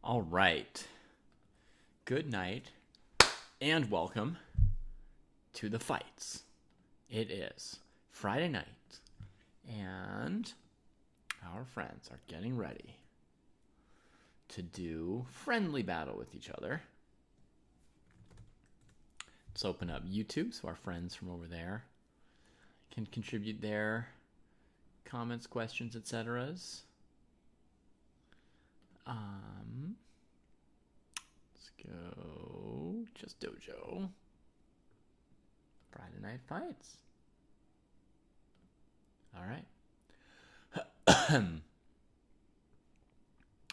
All right. Good night and welcome to the fights. It is Friday night and our friends are getting ready to do friendly battle with each other. Let's open up YouTube so our friends from over there can contribute their comments, questions, etc. Let's go Just Dojo. Friday Night Fights. All right.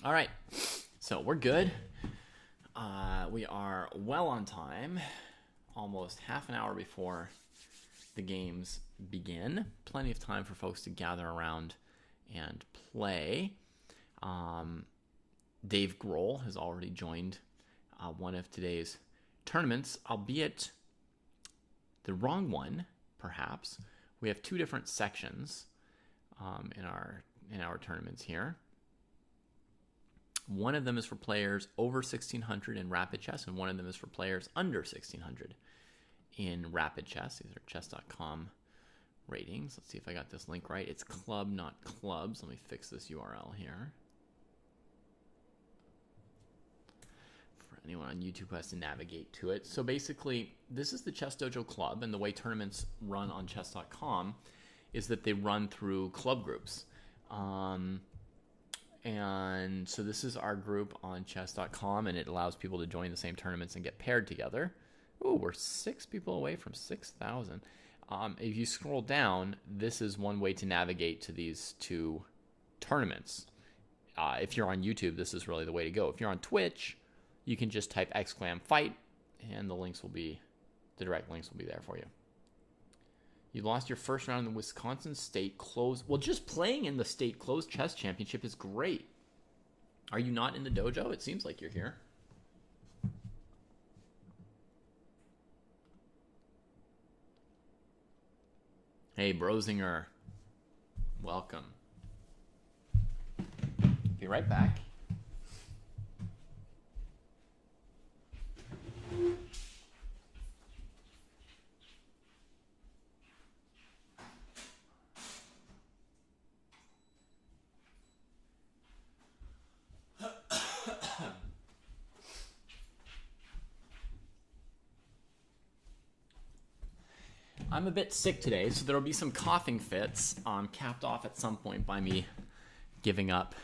All right. So we're good. We are well on time. Almost half an hour before the games begin. Plenty of time for folks to gather around and play. Dave Grohl has already joined one of today's tournaments, albeit the wrong one, perhaps. We have two different sections in our tournaments here. One of them is for players over 1600 in Rapid Chess, and one of them is for players under 1600 in Rapid Chess. These are chess.com ratings. Let's see if I got this link right. It's club, not clubs. Let me fix this URL here. For anyone on YouTube who has to navigate to it. So basically, this is the Chess Dojo Club, and the way tournaments run on chess.com is that they run through club groups. And so this is our group on chess.com, and it allows people to join the same tournaments and get paired together. Ooh, we're 6 people away from 6,000. If you scroll down, this is one way to navigate to these two tournaments. If you're on YouTube, this is really the way to go. If you're on Twitch, you can just type !fight, and the direct links will be there for you. You lost your first round in the Wisconsin State Closed. Well, just playing in the State Closed Chess Championship is great. Are you not in the dojo? It seems like you're here. Hey, Brosinger. Welcome. Be right back. I'm a bit sick today, so there will be some coughing fits, capped off at some point by me giving up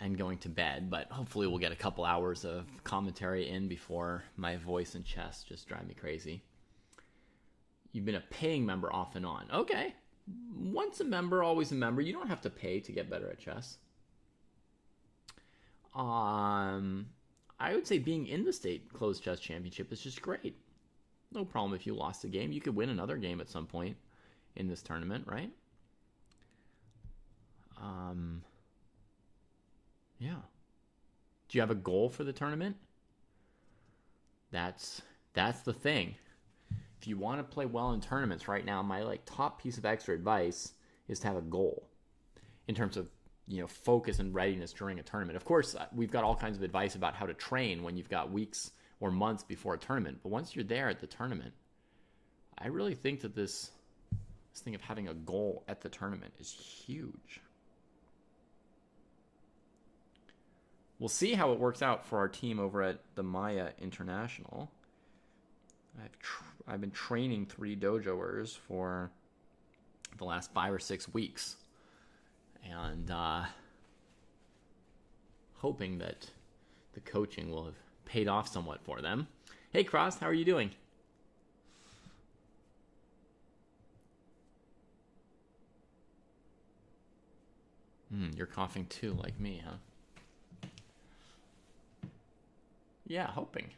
and going to bed. But hopefully we'll get a couple hours of commentary in before my voice and chest just drive me crazy. You've been a paying member off and on. Okay. Once a member, always a member. You don't have to pay to get better at chess. I would say being in the State Closed Chess Championship is just great. No problem if you lost a game. You could win another game at some point in this tournament, right? Yeah. Do you have a goal for the tournament? That's the thing. If you want to play well in tournaments right now, my top piece of extra advice is to have a goal in terms of focus and readiness during a tournament. Of course, we've got all kinds of advice about how to train when you've got weeks or months before a tournament. But once you're there at the tournament, I really think that this thing of having a goal at the tournament is huge. We'll see how it works out for our team over at the Maya International. I've been training 3 dojoers for the last 5 or 6 weeks. And hoping that the coaching will have paid off somewhat for them. Hey, Cross, how are you doing? You're coughing too, like me, huh? Yeah, hoping.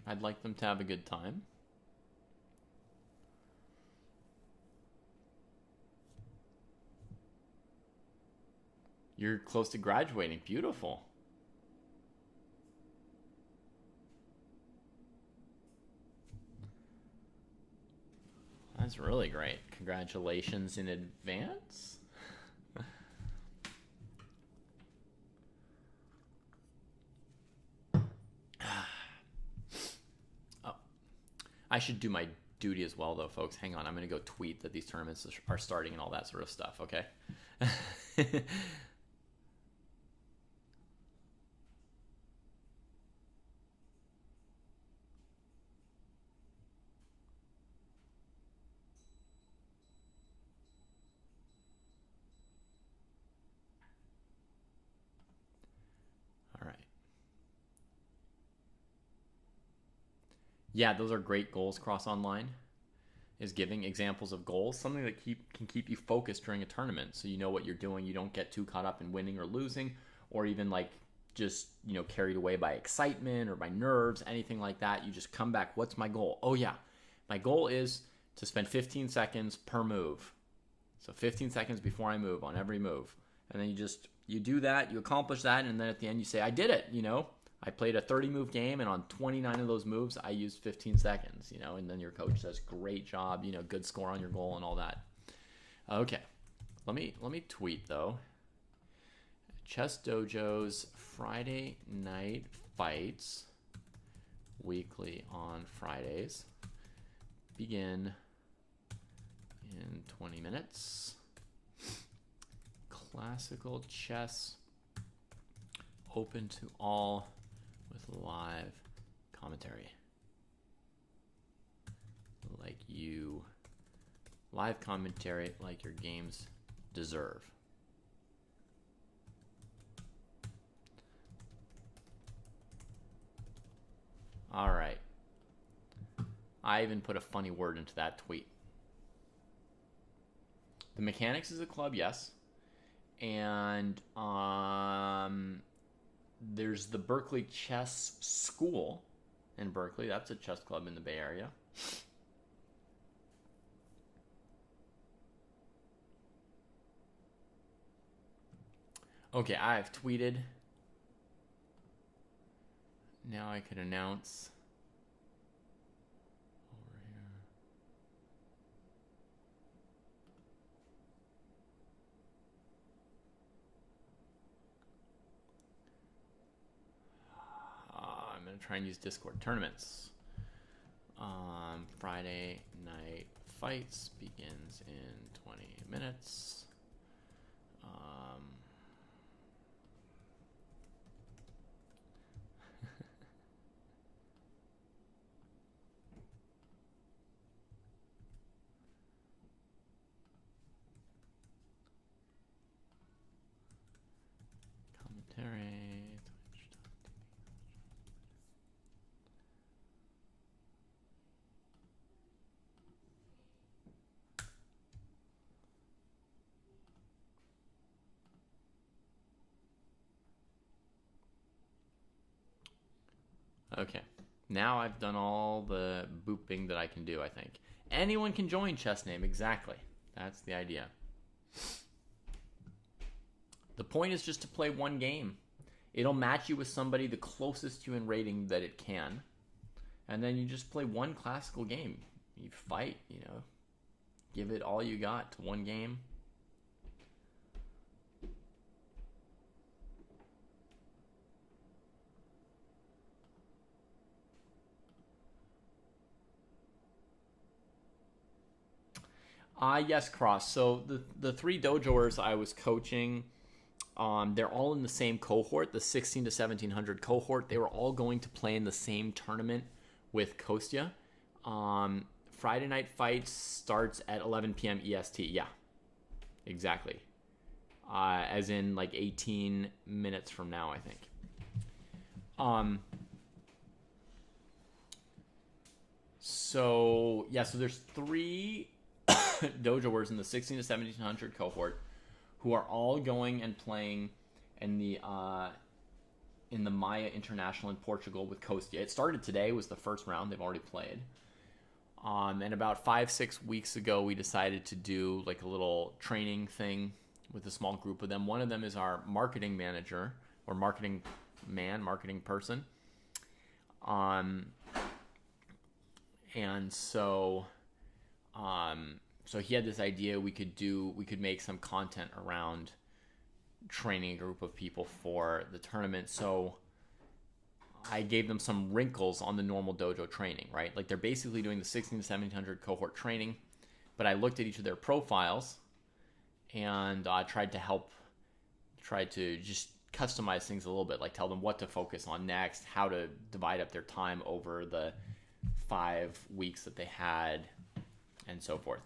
I'd like them to have a good time. You're close to graduating. Beautiful. That's really great. Congratulations in advance. Oh, I should do my duty as well, though, folks. Hang on. I'm going to go tweet that these tournaments are starting and all that sort of stuff, okay? All right. Yeah, those are great goals. Cross Online is giving examples of goals, something that can keep you focused during a tournament, so you know what you're doing. You don't get too caught up in winning or losing, or even like just carried away by excitement or by nerves, anything like that. You just come back. What's my goal? Oh yeah, my goal is to spend 15 seconds per move. So 15 seconds before I move on every move, and then you do that, you accomplish that, and then at the end you say, I did it. I played a 30-move game, and on 29 of those moves, I used 15 seconds, and then your coach says, great job, good score on your goal and all that. Okay, let me tweet, though. Chess Dojo's Friday Night Fights, weekly on Fridays, begin in 20 minutes. Classical chess, open to all, with live commentary. Live commentary like your games deserve. All right. I even put a funny word into that tweet. The Mechanics is a club, yes. And there's the Berkeley Chess School in Berkeley. That's a chess club in the Bay Area. Okay, I've tweeted. Now I could announce over here. I'm going to try and use Discord tournaments. Friday Night Fights begins in 20 minutes. Commentary. Okay, now I've done all the booping that I can do, I think. Anyone can join ChessName, exactly. That's the idea. The point is just to play one game. It'll match you with somebody the closest to you in rating that it can. And then you just play one classical game. You fight, give it all you got to one game. Yes, Cross. So the three dojoers I was coaching, they're all in the same cohort, the 16 to 1700 cohort. They were all going to play in the same tournament with Kostya. Friday Night Fights starts at 11 p.m. EST. Yeah, exactly. As in like 18 minutes from now, I think. So there's three dojoers in the 16 to 1700 cohort who are all going and playing in the Maya International in Portugal with Kostya. It started today, was the first round. They've already played. And about 5-6 weeks ago, we decided to do like a little training thing with a small group of them. One of them is our marketing manager or marketing person. And so So he had this idea we could make some content around training a group of people for the tournament. So I gave them some wrinkles on the normal dojo training, right? Like they're basically doing the 16 to 1700 cohort training, but I looked at each of their profiles and tried to just customize things a little bit, like tell them what to focus on next, how to divide up their time over the 5 weeks that they had, and so forth.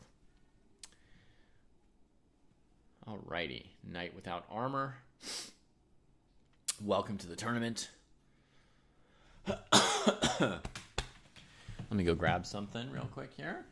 Alrighty, Knight Without Armor. Welcome to the tournament. Let me go grab something real quick here.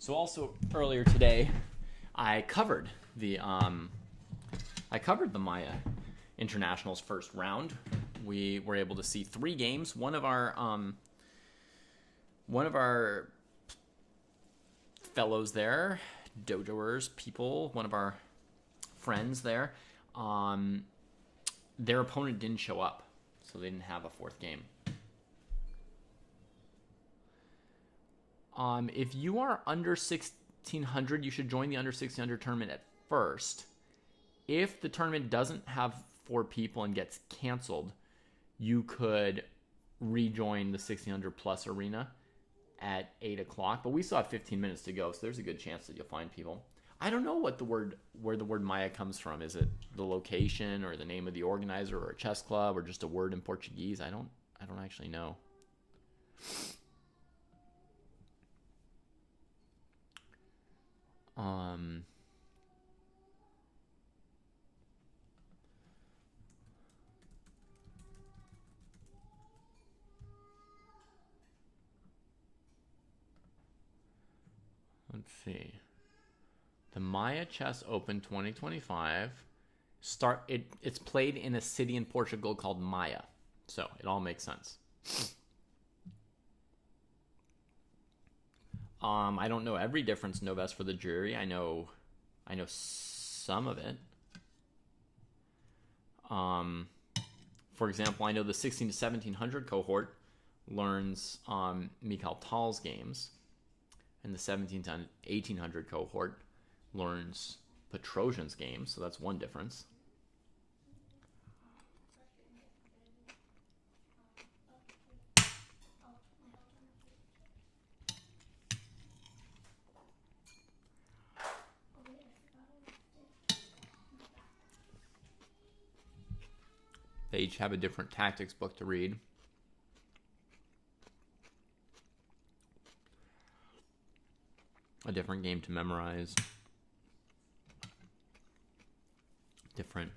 So also earlier today, I covered the Maya International's first round. We were able to see 3 games. One of our fellows there, dojoers, people, one of our friends there, their opponent didn't show up, so they didn't have a 4th game. If you are under 1600, you should join the under 1600 tournament at first. If the tournament doesn't have 4 people and gets canceled, you could rejoin the 1600 plus arena at 8 o'clock. But we still have 15 minutes to go, so there's a good chance that you'll find people. I don't know where the word Maya comes from. Is it the location or the name of the organizer or a chess club or just a word in Portuguese? I don't actually know. Let's see. The Maya Chess Open 2025 it's played in a city in Portugal called Maia. So it all makes sense. I don't know every difference Novus for the jury. I know some of it. For example, I know the 16 to 1700 cohort learns Mikhail Tal's games, and the 17 to 1800 cohort learns Petrosian's games. So that's one difference. They each have a different tactics book to read. A different game to memorize. Different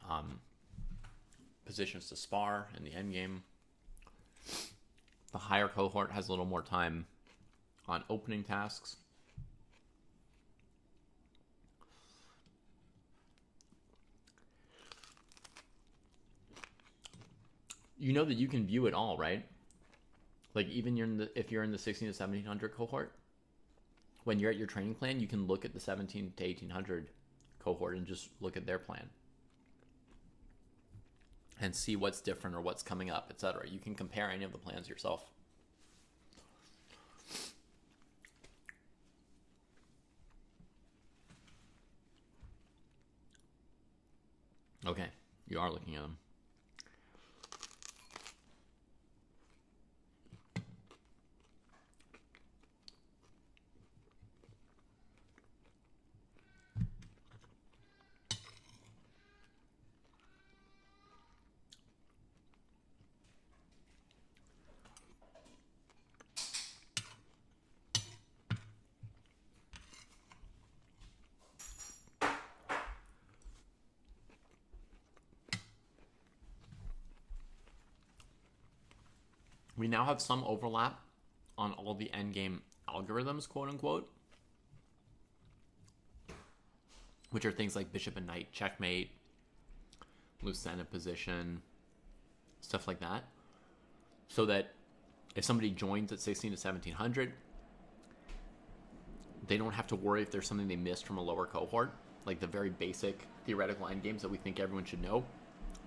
positions to spar in the end game. The higher cohort has a little more time on opening tasks. You know that you can view it all, right? Like even if you're in the 16 to 1700 cohort, when you're at your training plan, you can look at the 17 to 1800 cohort and just look at their plan and see what's different or what's coming up, etc. You can compare any of the plans yourself. Okay, you are looking at them. We now have some overlap on all the endgame algorithms, quote unquote, which are things like bishop and knight checkmate, Lucena position, stuff like that. So that if somebody joins at 16 to 1700, they don't have to worry if there's something they missed from a lower cohort, like the very basic theoretical endgames that we think everyone should know.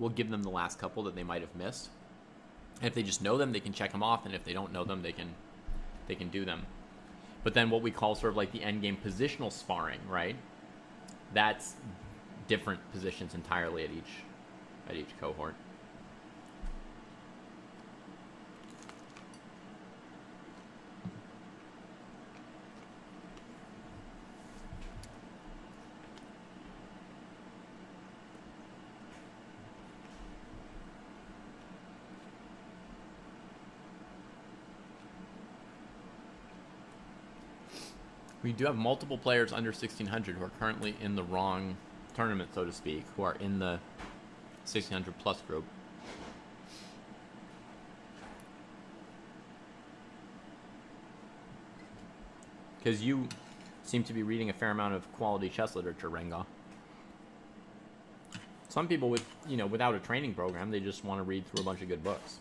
We'll give them the last couple that they might have missed. And if they just know them, they can check them off, and if they don't know them, they can do them. But then what we call sort of like the endgame positional sparring, right? That's different positions entirely at each cohort. We do have multiple players under 1600 who are currently in the wrong tournament, so to speak, who are in the 1600 plus group. Because you seem to be reading a fair amount of quality chess literature, Renga. Some people without a training program, they just want to read through a bunch of good books.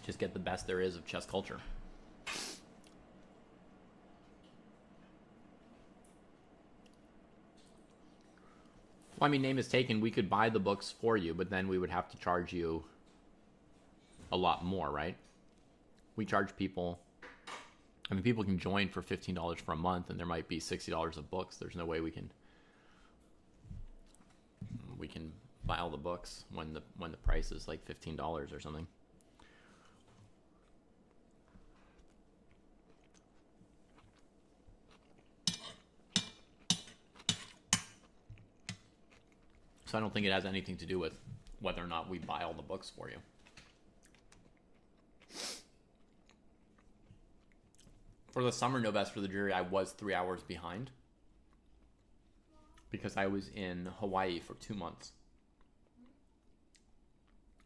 Just get the best there is of chess culture. Well, name is taken. We could buy the books for you, but then we would have to charge you a lot more, right? We charge people. People can join for $15 for a month, and there might be $60 of books. There's no way we can buy all the books when the price is like $15 or something. So I don't think it has anything to do with whether or not we buy all the books for you. For the summer Novice for the jury, I was 3 hours behind because I was in Hawaii for 2 months.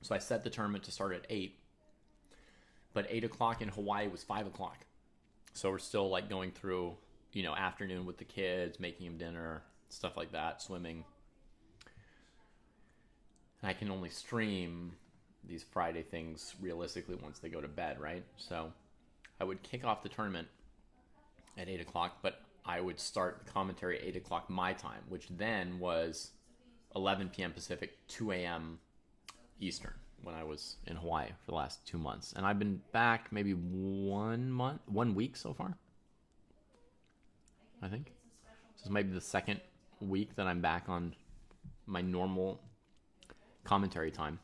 So I set the tournament to start at 8, but 8 o'clock in Hawaii was 5 o'clock. So we're still like going through, afternoon with the kids, making them dinner, stuff like that, swimming. And I can only stream these Friday things realistically once they go to bed, right? So I would kick off the tournament at 8 o'clock, but I would start the commentary at 8 o'clock my time, which then was 11 p.m. Pacific, 2 a.m. Eastern when I was in Hawaii for the last 2 months. And I've been back maybe 1 week so far, I think. This is maybe the second week that I'm back on my normal commentary time.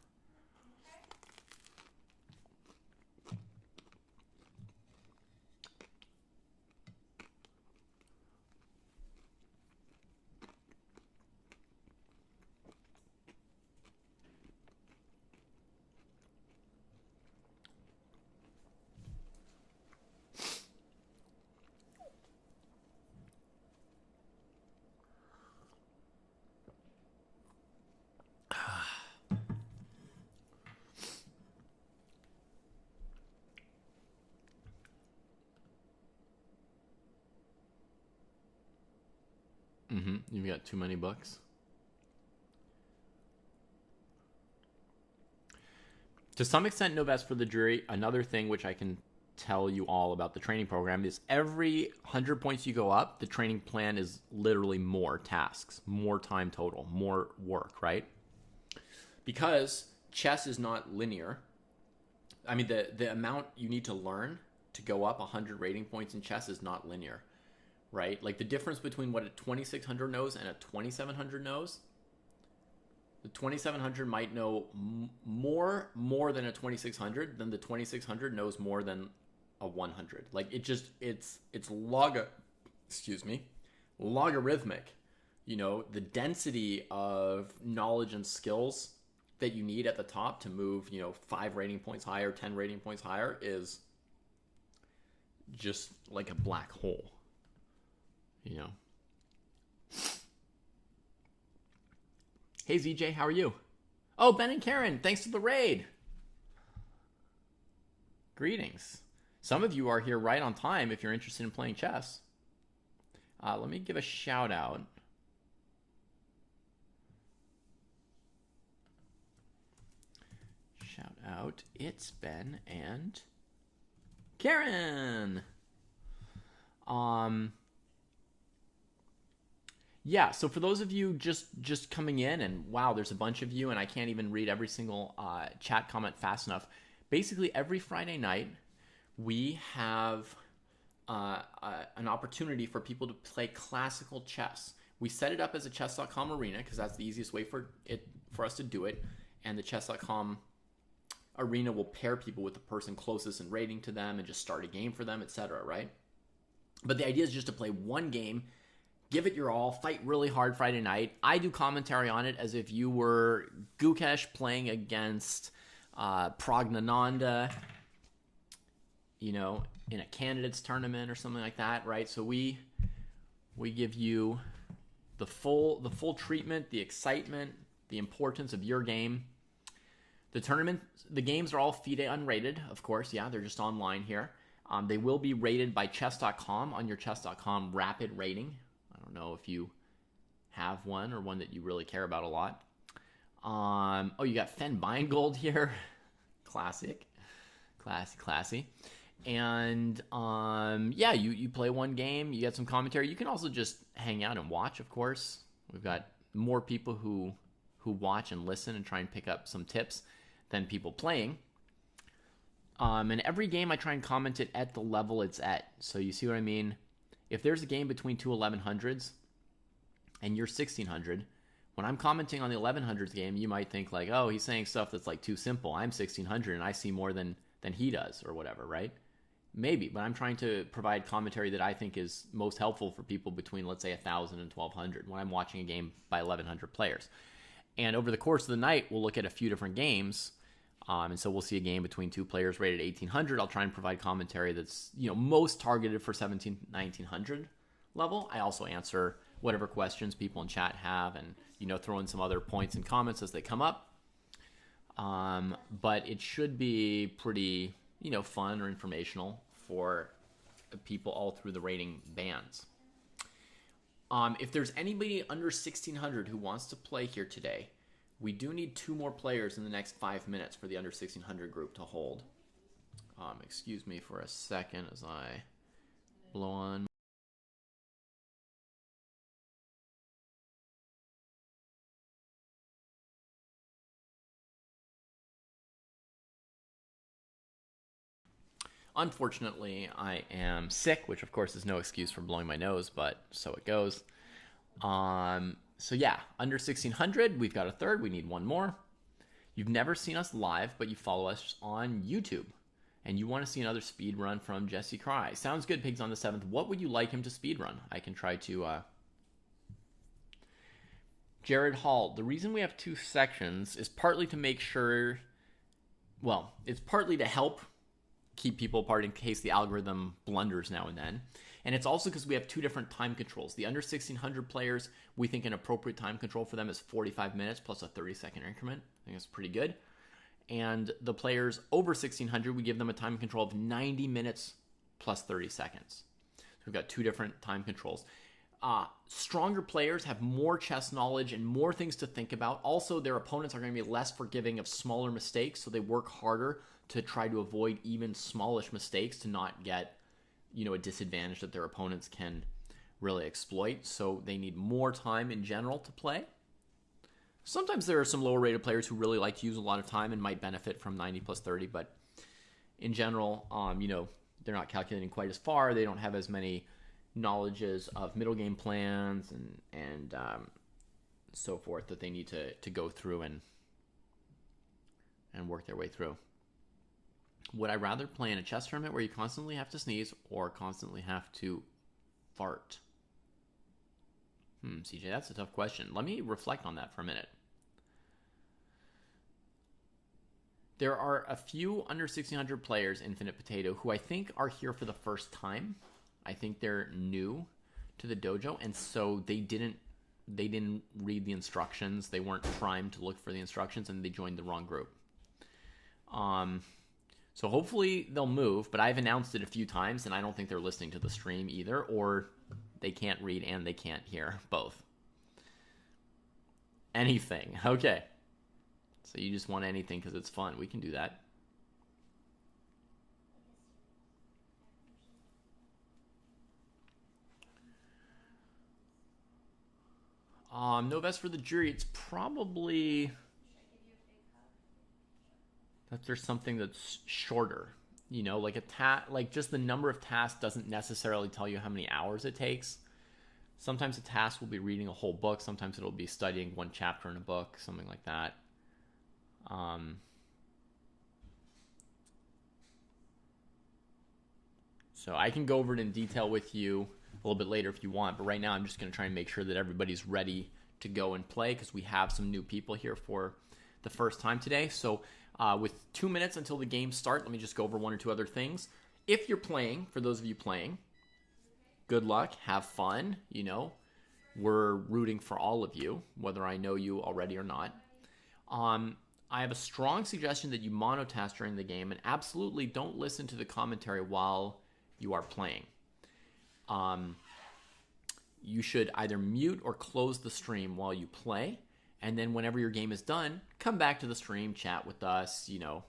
You've got too many books. To some extent, no best for the jury. Another thing which I can tell you all about the training program is every 100 points you go up, the training plan is literally more tasks, more time total, more work, right? Because chess is not linear. The amount you need to learn to go up 100 rating points in chess is not linear. Right? Like the difference between what a 2600 knows and a 2700 knows. The 2700 might know more than a 2600, than the 2600 knows more than a 100. Like it's logarithmic. The density of knowledge and skills that you need at the top to move, 5 rating points higher, 10 rating points higher is just like a black hole. Hey ZJ, how are you? Oh, Ben and Karen, thanks for the raid. Greetings. Some of you are here right on time if you're interested in playing chess. Let me give a shout out. Shout out, it's Ben and Karen. Yeah, so for those of you just coming in, and wow, there's a bunch of you, and I can't even read every single chat comment fast enough. Basically, every Friday night, we have an opportunity for people to play classical chess. We set it up as a chess.com arena because that's the easiest way for us to do it, and the chess.com arena will pair people with the person closest in rating to them and just start a game for them, etc., right? But the idea is just to play one game, give it your all, fight really hard Friday night. I do commentary on it as if you were Gukesh playing against Pragnananda, you know, in a candidates tournament or something like that, right? So we give you the full treatment, the excitement, the importance of your game. The games are all FIDE unrated, of course. Yeah, they're just online here. They will be rated by chess.com on your chess.com rapid rating. I don't know if you have one or one that you really care about a lot. Oh, you got Fen Beingold here. Classy. And yeah, you play one game, you get some commentary. You can also just hang out and watch, of course. We've got more people who watch and listen and try and pick up some tips than people playing. And every game I try and comment it at the level it's at. So you see what I mean? If there's a game between two 1100s and you're 1600, when I'm commenting on the 1100s game, you might think like, oh, he's saying stuff that's like too simple. I'm 1600 and I see more than he does or whatever, right? Maybe, but I'm trying to provide commentary that I think is most helpful for people between, let's say, 1000 and 1200 when I'm watching a game by 1100 players. And over the course of the night, we'll look at a few different games. And so we'll see a game between two players rated 1800. I'll try and provide commentary that's, you know, most targeted for 1900 level. I also answer whatever questions people in chat have and, you know, throw in some other points and comments as they come up. But it should be pretty, you know, fun or informational for people all through the rating bands. If there's anybody under 1600 who wants to play here today, we do need 2 more players in the next 5 minutes for the under 1600 group to hold. Excuse me for a second as I blow on. Unfortunately, I am sick, which of course is no excuse for blowing my nose, but so it goes. So yeah, under 1600, we've got a third. We need 1 more. You've never seen us live, but you follow us on YouTube, and you want to see another speed run from Jesse Cry. Sounds good, Pigs on the 7th. What would you like him to speed run? I can try to... Jared Hall. The reason we have 2 sections is partly to make sure... Well, it's partly to help keep people apart in case the algorithm blunders now and then. And it's also because we have 2 different time controls. The under 1600 players, we think an appropriate time control for them is 45 minutes plus a 30-second increment. I think that's pretty good. And the players over 1600, we give them a time control of 90 minutes plus 30 seconds. So we've got 2 different time controls. Stronger players have more chess knowledge and more things to think about. Also, their opponents are going to be less forgiving of smaller mistakes, so they work harder to try to avoid even smallish mistakes to not get, you know, a disadvantage that their opponents can really exploit. So they need more time in general to play. Sometimes there are some lower rated players who really like to use a lot of time and might benefit from 90 plus 30, but in general, you know, they're not calculating quite as far. They don't have as many knowledges of middle game plans and so forth that they need to go through and work their way through. Would I rather play in a chess tournament where you constantly have to sneeze or constantly have to fart? CJ, that's a tough question. Let me reflect on that for a minute. There are a few under 1600 players, Infinite Potato, who I think are here for the first time. I think they're new to the dojo, and so they didn't they didn't read the instructions. They weren't primed to look for the instructions, and they joined the wrong group. So hopefully they'll move, but I've announced it a few times, and I don't think they're listening to the stream either, or they can't read and they can't hear both. Anything. Okay. So you just want anything because it's fun. We can do that. No vest for the jury. It's probably that there's something that's shorter. You know, like like just the number of tasks doesn't necessarily tell you how many hours it takes. Sometimes a task will be reading a whole book. Sometimes it'll be studying one chapter in a book, something like that. So I can go over it in detail with you a little bit later if you want, but right now I'm just going to try and make sure that everybody's ready to go and play because we have some new people here for the first time today. So with 2 minutes until the game starts, let me just go over one or two other things. If you're playing, for those of you playing, good luck, have fun. You know, we're rooting for all of you, whether I know you already or not. I have a strong suggestion that you monotask during the game, and absolutely don't listen to the commentary while you are playing. You should either mute or close the stream while you play, and then whenever your game is done, come back to the stream, chat with us. You know,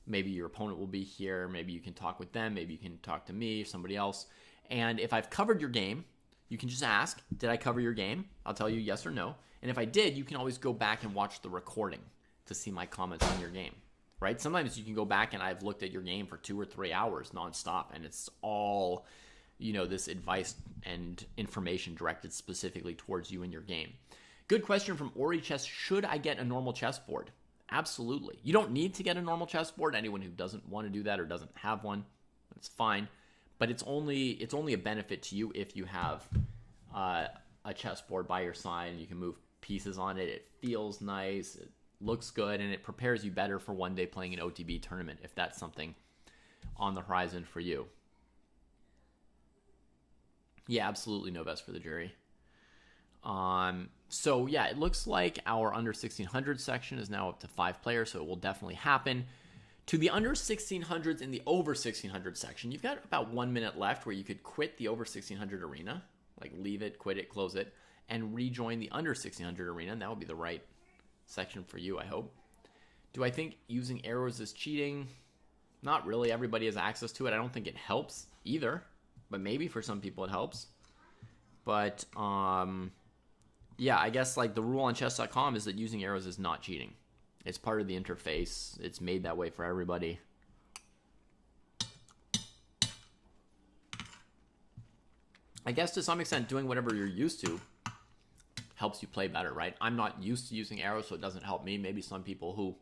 maybe your opponent will be here, maybe you can talk with them, maybe you can talk to me or somebody else. And if I've covered your game, you can just ask, did I cover your game? I'll tell you yes or no. And if I did, you can always go back and watch the recording to see my comments on your game, right? Sometimes you can go back and I've looked at your game for 2 or 3 hours nonstop, and it's all, you know, this advice and information directed specifically towards you and your game. Good question from Ori Chess. Should I get a normal chessboard? Absolutely. You don't need to get a normal chessboard. Anyone who doesn't want to do that or doesn't have one, that's fine. But it's only a benefit to you if you have a chessboard by your side and you can move pieces on it. It feels nice, it looks good, and it prepares you better for one day playing an OTB tournament if that's something on the horizon for you. Yeah, absolutely no vest for the jury. So yeah, it looks like our under 1600 section is now up to 5 players, so it will definitely happen. To the under 1600s and the over 1600 section, you've got about 1 minute left where you could quit the over 1600 arena, like leave it, quit it, close it, and rejoin the under 1600 arena, and that would be the right section for you, I hope. Do I think using arrows is cheating? Not really. Everybody has access to it. I don't think it helps either, but maybe for some people it helps. But yeah, I guess like the rule on chess.com is that using arrows is not cheating. It's part of the interface. It's made that way for everybody. I guess to some extent doing whatever you're used to helps you play better, right? I'm not used to using arrows, so it doesn't help me. Maybe some people who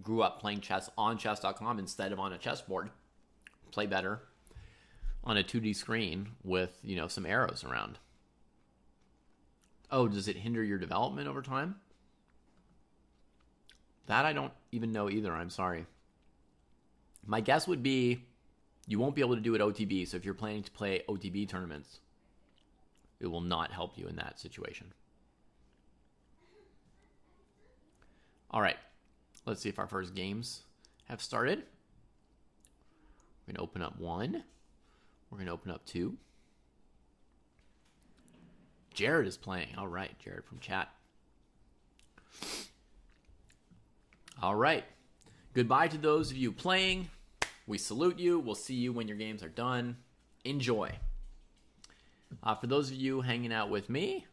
grew up playing chess on chess.com instead of on a chessboard play better on a 2D screen with, you know, some arrows around. Oh, does it hinder your development over time? That I don't even know either. I'm sorry. My guess would be you won't be able to do it OTB. So if you're planning to play OTB tournaments, it will not help you in that situation. All right. Let's see if our first games have started. We're going to open up 1. We're going to open up 2. Jared is playing. All right, Jared from chat. All right. Goodbye to those of you playing. We salute you. We'll see you when your games are done. Enjoy. For those of you hanging out with me,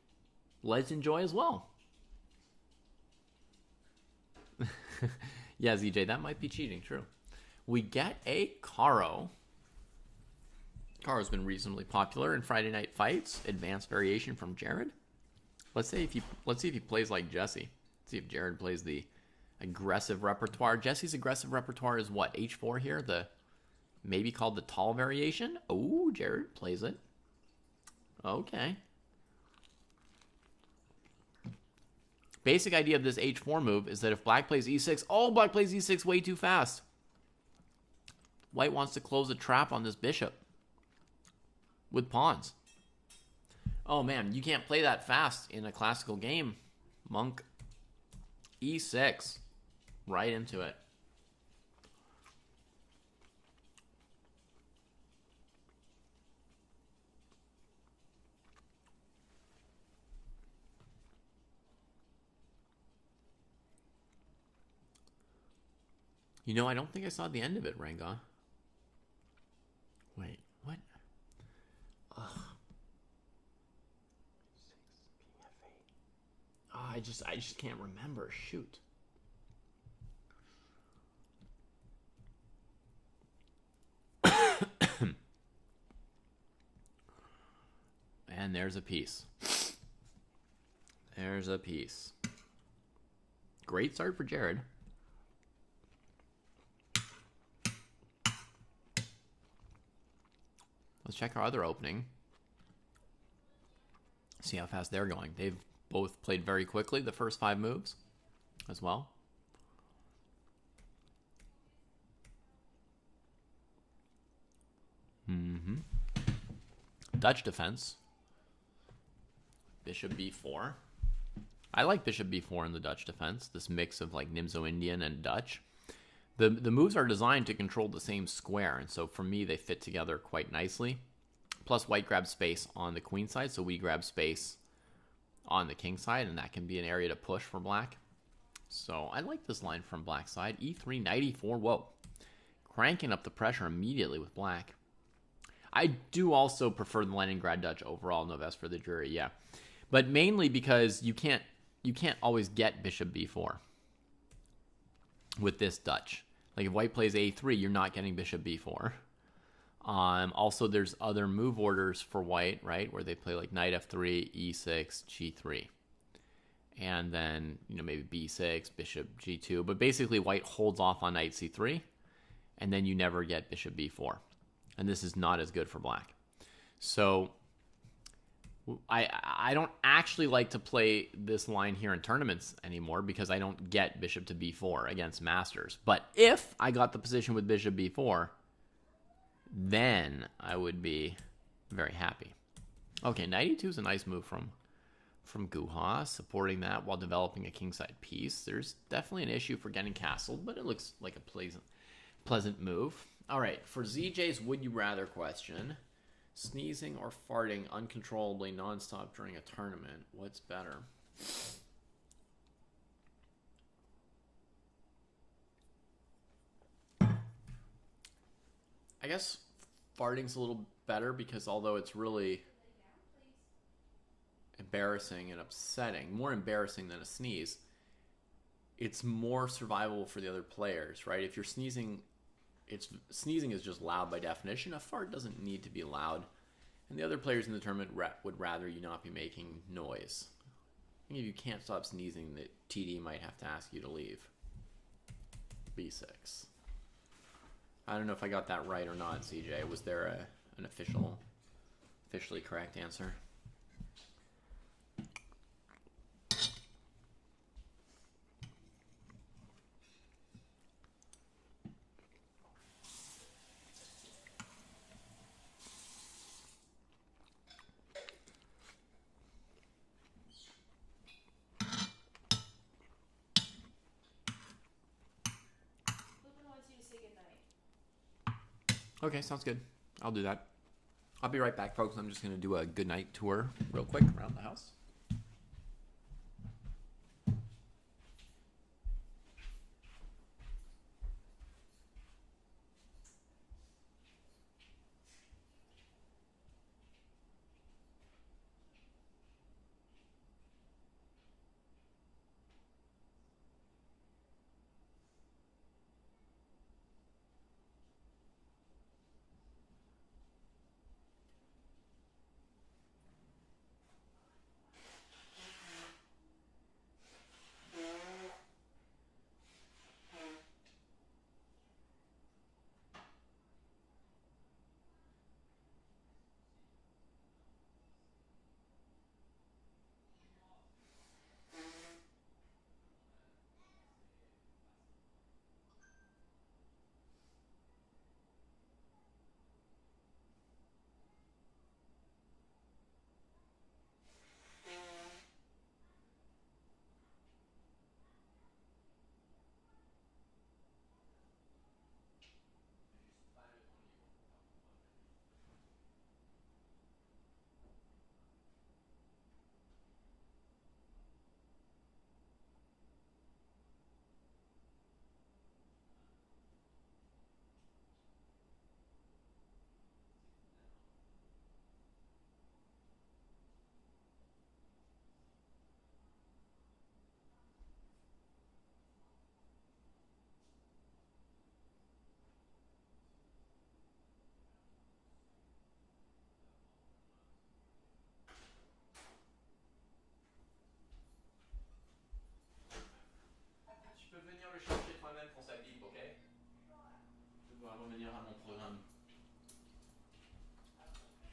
let's enjoy as well. Yeah, ZJ, that might be cheating. True. We get a Caro. Caro's been reasonably popular in Friday Night Fights. Advanced variation from Jared. Let's see if he plays like Jesse. Let's see if Jared plays the aggressive repertoire. Jesse's aggressive repertoire is what? H4 here? The maybe called the tall variation? Oh, Jared plays it. Okay. Basic idea of this H4 move is that if black plays E6, oh, black plays E6 way too fast. White wants to close a trap on this bishop with pawns. Oh man, you can't play that fast in a classical game. Monk e6. Right into it. You know, I don't think I saw the end of it, Ranga. Wait, what? Ugh. Oh, I just can't remember. Shoot. And there's a piece. There's a piece. Great start for Jared. Let's check our other opening. See how fast they're going. They've both played very quickly the first 5 moves as well. Dutch defense. Bishop b4. I like bishop b4 in the Dutch defense. This mix of like Nimzo-Indian and Dutch. The moves are designed to control the same square, and so for me they fit together quite nicely. Plus white grabs space on the queen side, so we grab space on the king side, and that can be an area to push for black. So I like this line from black side. e3, knight e4, whoa. Cranking up the pressure immediately with black. I do also prefer the Leningrad Dutch overall, no vest for the jury, yeah. But mainly because you can't always get bishop b4 with this Dutch. Like if white plays a3, you're not getting bishop b4. Also, there's other move orders for white, right, where they play like knight f3, e6, g3. And then, you know, maybe b6, bishop g2. But basically, white holds off on knight c3, and then you never get bishop b4. And this is not as good for black. So I don't actually like to play this line here in tournaments anymore because I don't get bishop to b4 against masters. But if I got the position with bishop b4, then I would be very happy. Okay, knight e2 is a nice move from Guha, supporting that while developing a kingside piece. There's definitely an issue for getting castled, but it looks like a pleasant move. All right, for ZJ's would you rather question, sneezing or farting uncontrollably nonstop during a tournament, what's better? I guess farting's a little better because although it's really embarrassing and upsetting, more embarrassing than a sneeze, it's more survivable for the other players, right? If you're sneezing, sneezing is just loud by definition. A fart doesn't need to be loud. And the other players in the tournament would rather you not be making noise. I think if you can't stop sneezing, the TD might have to ask you to leave. b6. I don't know if I got that right or not, CJ. Was there an officially correct answer? Okay, sounds good. I'll do that. I'll be right back, folks. I'm just going to do a good night tour real quick around the house. revenir à mon programme.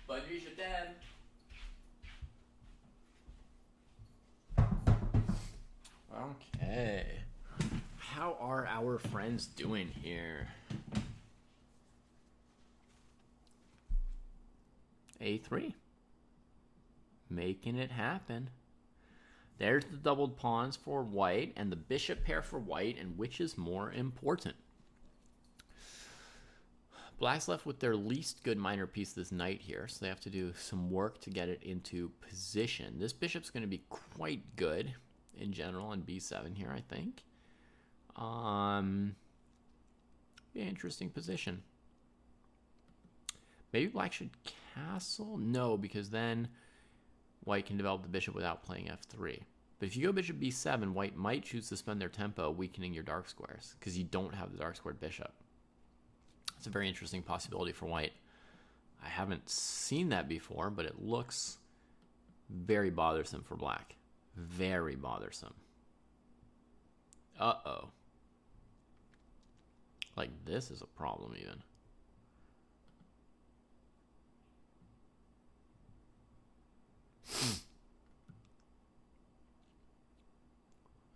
Bonne nuit, je t'aime. Okay. How are our friends doing here? A3. Making it happen. There's the doubled pawns for white and the bishop pair for white, and which is more important? Black's left with their least good minor piece, this knight here, so they have to do some work to get it into position. This bishop's going to be quite good in general on b7 here, I think. Be an interesting position. Maybe black should castle? No, because then white can develop the bishop without playing f3. But if you go bishop b7, white might choose to spend their tempo weakening your dark squares because you don't have the dark squared bishop. It's a very interesting possibility for white. I haven't seen that before, but it looks very bothersome for black. Very bothersome. Uh-oh. Like, this is a problem even.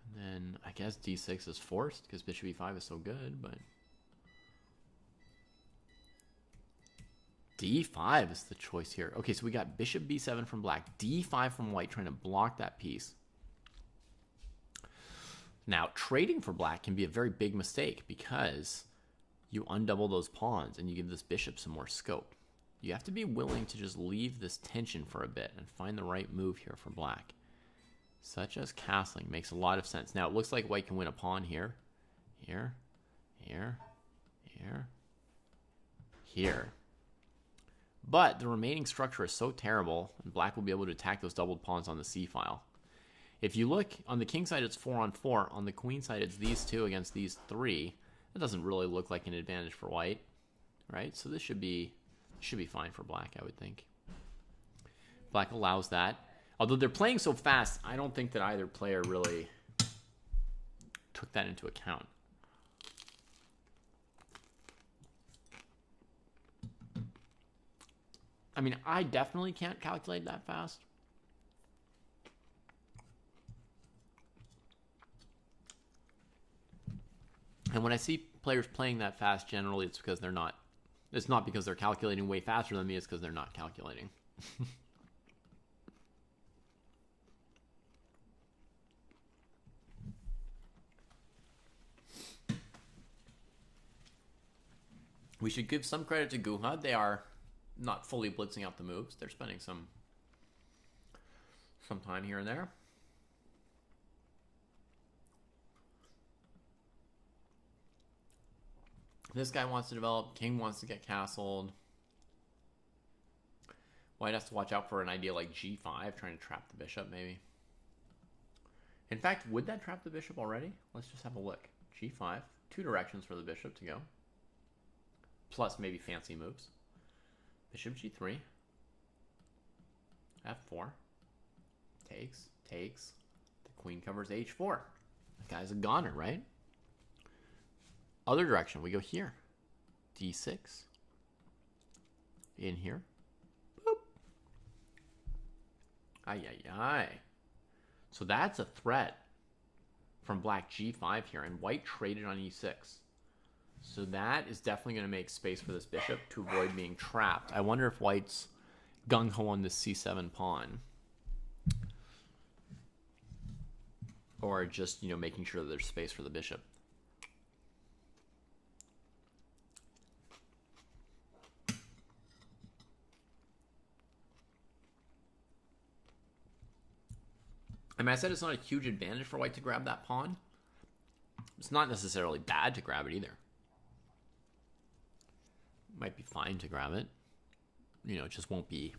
And then I guess d6 is forced because bishop e5 is so good, but d5 is the choice here. Okay, so we got bishop b7 from black, d5 from white, trying to block that piece. Now, trading for black can be a very big mistake because you undouble those pawns and you give this bishop some more scope. You have to be willing to just leave this tension for a bit and find the right move here for black. Such as castling makes a lot of sense. Now, it looks like white can win a pawn here, here, here, here, here. But the remaining structure is so terrible, and black will be able to attack those doubled pawns on the c-file. If you look, on the king side, it's 4 on 4. On the queen side, it's these two against these three. That doesn't really look like an advantage for white, right? So this should be fine for black, I would think. Black allows that. Although they're playing so fast, I don't think that either player really took that into account. I mean, I definitely can't calculate that fast. And when I see players playing that fast, generally it's because they're not. It's not because they're calculating way faster than me, it's because they're not calculating. We should give some credit to Guha. They are not fully blitzing out the moves. They're spending some time here and there. This guy wants to develop. King wants to get castled. White has to watch out for an idea like g5, trying to trap the bishop, maybe. In fact, would that trap the bishop already? Let's just have a look. g5. 2 directions for the bishop to go. Plus maybe fancy moves. Bishop g3. f4. Takes. The queen covers h4. That guy's a goner, right? Other direction, we go here. d6. In here. Boop. Ay. So that's a threat from black g5 here, and white traded on e6. So that is definitely going to make space for this bishop to avoid being trapped. I wonder if white's gung-ho on the c7 pawn. Or just, making sure that there's space for the bishop. I mean, I said it's not a huge advantage for white to grab that pawn. It's not necessarily bad to grab it either. Might be fine to grab it. It just won't be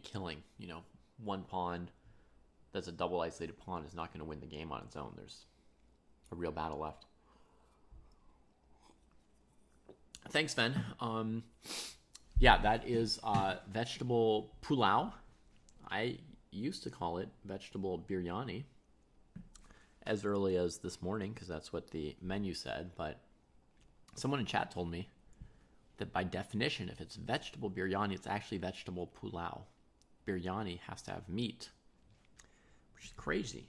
killing. One pawn that's a double isolated pawn is not going to win the game on its own. There's a real battle left. Thanks, Sven. Yeah, that is vegetable pulao. I used to call it vegetable biryani as early as this morning because that's what the menu said, but Someone in chat told me that by definition, if it's vegetable biryani, it's actually vegetable pulao. Biryani has to have meat, which is crazy.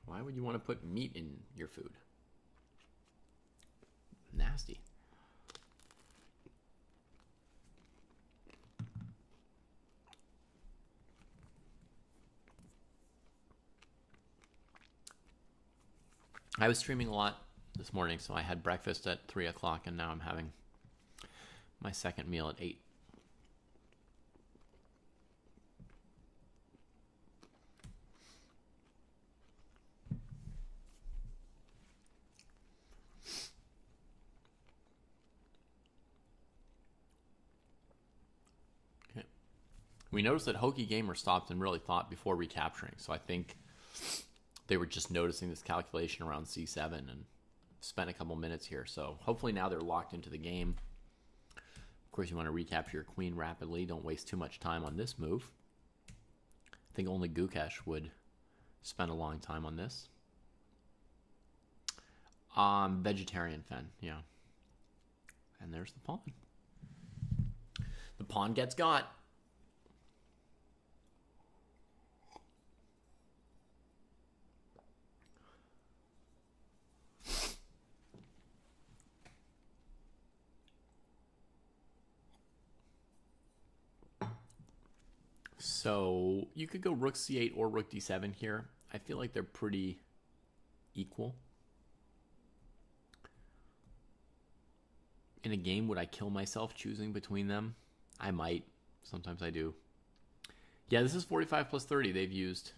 Why would you want to put meat in your food? Nasty. I was streaming a lot this morning, so I had breakfast at 3 o'clock, and now I'm having my second meal at 8. Okay. We noticed that Hokey Gamer stopped and really thought before recapturing, so I think they were just noticing this calculation around C7 and spent a couple minutes here. So hopefully now they're locked into the game. Of course, you want to recapture your queen rapidly. Don't waste too much time on this move. I think only Gukesh would spend a long time on this. Vegetarian Fen, yeah. And there's the pawn. The pawn gets got. So you could go rook c8 or rook d7 here. I feel like they're pretty equal. In a game, would I kill myself choosing between them? I might. Sometimes I do. Yeah, this is 45 plus 30. They've used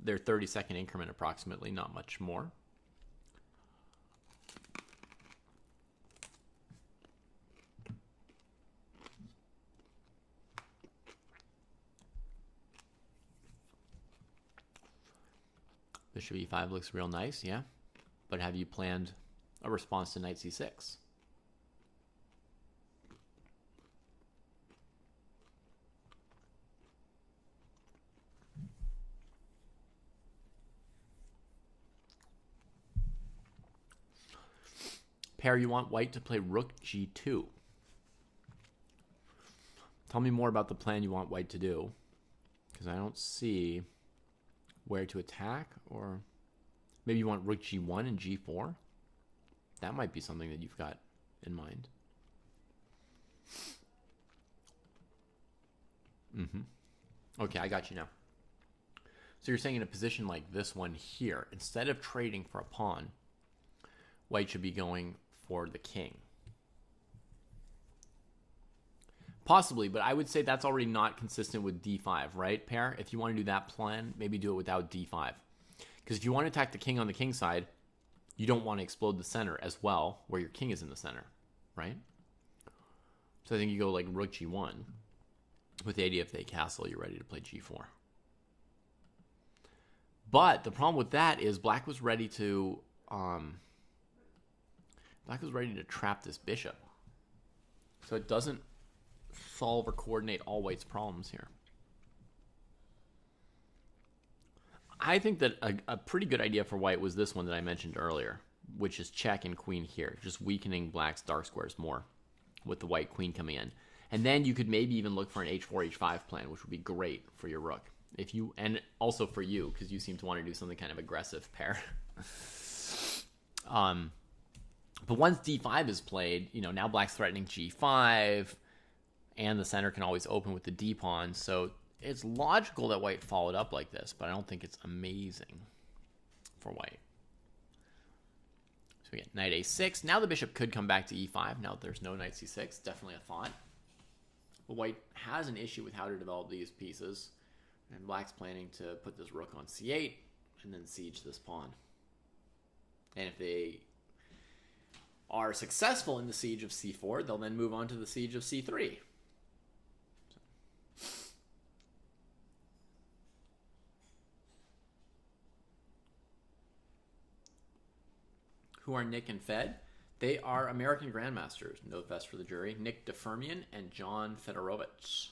their 30-second increment approximately, not much more. Bishop e5 looks real nice, yeah. But have you planned a response to knight c6? Pair, you want white to play rook g2. Tell me more about the plan you want white to do, because I don't see where to attack, or maybe you want rook g1 and g4. That might be something that you've got in mind. Okay, I got you now. So you're saying in a position like this one here, instead of trading for a pawn, white should be going for the king. Possibly, but I would say that's already not consistent with d5, right, pair? If you want to do that plan, maybe do it without d5. Because if you want to attack the king on the king side, you don't want to explode the center as well, where your king is in the center, right? So I think you go like rook g1. With the idea if they castle, you're ready to play g4. But the problem with that is black was ready to trap this bishop. So it doesn't solve or coordinate all white's problems here. I think that a pretty good idea for white was this one that I mentioned earlier, which is check and queen here, just weakening black's dark squares more with the white queen coming in. And then you could maybe even look for an h4, h5 plan, which would be great for your rook. If you, and also for you, because you seem to want to do something kind of aggressive, pair. But once d5 is played, you know, now black's threatening g5, and the center can always open with the d pawn. So it's logical that white followed up like this, but I don't think it's amazing for white. So we get knight a6. Now the bishop could come back to e5. Now that there's no knight c6, definitely a thought. But white has an issue with how to develop these pieces. And black's planning to put this rook on c8 and then siege this pawn. And if they are successful in the siege of c4, they'll then move on to the siege of c3. Who are Nick and Fed? They are American grandmasters. No best for the jury. Nick DeFermian and John Fedorovich.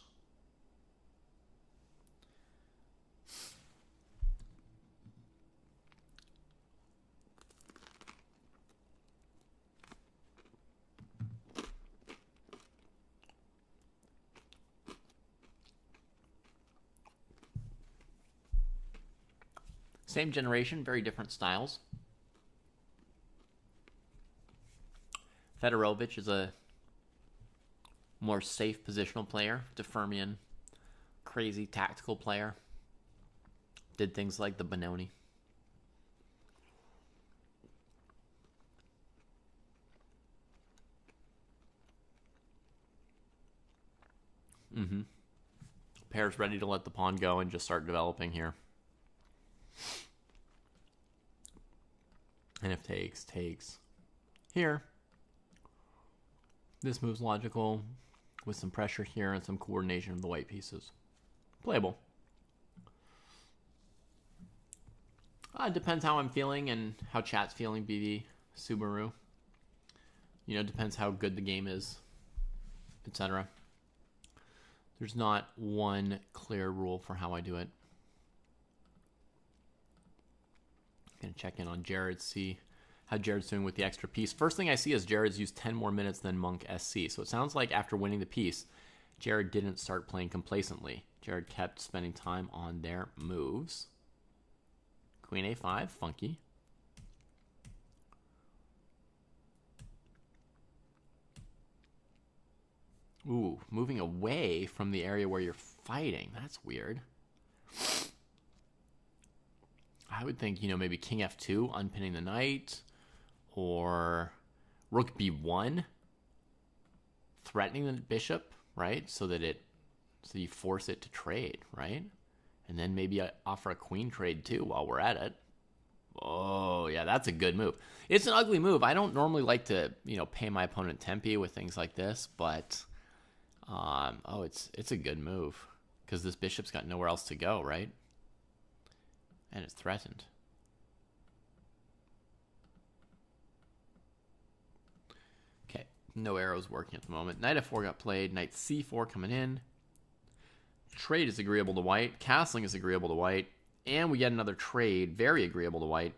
Same generation, very different styles. Fedorovich is a more safe positional player. Defermian, crazy tactical player. Did things like the Benoni. Pair's ready to let the pawn go and just start developing here. And if takes. Here. This move's logical with some pressure here and some coordination of the white pieces. Playable. It depends how I'm feeling and how chat's feeling, BB, Subaru. You know, it depends how good the game is, etc. There's not one clear rule for how I do it. Gonna check in on Jared, see how Jared's doing with the extra piece. First thing I see is Jared's used 10 more minutes than Monk SC. So it sounds like after winning the piece, Jared didn't start playing complacently. Jared kept spending time on their moves. Queen A5, funky. Ooh, moving away from the area where you're fighting. That's weird. I would think, you know, maybe King F2, unpinning the knight, or Rook B1, threatening the bishop, right? So you force it to trade, right? And then maybe I offer a queen trade too while we're at it. Oh, yeah, that's a good move. It's an ugly move. I don't normally like to, you know, pay my opponent tempi with things like this, but it's a good move because this bishop's got nowhere else to go, right? And it's threatened. Okay, no arrows working at the moment. Knight F4 got played. Knight C4 coming in. Trade is agreeable to white. Castling is agreeable to white. And we get another trade. Very agreeable to white.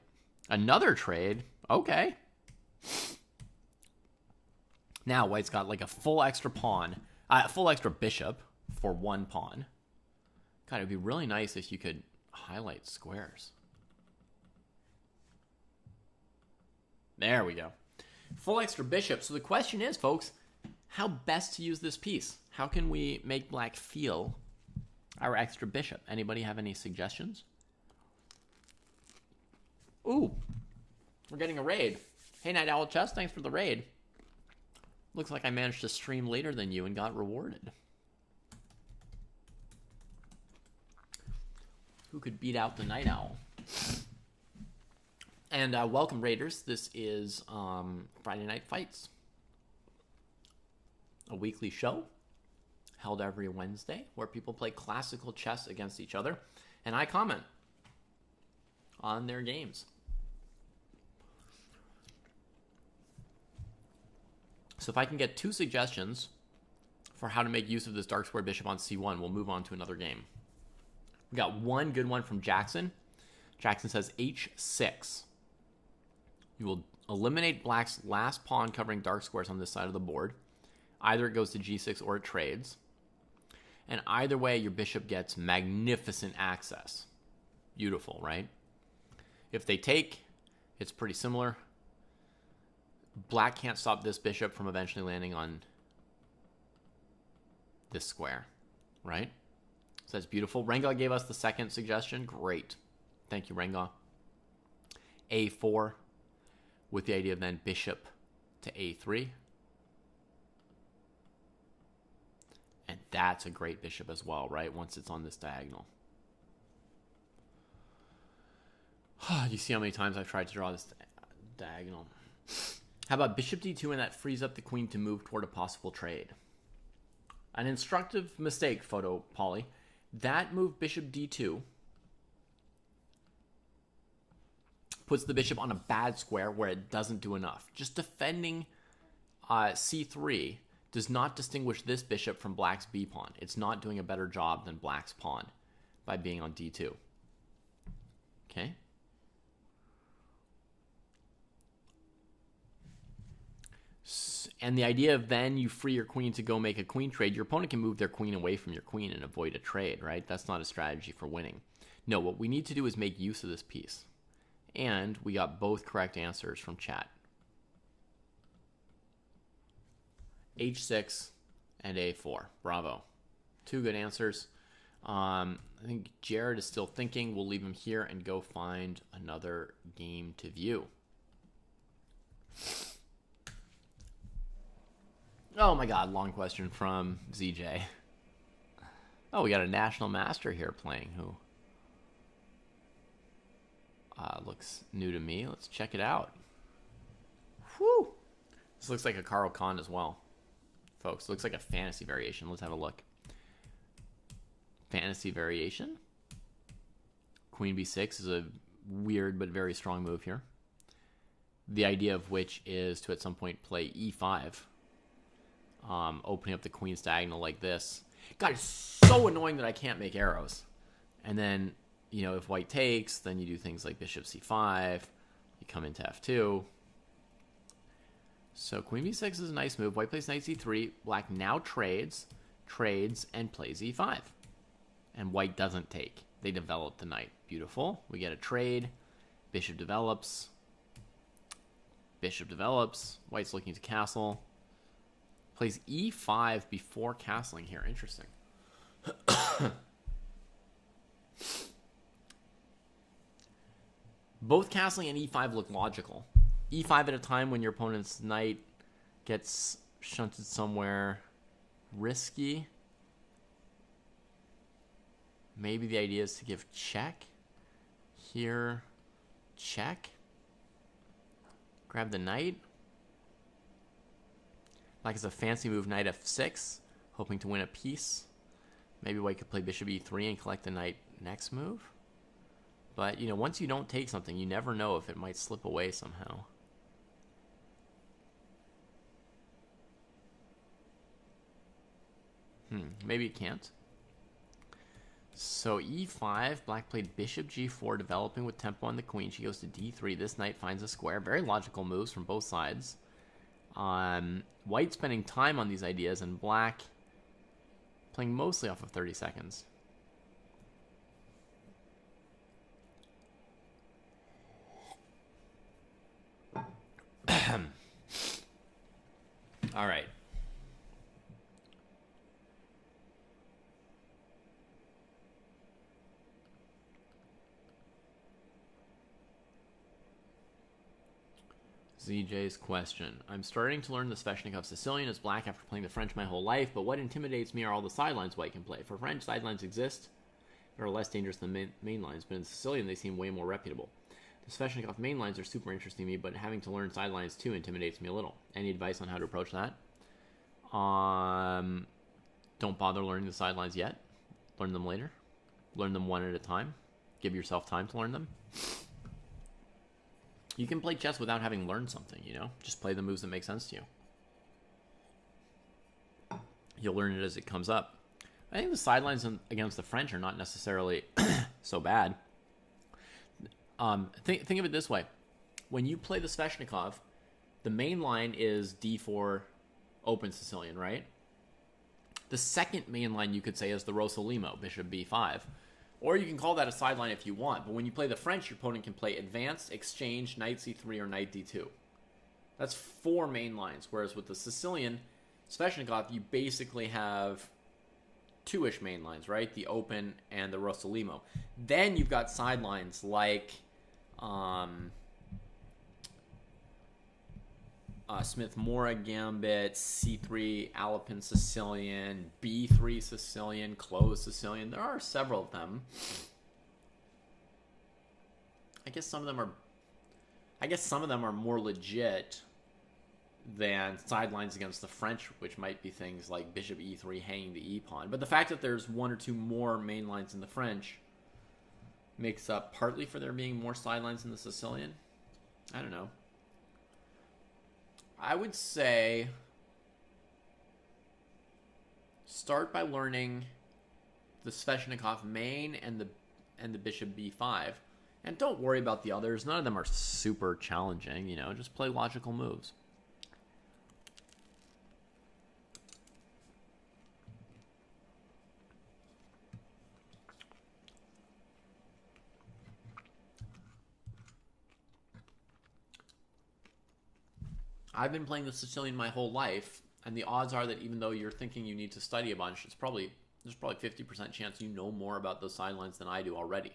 Another trade. Okay. Now white's got like a full extra pawn. Full extra bishop for one pawn. God, it would be really nice if you could highlight squares. There we go. Full extra bishop. So the question is, folks, how best to use this piece? How can we make black feel our extra bishop? Anybody have any suggestions? Ooh, we're getting a raid. Hey, Night Owl Chess, thanks for the raid. Looks like I managed to stream later than you and got rewarded. Who could beat out the Night Owl? And welcome, Raiders. This is Friday Night Fights, a weekly show held every Wednesday where people play classical chess against each other, and I comment on their games. So if I can get 2 suggestions for how to make use of this dark square bishop on c1, we'll move on to another game. We got one good one from Jackson. Jackson says h6. You will eliminate black's last pawn covering dark squares on this side of the board. Either it goes to g6 or it trades. And either way, your bishop gets magnificent access. Beautiful, right? If they take, it's pretty similar. Black can't stop this bishop from eventually landing on this square, right? So that's beautiful. Renga gave us the second suggestion. Great. Thank you, Renga. A4 with the idea of then bishop to A3. And that's a great bishop as well, right? Once it's on this diagonal. You see how many times I've tried to draw this diagonal. How about bishop d2, and that frees up the queen to move toward a possible trade? An instructive mistake, Photo Poly. That move, bishop d2, puts the bishop on a bad square where it doesn't do enough. Just defending c3 does not distinguish this bishop from black's b pawn. It's not doing a better job than black's pawn by being on d2. Okay? And the idea of then you free your queen to go make a queen trade, your opponent can move their queen away from your queen and avoid a trade, right? That's not a strategy for winning. No, what we need to do is make use of this piece. And we got both correct answers from chat. H6 and A4. Bravo. Two good answers. I think Jared is still thinking. We'll leave him here and go find another game to view. Oh my god, long question from ZJ. Oh, we got a national master here playing who looks new to me. Let's check it out. Whew. This looks like a Carl Khan as well, folks. Looks like a fantasy variation. Let's have a look. Fantasy variation. Queen b6 is a weird but very strong move here. The idea of which is to at some point play e5. Opening up the queen's diagonal like this. God, it's so annoying that I can't make arrows. And then, you know, if white takes, then you do things like bishop c5. You come into f2. So queen b6 is a nice move. White plays knight c3. Black now trades, and plays e5. And white doesn't take. They develop the knight. Beautiful. We get a trade. Bishop develops. Bishop develops. White's looking to castle. Plays e5 before castling here. Interesting. Both castling and e5 look logical. e5 at a time when your opponent's knight gets shunted somewhere risky. Maybe the idea is to give check. Here, check. Grab the knight. Black is a fancy move, knight f6, hoping to win a piece. Maybe white could play bishop e3 and collect the knight next move. But, you know, once you don't take something, you never know if it might slip away somehow. Maybe it can't. So e5, black played bishop g4, developing with tempo on the queen. She goes to d3. This knight finds a square. Very logical moves from both sides. White spending time on these ideas, and black playing mostly off of 30 seconds. All right. ZJ's question. I'm starting to learn the Sveshnikov Sicilian as black after playing the French my whole life, but what intimidates me are all the sidelines white can play. For French, sidelines exist. They're less dangerous than main lines, but in Sicilian, they seem way more reputable. The Sveshnikov main lines are super interesting to me, but having to learn sidelines too intimidates me a little. Any advice on how to approach that? Don't bother learning the sidelines yet. Learn them later. Learn them one at a time. Give yourself time to learn them. You can play chess without having learned something, you know? Just play the moves that make sense to you. You'll learn it as it comes up. I think the sidelines against the French are not necessarily so bad. Think of it this way. When you play the Sveshnikov, the main line is d4 open Sicilian, right? The second main line, you could say, is the Rossolimo, bishop b5. Or you can call that a sideline if you want. But when you play the French, your opponent can play advance, exchange, knight c3, or knight d2. That's 4 main lines. Whereas with the Sicilian Sveshnikov, you basically have 2-ish main lines, right? The open and the Rossolimo. Then you've got sidelines like Smith-Mora Gambit, C3 Alapin Sicilian, B3 Sicilian, closed Sicilian. There are several of them. I guess some of them are more legit than sidelines against the French, which might be things like bishop e3 hanging the e-pawn. But the fact that there's 1 or 2 more main lines in the French makes up partly for there being more sidelines in the Sicilian. I don't know. I would say start by learning the Sveshnikov main and the bishop b5, and don't worry about the others. None of them are super challenging, you know. Just play logical moves. I've been playing the Sicilian my whole life, and the odds are that even though you're thinking you need to study a bunch, there's probably 50% chance you know more about those sidelines than I do already.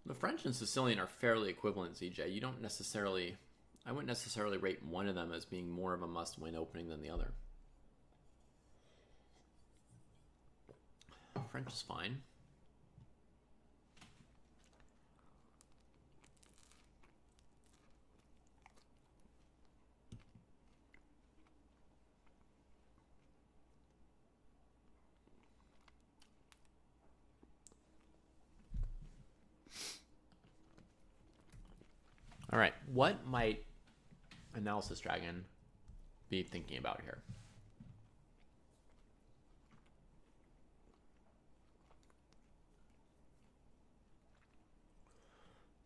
The French and Sicilian are fairly equivalent, ZJ. I wouldn't necessarily rate one of them as being more of a must-win opening than the other. French is fine. All right, what might Analysis Dragon be thinking about here?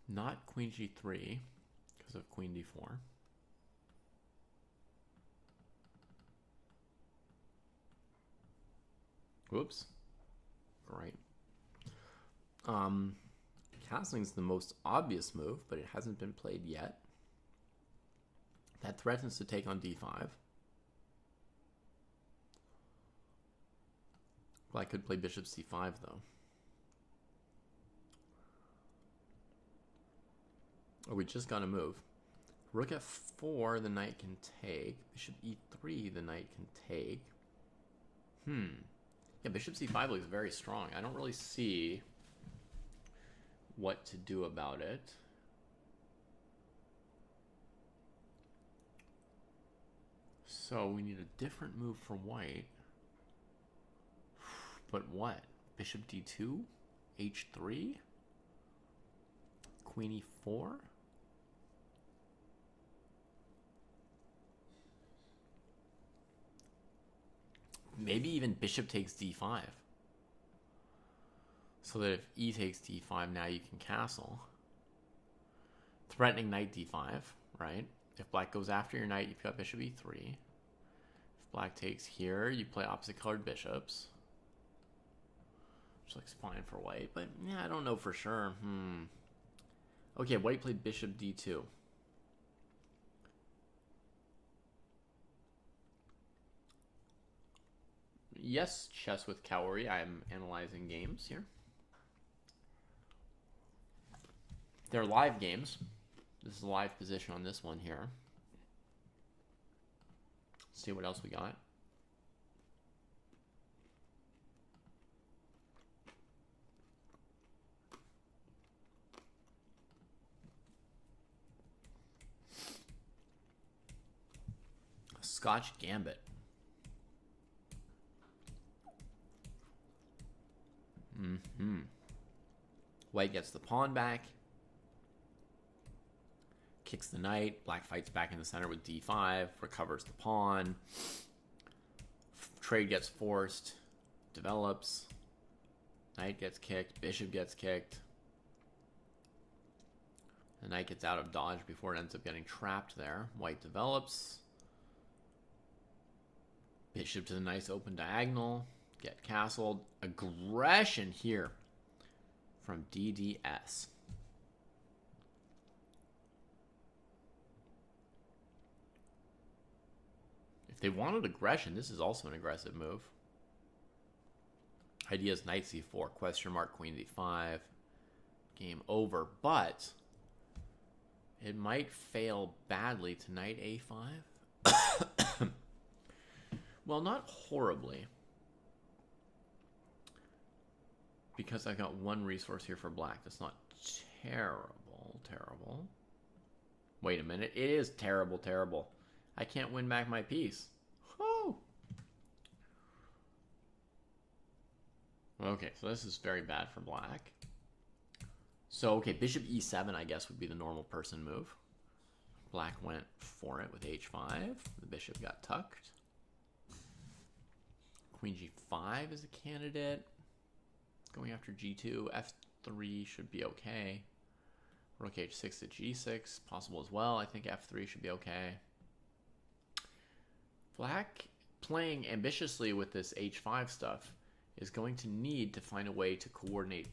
Not Queen G3 because of Queen D4. Whoops. Great. Castling's the most obvious move, but it hasn't been played yet. That threatens to take on D5. Black could play Bishop C5 though. Oh, we just got a move. Rook F4, the knight can take. Bishop E3, the knight can take. Yeah, Bishop C5 looks very strong. I don't really see what to do about it. So we need a different move for white. But what? Bishop D2? H3? Queen E4? Maybe even bishop takes D5. So that if E takes D5, now you can castle. Threatening knight D5, right? If black goes after your knight, you've got bishop E3. If black takes here, you play opposite colored bishops. Which looks fine for white, but yeah, I don't know for sure. Okay, white played bishop D2. Yes, Chess with Kaori. I'm analyzing games here. They're live games. This is a live position on this one here. Let's see what else we got. Scotch Gambit. White gets the pawn back. Kicks the knight. Black fights back in the center with D5. Recovers the pawn. Trade gets forced. Develops. Knight gets kicked. Bishop gets kicked. The knight gets out of dodge before it ends up getting trapped there. White develops. Bishop to the nice open diagonal. Get castled. Aggression here from DDS. If they wanted aggression, this is also an aggressive move. Idea is knight c4, question mark, queen d5. Game over, but it might fail badly to knight a5. Well, not horribly. Because I got one resource here for black. That's not terrible. Wait a minute. It is terrible. I can't win back my piece. Oh. Okay, so this is very bad for black. So, okay, bishop e7, I guess, would be the normal person move. Black went for it with h5. The bishop got tucked. Queen g5 is a candidate. Going after g2. f3 should be okay. Rook h6 to g6, possible as well. I think f3 should be okay. Black, playing ambitiously with this h5 stuff, is going to need to find a way to coordinate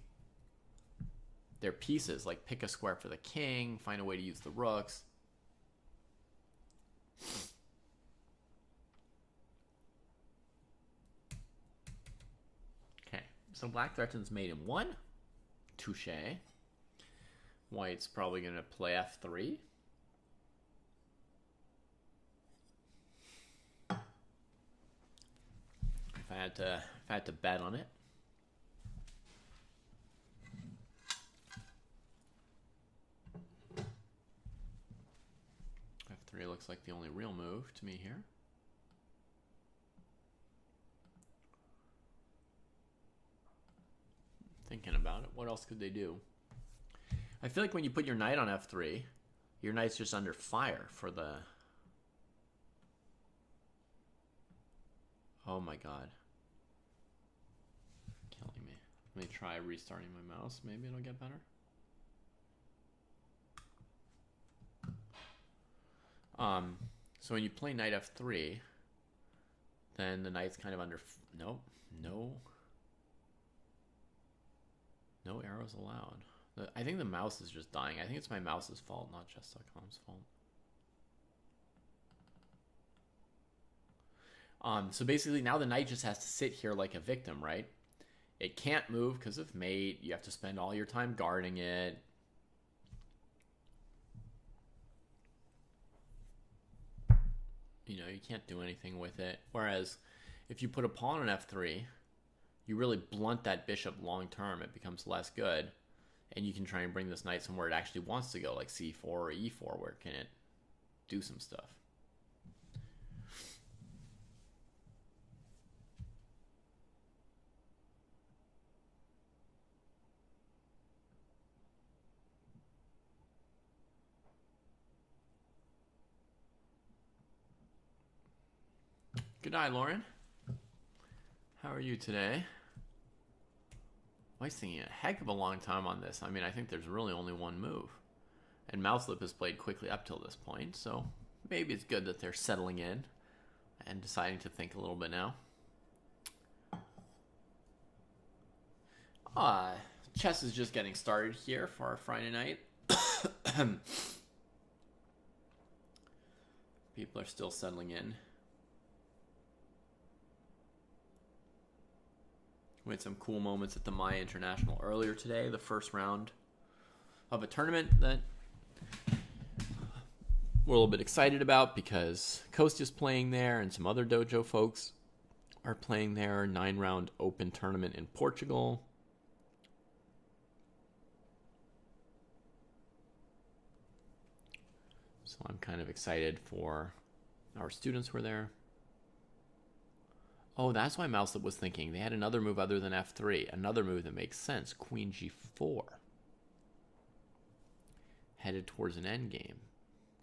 their pieces, like pick a square for the king, find a way to use the rooks. Okay, so black threatens mate in 1. Touche. White's probably going to play f3. If I had to bet on it. F3 looks like the only real move to me here. Thinking about it, what else could they do? I feel like when you put your knight on f3, your knight's just under fire for the... Oh my god. Killing me. Let me try restarting my mouse. Maybe it'll get better. So when you play knight f3, then the knight's kind of under... Nope. No arrows allowed. I think the mouse is just dying. I think it's my mouse's fault, not chess.com's fault. So basically now the knight just has to sit here like a victim, right? It can't move because of mate. You have to spend all your time guarding it. You know, you can't do anything with it. Whereas if you put a pawn on f3, you really blunt that bishop long term. It becomes less good. And you can try and bring this knight somewhere it actually wants to go, like c4 or e4, where can it do some stuff. Good night, Lauren. How are you today? Wasting a heck of a long time on this. I mean, I think there's really only one move. And Mouselip has played quickly up till this point, so maybe it's good that they're settling in and deciding to think a little bit now. Chess is just getting started here for our Friday night. People are still settling in. We had some cool moments at the Maya International earlier today, the first round of a tournament that we're a little bit excited about because Kostya's playing there and some other dojo folks are playing there. 9-round open tournament in Portugal. So I'm kind of excited for our students who are there. Oh, that's why Mouselip was thinking. They had another move other than f3. Another move that makes sense. Queen g4. Headed towards an endgame.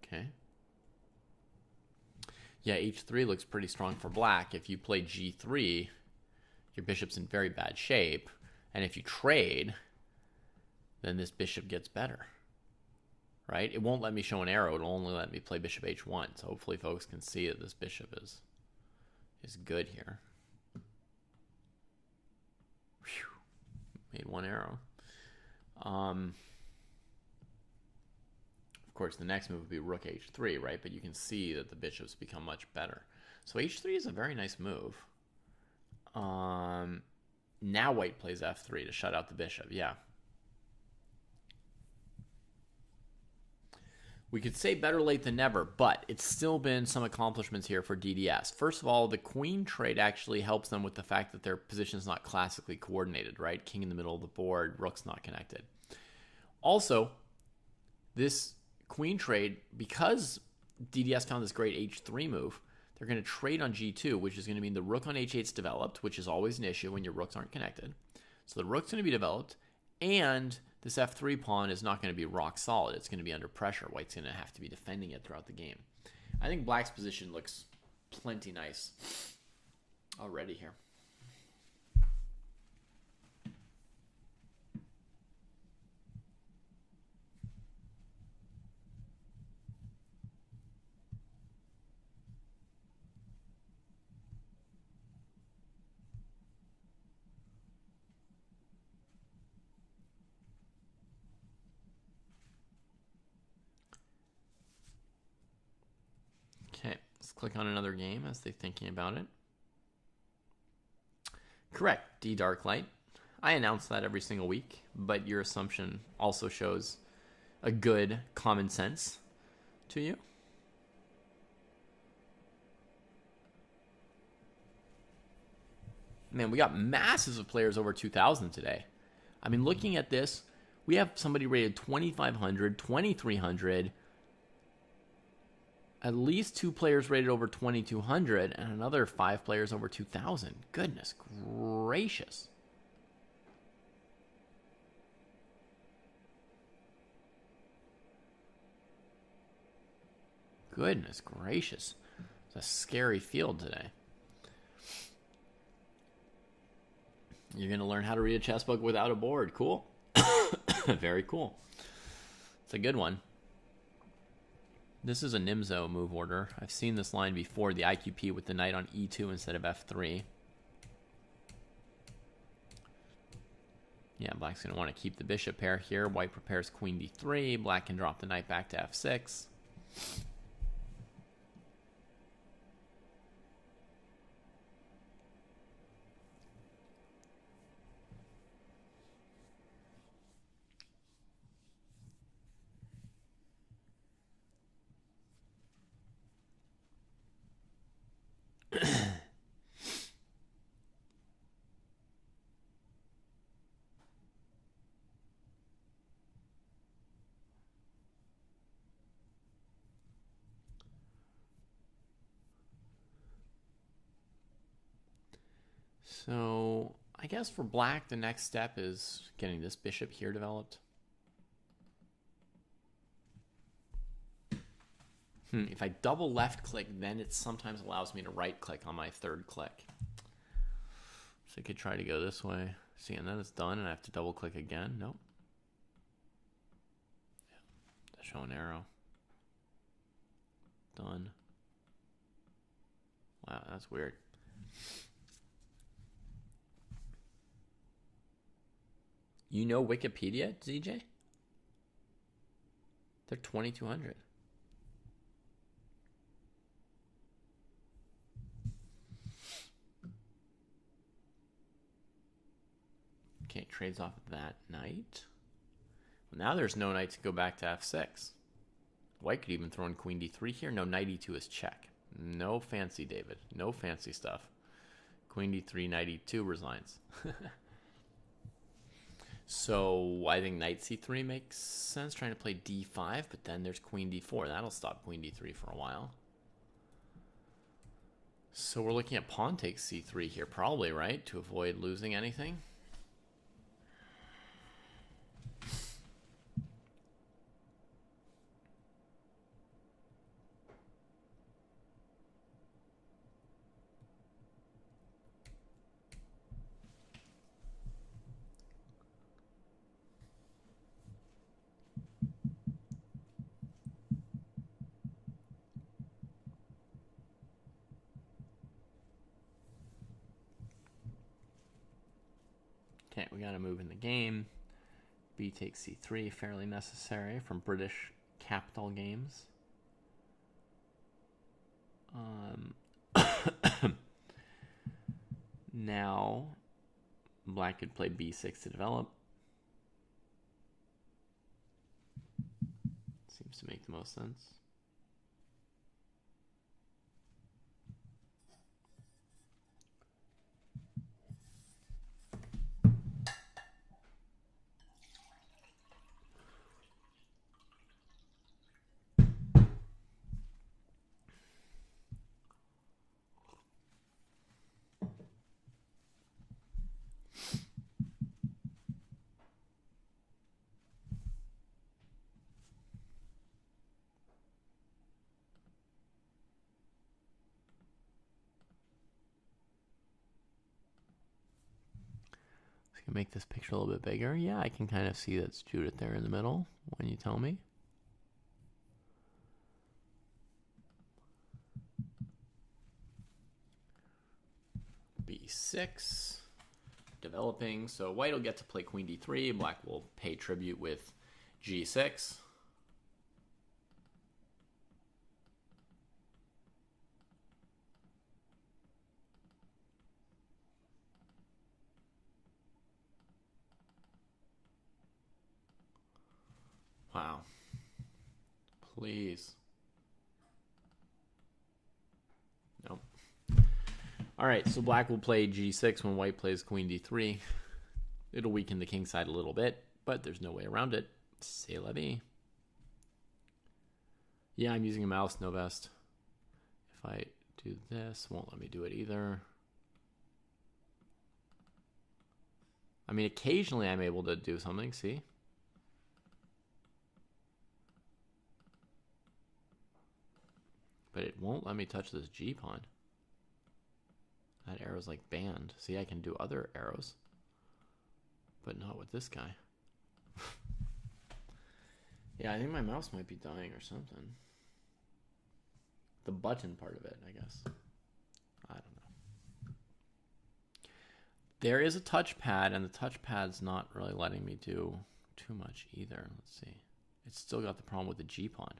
Okay. Yeah, h3 looks pretty strong for black. If you play g3, your bishop's in very bad shape. And if you trade, then this bishop gets better. Right? It won't let me show an arrow. It'll only let me play bishop h1. So hopefully folks can see that this bishop is good here. Whew. Made one arrow. Of course, the next move would be rook h3, right? But you can see that the bishop's become much better. So h3 is a very nice move. Now white plays f3 to shut out the bishop. Yeah. We could say better late than never, but it's still been some accomplishments here for DDS. First of all, the queen trade actually helps them with the fact that their position's not classically coordinated, right? King in the middle of the board, rook's not connected. Also, this queen trade, because DDS found this great h3 move, they're going to trade on g2, which is going to mean the rook on h8's developed, which is always an issue when your rooks aren't connected. So the rook's going to be developed, and this f3 pawn is not going to be rock solid. It's going to be under pressure. White's going to have to be defending it throughout the game. I think black's position looks plenty nice already here. Let's click on another game as they're thinking about it. Correct, D Darklight. I announce that every single week, but your assumption also shows a good common sense to you. Man, we got masses of players over 2,000 today. I mean, looking at this, we have somebody rated 2,500, 2,300, at least 2 players rated over 2,200, and another 5 players over 2,000. Goodness gracious. Goodness gracious. It's a scary field today. You're going to learn how to read a chess book without a board. Cool. Very cool. It's a good one. This is a Nimzo move order. I've seen this line before, the IQP with the knight on e2 instead of f3. Yeah, black's going to want to keep the bishop pair here. White prepares queen d3. Black can drop the knight back to f6. So I guess for black, the next step is getting this bishop here developed. If I double left click, then it sometimes allows me to right click on my third click. So I could try to go this way. See, and then it's done, and I have to double click again. Nope. Yeah. Show an arrow. Done. Wow, that's weird. You know Wikipedia, ZJ? They're 2,200. Okay, trades off that knight. Well, now there's no knight to go back to f6. White could even throw in queen d3 here. No, knight e2 is check. No fancy, David. No fancy stuff. Queen d3, knight e2 resigns. So I think knight c3 makes sense, trying to play d5, but then there's queen d4. That'll stop queen d3 for a while. So we're looking at pawn takes c3 here, probably, right? To avoid losing anything. Okay, we got to move in the game. B takes c3, fairly necessary from British Capital Games. Now, black could play b6 to develop. Seems to make the most sense. Can make this picture a little bit bigger. Yeah, I can kind of see that's Judith there in the middle when you tell me. B6, developing. So white will get to play queen d3. Black will pay tribute with g6. Wow. Please. Nope. All right, so black will play g6 when white plays queen d3. It'll weaken the king side a little bit, but there's no way around it. C'est la vie. Yeah, I'm using a mouse, no vest. If I do this, won't let me do it either. I mean, occasionally I'm able to do something, see? But it won't let me touch this G pawn. That arrow's like banned. See, I can do other arrows, but not with this guy. Yeah, I think my mouse might be dying or something. The button part of it, I guess. I don't know. There is a touchpad, and the touchpad's not really letting me do too much either. Let's see. It's still got the problem with the G pawn.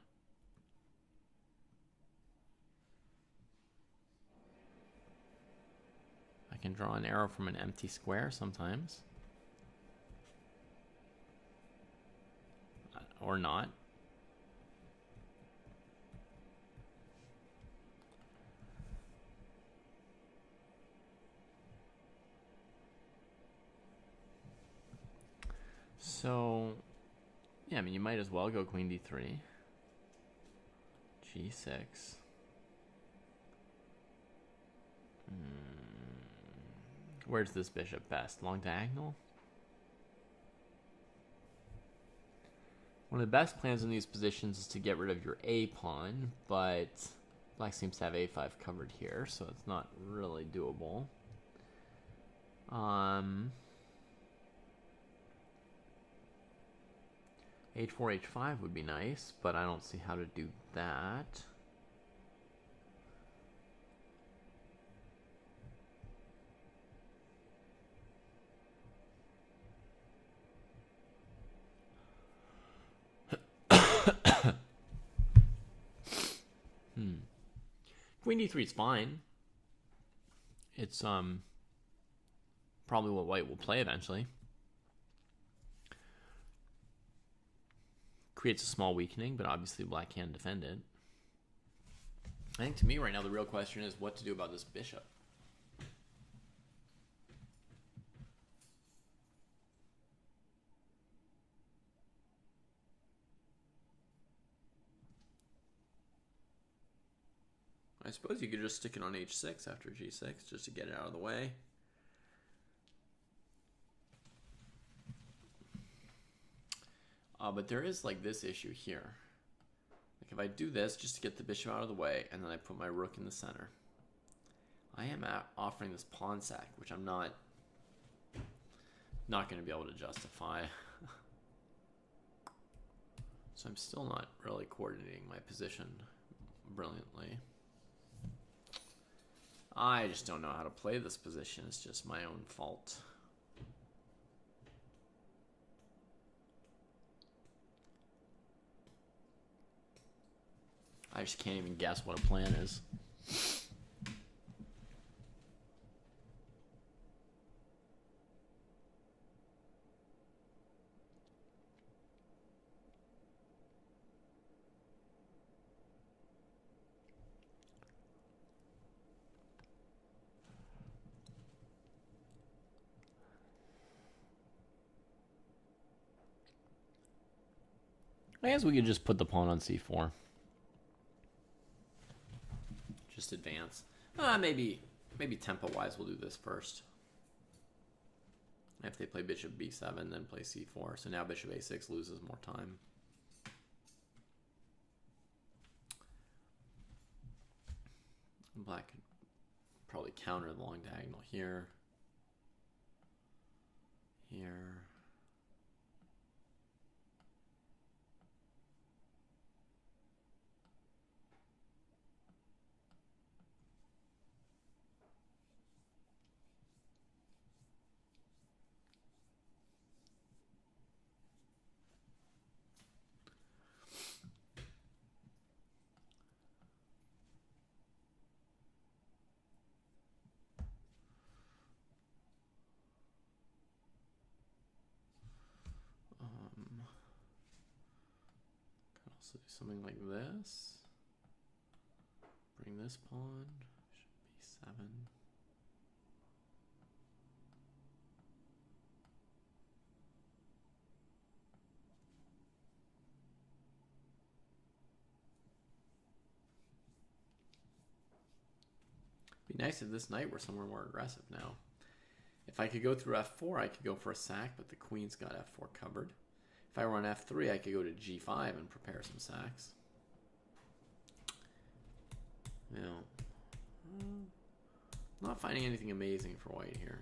I can draw an arrow from an empty square sometimes. Or not. So, yeah, I mean, you might as well go queen d3. g6. Where's this bishop best? Long diagonal? One of the best plans in these positions is to get rid of your a pawn, but black seems to have a5 covered here, so it's not really doable. H4, H5 would be nice, but I don't see how to do that. Queen d3 is fine. It's probably what white will play eventually. Creates a small weakening, but obviously black can defend it. I think to me right now the real question is what to do about this bishop. I suppose you could just stick it on h6 after g6 just to get it out of the way. But there is like this issue here. Like if I do this just to get the bishop out of the way and then I put my rook in the center, I am offering this pawn sack, which I'm not going to be able to justify. So I'm still not really coordinating my position brilliantly. I just don't know how to play this position. It's just my own fault. I just can't even guess what a plan is. I guess we could just put the pawn on c4. Just advance. Maybe tempo-wise we'll do this first. If they play bishop b7, then play c4. So now bishop a6 loses more time. Black could probably counter the long diagonal here. Here. do something like this. Bring this pawn. Should be 7. Be nice if this knight were somewhere more aggressive now. If I could go through f4, I could go for a sack, but the queen's got f4 covered. If I were on f3, I could go to g5 and prepare some sacks. You know, not finding anything amazing for white here.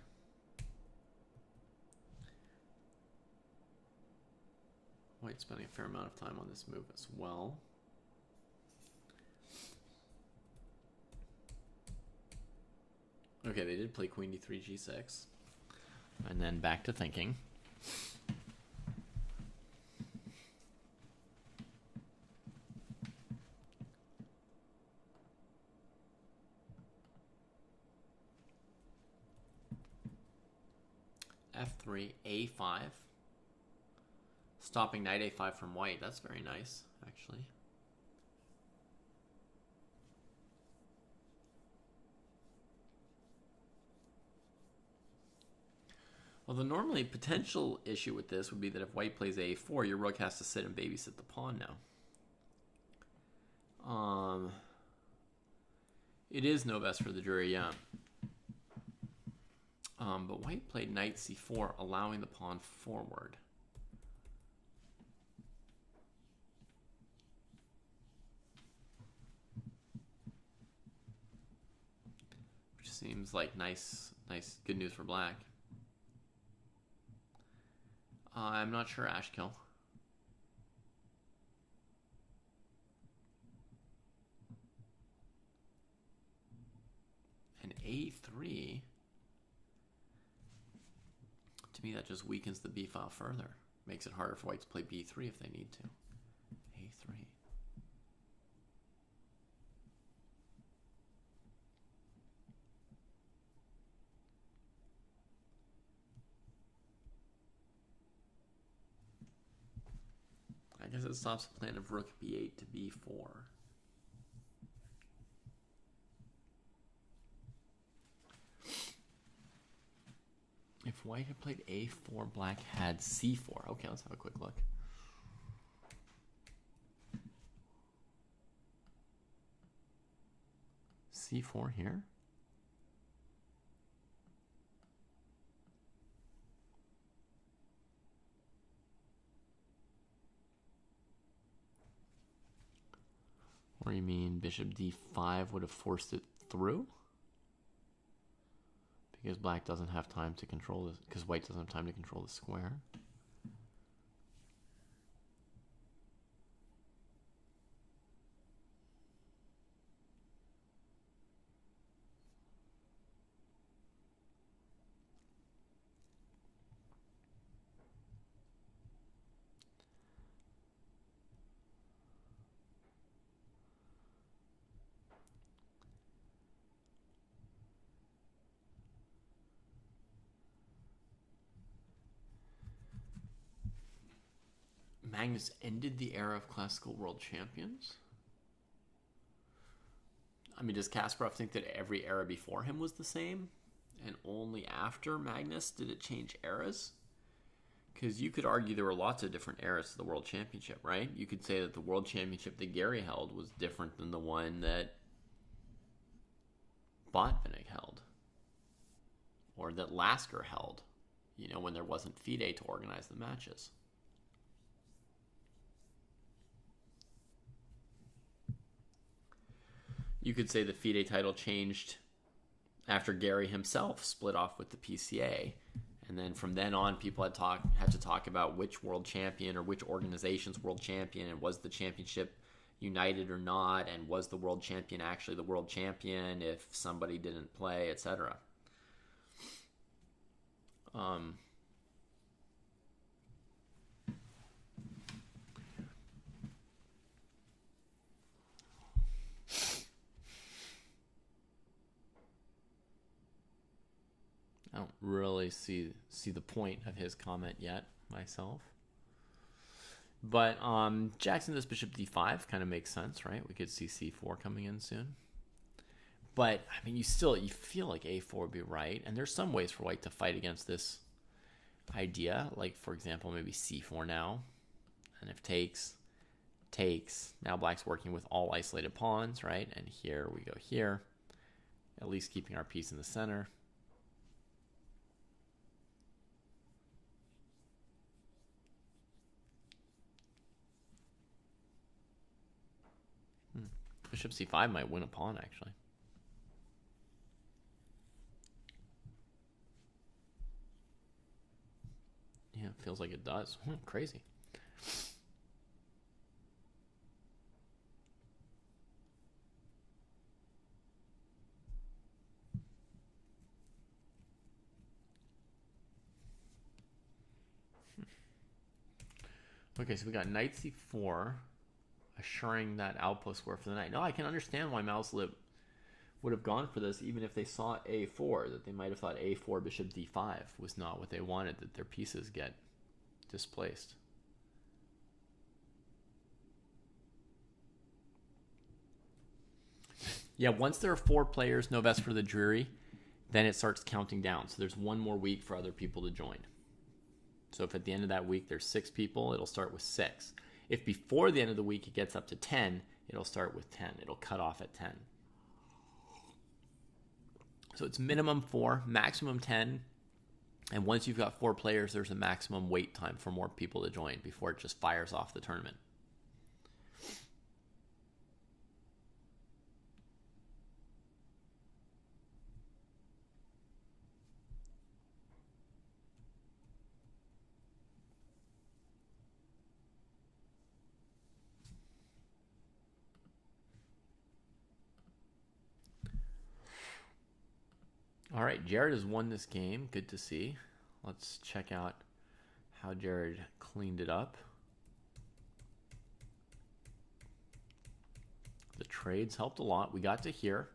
White's spending a fair amount of time on this move as well. Okay, they did play queen d3, g6. And then back to thinking. f3, a5. Stopping knight a5 from white. That's very nice, actually. Well, the normally potential issue with this would be that if white plays a4, your rook has to sit and babysit the pawn now. It is no best for the jury, yeah. But white played knight c4, allowing the pawn forward. Which seems like nice, good news for black. I'm not sure, Ashkill. And a3, to me that just weakens the b file further. Makes it harder for white to play b3 if they need to. a3. I guess it stops the plan of rook b8 to b4. If white had played a4, black had c4. Okay, let's have a quick look. c4 here. Or you mean bishop d5 would have forced it through? Because black doesn't have time to control this, because white doesn't have time to control the square. Magnus ended the era of classical world champions? I mean, does Kasparov think that every era before him was the same? And only after Magnus did it change eras? Because you could argue there were lots of different eras to the World Championship, right? You could say that the World Championship that Gary held was different than the one that Botvinnik held. Or that Lasker held, you know, when there wasn't FIDE to organize the matches. You could say the FIDE title changed after Gary himself split off with the PCA. And then from then on, people had to talk about which world champion or which organization's world champion, and was the championship united or not, and was the world champion actually the world champion if somebody didn't play, etc. I don't really see the point of his comment yet myself. But Jackson does bishop d5 kind of makes sense, right? We could see c4 coming in soon. But I mean, you feel like a4 would be right, and there's some ways for white to fight against this idea. Like for example, maybe c4 now, and if takes. Now black's working with all isolated pawns, right? And here we go here, at least keeping our piece in the center. Bishop c5 might win a pawn, actually. Yeah, it feels like it does. Crazy. Okay, so we got knight c4, assuring that outpost square for the knight. No, I can understand why Mauslip would have gone for this, even if they saw a4, that they might have thought a4 bishop d5 was not what they wanted, that their pieces get displaced. Yeah, once there are 4 players, no Vesper the Dreary, then it starts counting down. So there's one more week for other people to join. So if at the end of that week there's 6 people, it'll start with 6. If before the end of the week it gets up to 10, it'll start with 10. It'll cut off at 10. So it's minimum 4, maximum 10. And once you've got 4 players, there's a maximum wait time for more people to join before it just fires off the tournament. All right, Jared has won this game. Good to see. Let's check out how Jared cleaned it up. The trades helped a lot. We got to here.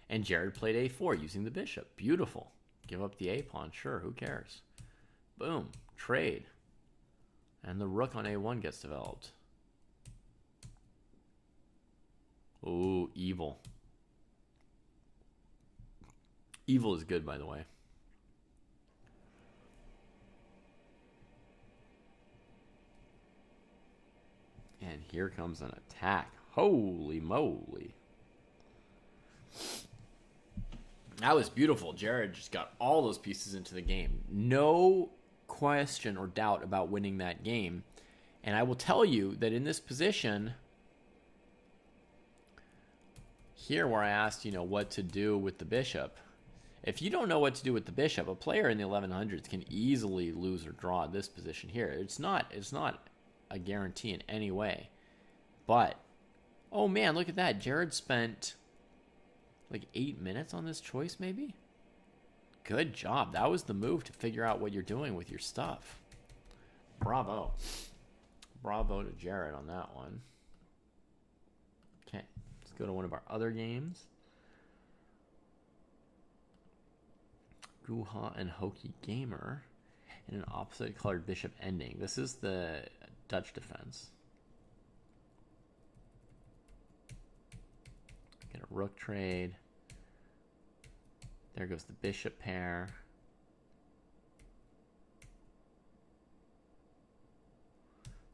And Jared played a4 using the bishop. Beautiful. Give up the a-pawn. Sure, who cares? Boom. Trade. And the rook on a1 gets developed. Ooh, evil. Evil is good, by the way. And here comes an attack. Holy moly. That was beautiful. Jared just got all those pieces into the game. No question or doubt about winning that game. And I will tell you that in this position, here where I asked, what to do with the bishop, if you don't know what to do with the bishop, a player in the 1100s can easily lose or draw this position here. It's not a guarantee in any way. But, oh man, look at that. Jared spent like 8 minutes on this choice, maybe? Good job. That was the move to figure out what you're doing with your stuff. Bravo. Bravo to Jared on that one. Okay, let's go to one of our other games. Guha and Hoki Gamer in an opposite colored bishop ending. This is the Dutch defense. Get a rook trade. There goes the bishop pair.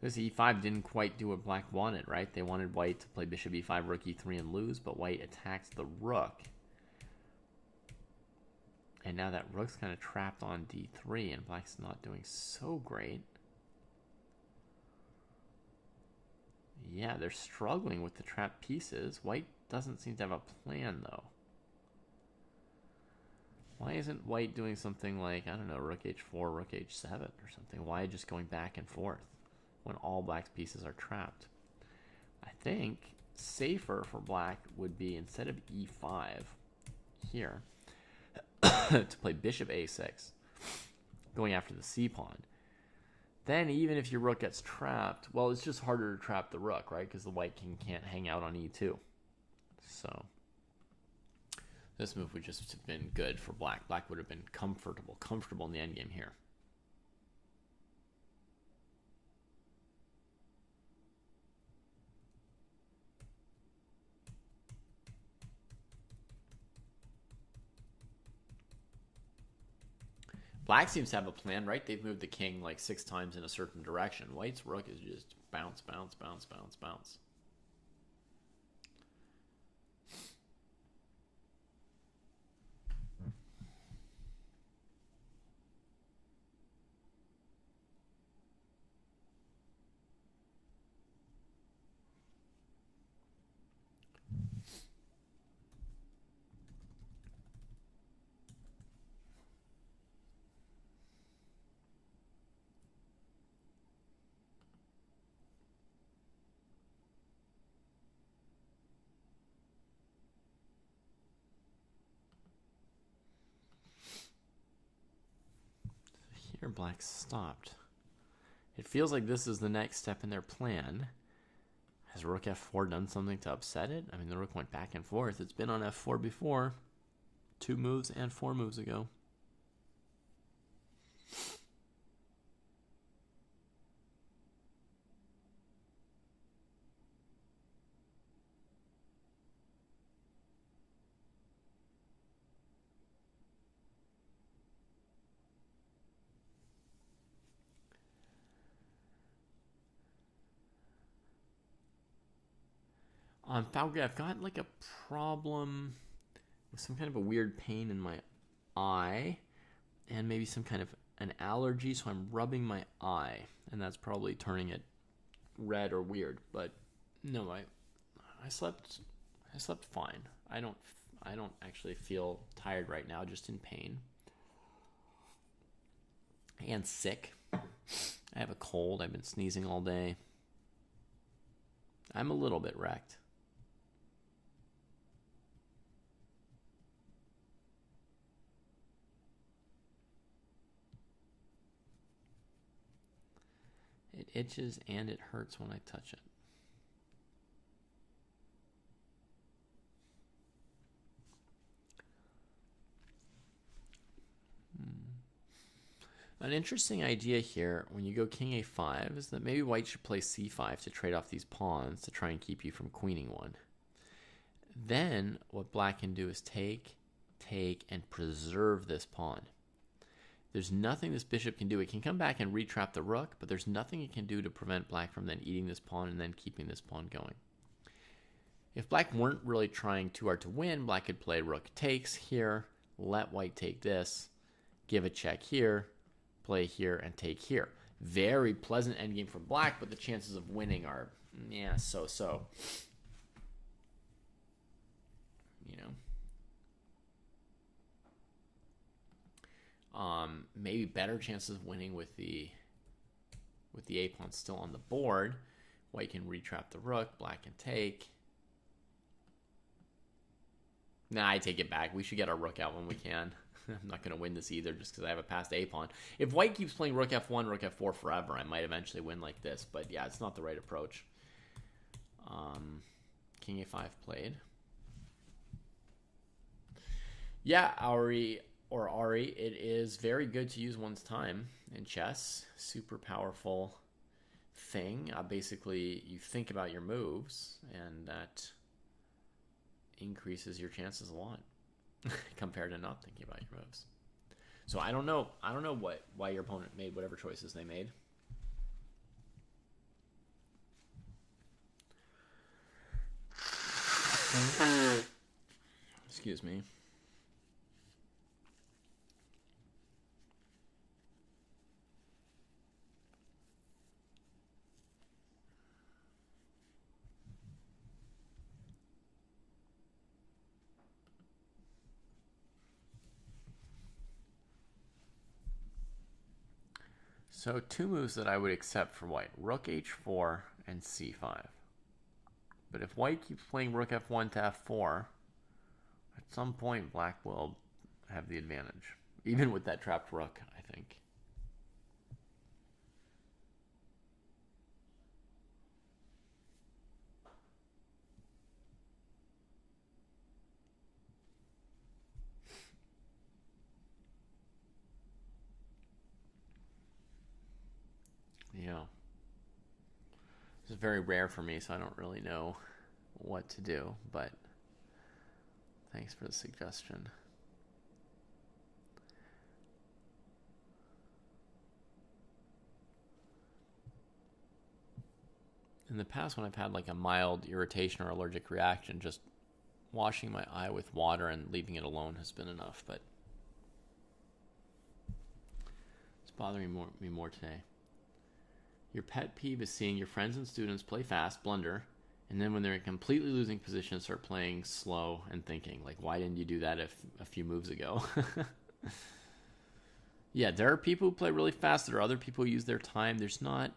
This e5 didn't quite do what black wanted, right? They wanted white to play bishop e5, rook e3 and lose, but white attacks the rook. And now that rook's kind of trapped on d3, and black's not doing so great. Yeah, they're struggling with the trapped pieces. White doesn't seem to have a plan, though. Why isn't white doing something like, I don't know, rook h4, rook h7 or something? Why just going back and forth when all black's pieces are trapped? I think safer for black would be, instead of e5 here, to play bishop a6, going after the c-pawn. Then even if your rook gets trapped, well, it's just harder to trap the rook, right? Because the white king can't hang out on e2. So this move would just have been good for black. Black would have been comfortable in the endgame here. Black seems to have a plan, right? They've moved the king like 6 times in a certain direction. White's rook is just bounce, bounce, bounce, bounce, bounce. Here, Black stopped. It feels like this is the next step in their plan. Has rook f4 done something to upset it? I mean, the rook went back and forth. It's been on f4 before. 2 moves and 4 moves ago. Falgate, I've got like a problem with some kind of a weird pain in my eye and maybe some kind of an allergy, so I'm rubbing my eye, and that's probably turning it red or weird. But no, I slept fine. I don't actually feel tired right now, just in pain and sick. I have a cold. I've been sneezing all day. I'm a little bit wrecked. It itches and it hurts when I touch it. An interesting idea here when you go king a5 is that maybe white should play c5 to trade off these pawns to try and keep you from queening one. Then what black can do is take, and preserve this pawn. There's nothing this bishop can do. It can come back and retrap the rook, but there's nothing it can do to prevent black from then eating this pawn and then keeping this pawn going. If black weren't really trying too hard to win, black could play rook takes here, let white take this, give a check here, play here, and take here. Very pleasant endgame for black, but the chances of winning are, yeah, so-so. You know. Maybe better chances of winning with the a pawn still on the board. White can retrap the rook, black can take. Nah, I take it back. We should get our rook out when we can. I'm not going to win this either just because I have a passed a pawn. If white keeps playing rook f1, rook f4 forever, I might eventually win like this. But yeah, it's not the right approach. King a5 played. Yeah, Ari, it is very good to use one's time in chess. Super powerful thing. Basically, you think about your moves, and that increases your chances a lot compared to not thinking about your moves. So I don't know why your opponent made whatever choices they made. Excuse me. So 2 moves that I would accept for white. Rook h4 and c5. But if white keeps playing rook f1 to f4, at some point black will have the advantage. Even with that trapped rook, I think. Yeah. This is very rare for me, so I don't really know what to do, but thanks for the suggestion. In the past, when I've had like a mild irritation or allergic reaction, just washing my eye with water and leaving it alone has been enough, but it's bothering me more today. Your pet peeve is seeing your friends and students play fast, blunder, and then when they're in completely losing position, start playing slow and thinking, like, why didn't you do that a few moves ago? Yeah, there are people who play really fast. There are other people who use their time. There's not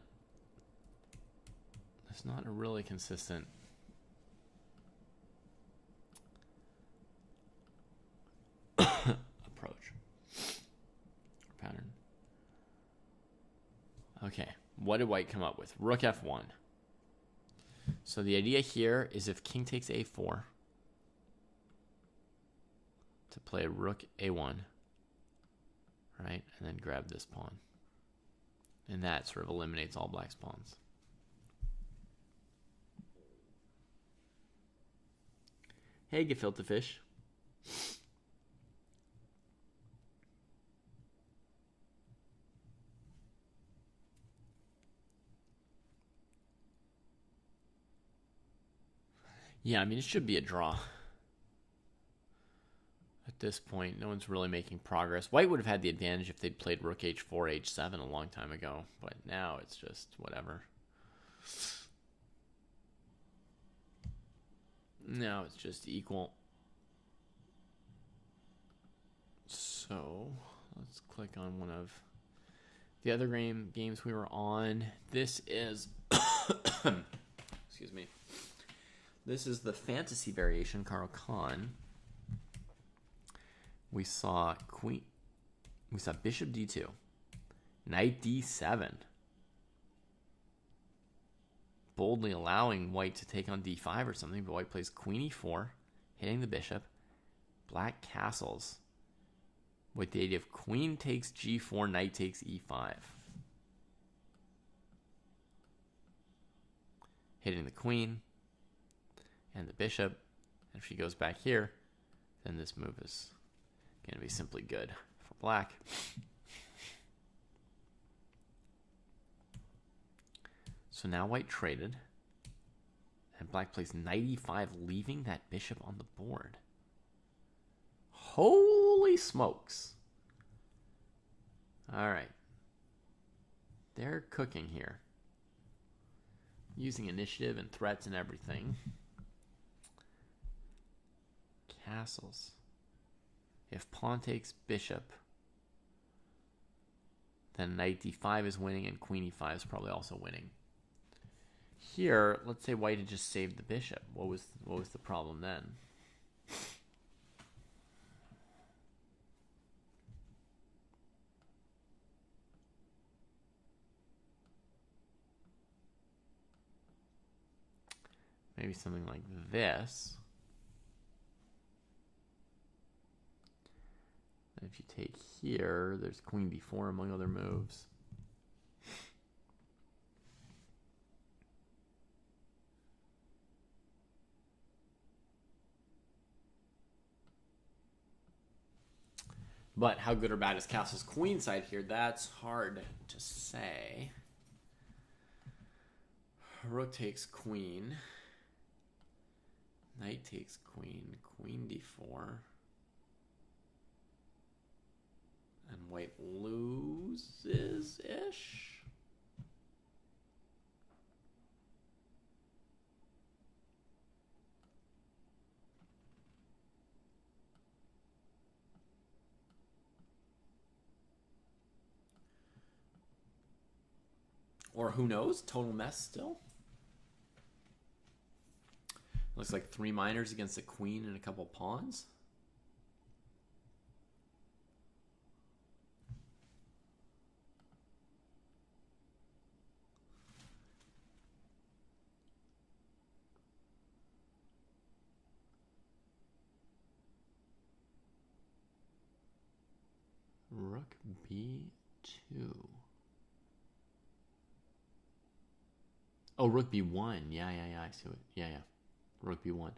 a really consistent approach or pattern. Okay, what did white come up with? Rook f1. So the idea here is if king takes a4 to play rook a1, right? And then grab this pawn. And that sort of eliminates all black's pawns. Hey, gefilte fish. Yeah, I mean, it should be a draw. At this point, no one's really making progress. White would have had the advantage if they'd played rook h4, h7 a long time ago. But now it's just whatever. Now it's just equal. So let's click on one of the other games we were on. This is, excuse me. This is the fantasy variation, Caro-Kann. We saw bishop d2, knight d7, boldly allowing white to take on d5 or something, but white plays queen e4, hitting the bishop. Black castles with the idea of queen takes g4, knight takes e5, hitting the queen and the bishop. And if she goes back here, then this move is going to be simply good for black. So now white traded, and black plays knight e5, leaving that bishop on the board. Holy smokes. All right. They're cooking here. Using initiative and threats and everything. Castles. If pawn takes bishop, then knight d5 is winning and queen e5 is probably also winning. Here, let's say white had just saved the bishop. What was the problem then? Maybe something like this. And if you take here, there's queen d4 among other moves. But how good or bad is castle's queenside here? That's hard to say. Rook takes queen. Knight takes queen. Queen d4. And white loses-ish. Or who knows? Total mess still. Looks like 3 minors against a queen and a couple pawns. Rook b2. Oh, rook b1. Yeah, I see it. Yeah. Rook b1.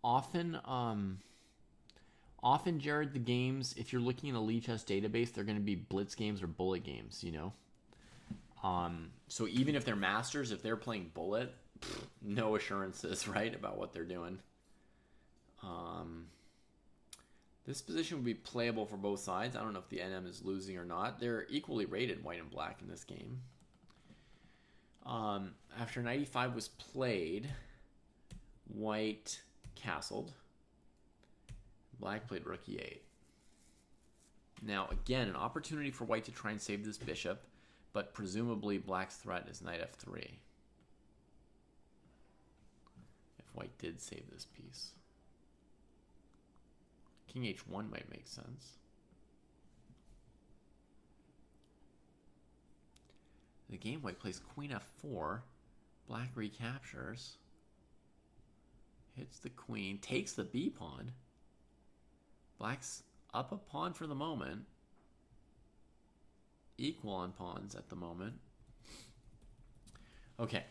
Often Often, Jared, the games, if you're looking in a Lichess database, they're going to be blitz games or bullet games, you know? So even if they're masters, if they're playing bullet, no assurances, right, about what they're doing. This position would be playable for both sides. I don't know if the NM is losing or not. They're equally rated, white and black, in this game. After knight e5 was played, white castled. Black played rook e8. Now, again, an opportunity for white to try and save this bishop, but presumably black's threat is knight f3. If white did save this piece. King h1 might make sense. The game, white plays queen f4. Black recaptures. Hits the queen. Takes the b pawn. Black's up a pawn for the moment. Equal on pawns at the moment. Okay.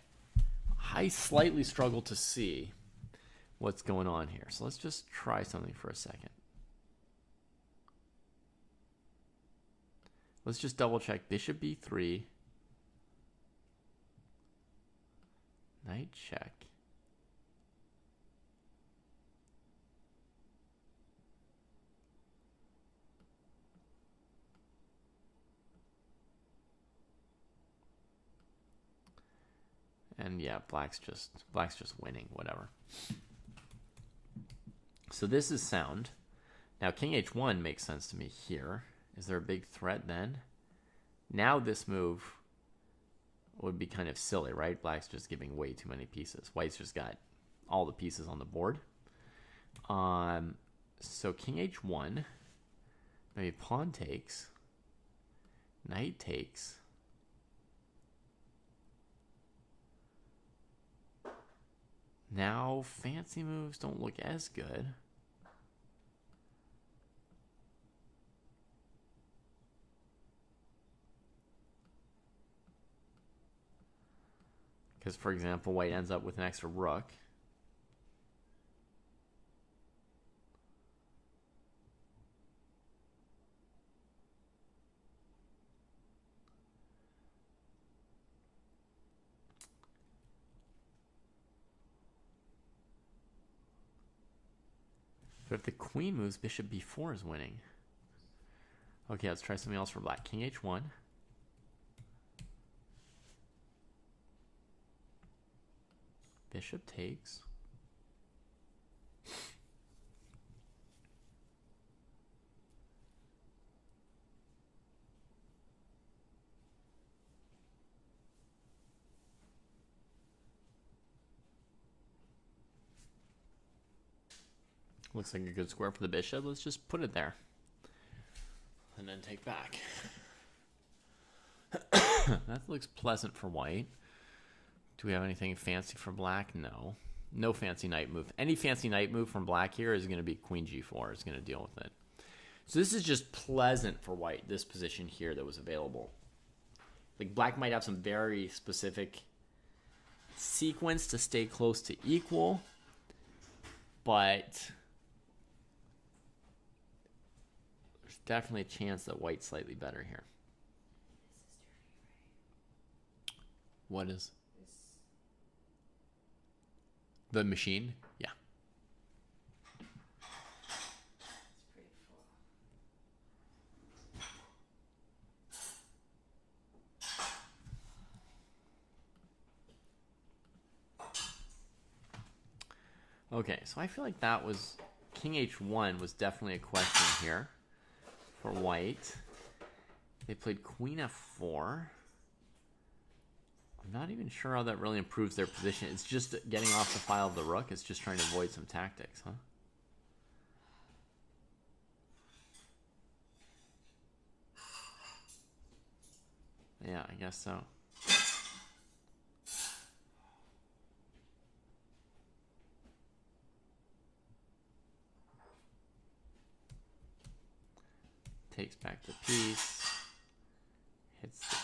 I slightly struggle to see what's going on here. So let's just try something for a second. Let's just double check. Bishop b3. Knight check. And yeah, black's just winning, whatever. So this is sound. Now king h1 makes sense to me here. Is there a big threat then? Now this move would be kind of silly, right? Black's just giving way too many pieces. White's just got all the pieces on the board. So king h1, maybe pawn takes, knight takes. Now fancy moves don't look as good. Because, for example, white ends up with an extra rook. But if the queen moves, bishop b4 is winning. Okay, let's try something else for black. King h1. Bishop takes. Looks like a good square for the bishop. Let's just put it there. And then take back. That looks pleasant for white. Do we have anything fancy for black? No. No fancy knight move. Any fancy knight move from black here is going to be queen g4. It's going to deal with it. So this is just pleasant for white, this position here that was available. Like black might have some very specific sequence to stay close to equal, but there's definitely a chance that white's slightly better here. What is? The machine? Yeah. It's pretty full. Okay, so I feel like that was king h1 was definitely a question here for white. They played queen f4. I'm not even sure how that really improves their position. It's just getting off the file of the rook. It's just trying to avoid some tactics, huh? Yeah, I guess so. Takes back the piece. Hits the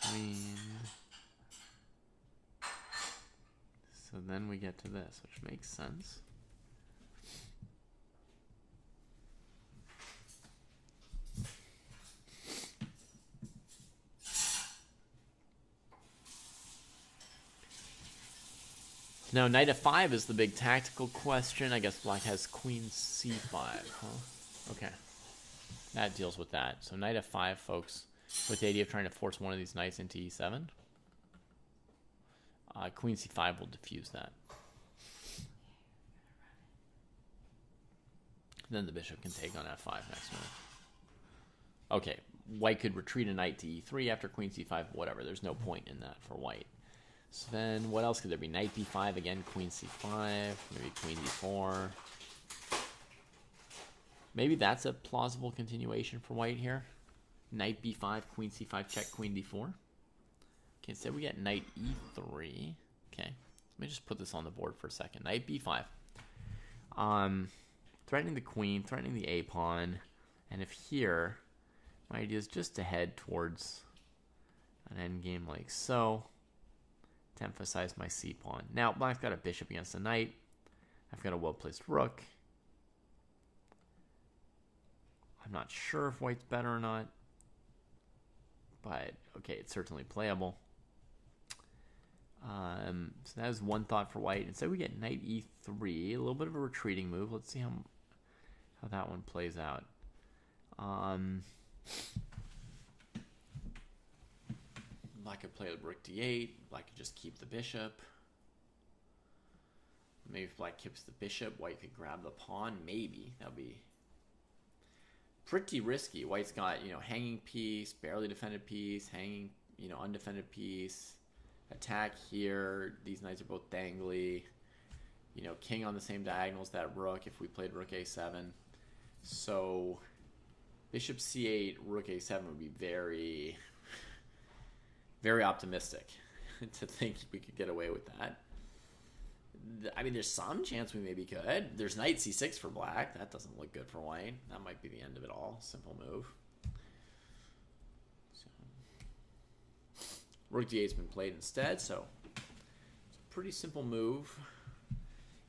queen. So then we get to this, which makes sense. So now knight f5 is the big tactical question. I guess black has queen c5, huh? Okay. That deals with that. So knight f5, folks, with the idea of trying to force one of these knights into e7. Queen c5 will diffuse that. Then the bishop can take on f5 next move. Okay, white could retreat a knight to e3 after queen c5, whatever. There's no point in that for white. So then what else could there be? Knight b5, again, queen c5, maybe queen d4. Maybe that's a plausible continuation for white here. Knight b5, queen c5, check, queen d4. Okay, instead we get knight e3. Okay, let me just put this on the board for a second. Knight b5. Threatening the queen, threatening the a-pawn. And if here, my idea is just to head towards an endgame like so, to emphasize my c-pawn. Now, black's got a bishop against a knight. I've got a well-placed rook. I'm not sure if white's better or not, but okay, it's certainly playable. So that was one thought for white. Instead, we get knight e3, a little bit of a retreating move. Let's see how that one plays out. Black could play the rook d8. Black could just keep the bishop. Maybe if black keeps the bishop, white could grab the pawn. Maybe. That would be pretty risky. White's got, hanging piece, barely defended piece, hanging, undefended piece. Attack here. These knights are both dangly. King on the same diagonal as that rook if we played rook a7. So bishop c8, rook a7 would be very, very optimistic to think we could get away with that. I mean, there's some chance we maybe could. There's knight c6 for black. That doesn't look good for white. That might be the end of it all. Simple move. So, rook d8's been played instead, so it's a pretty simple move.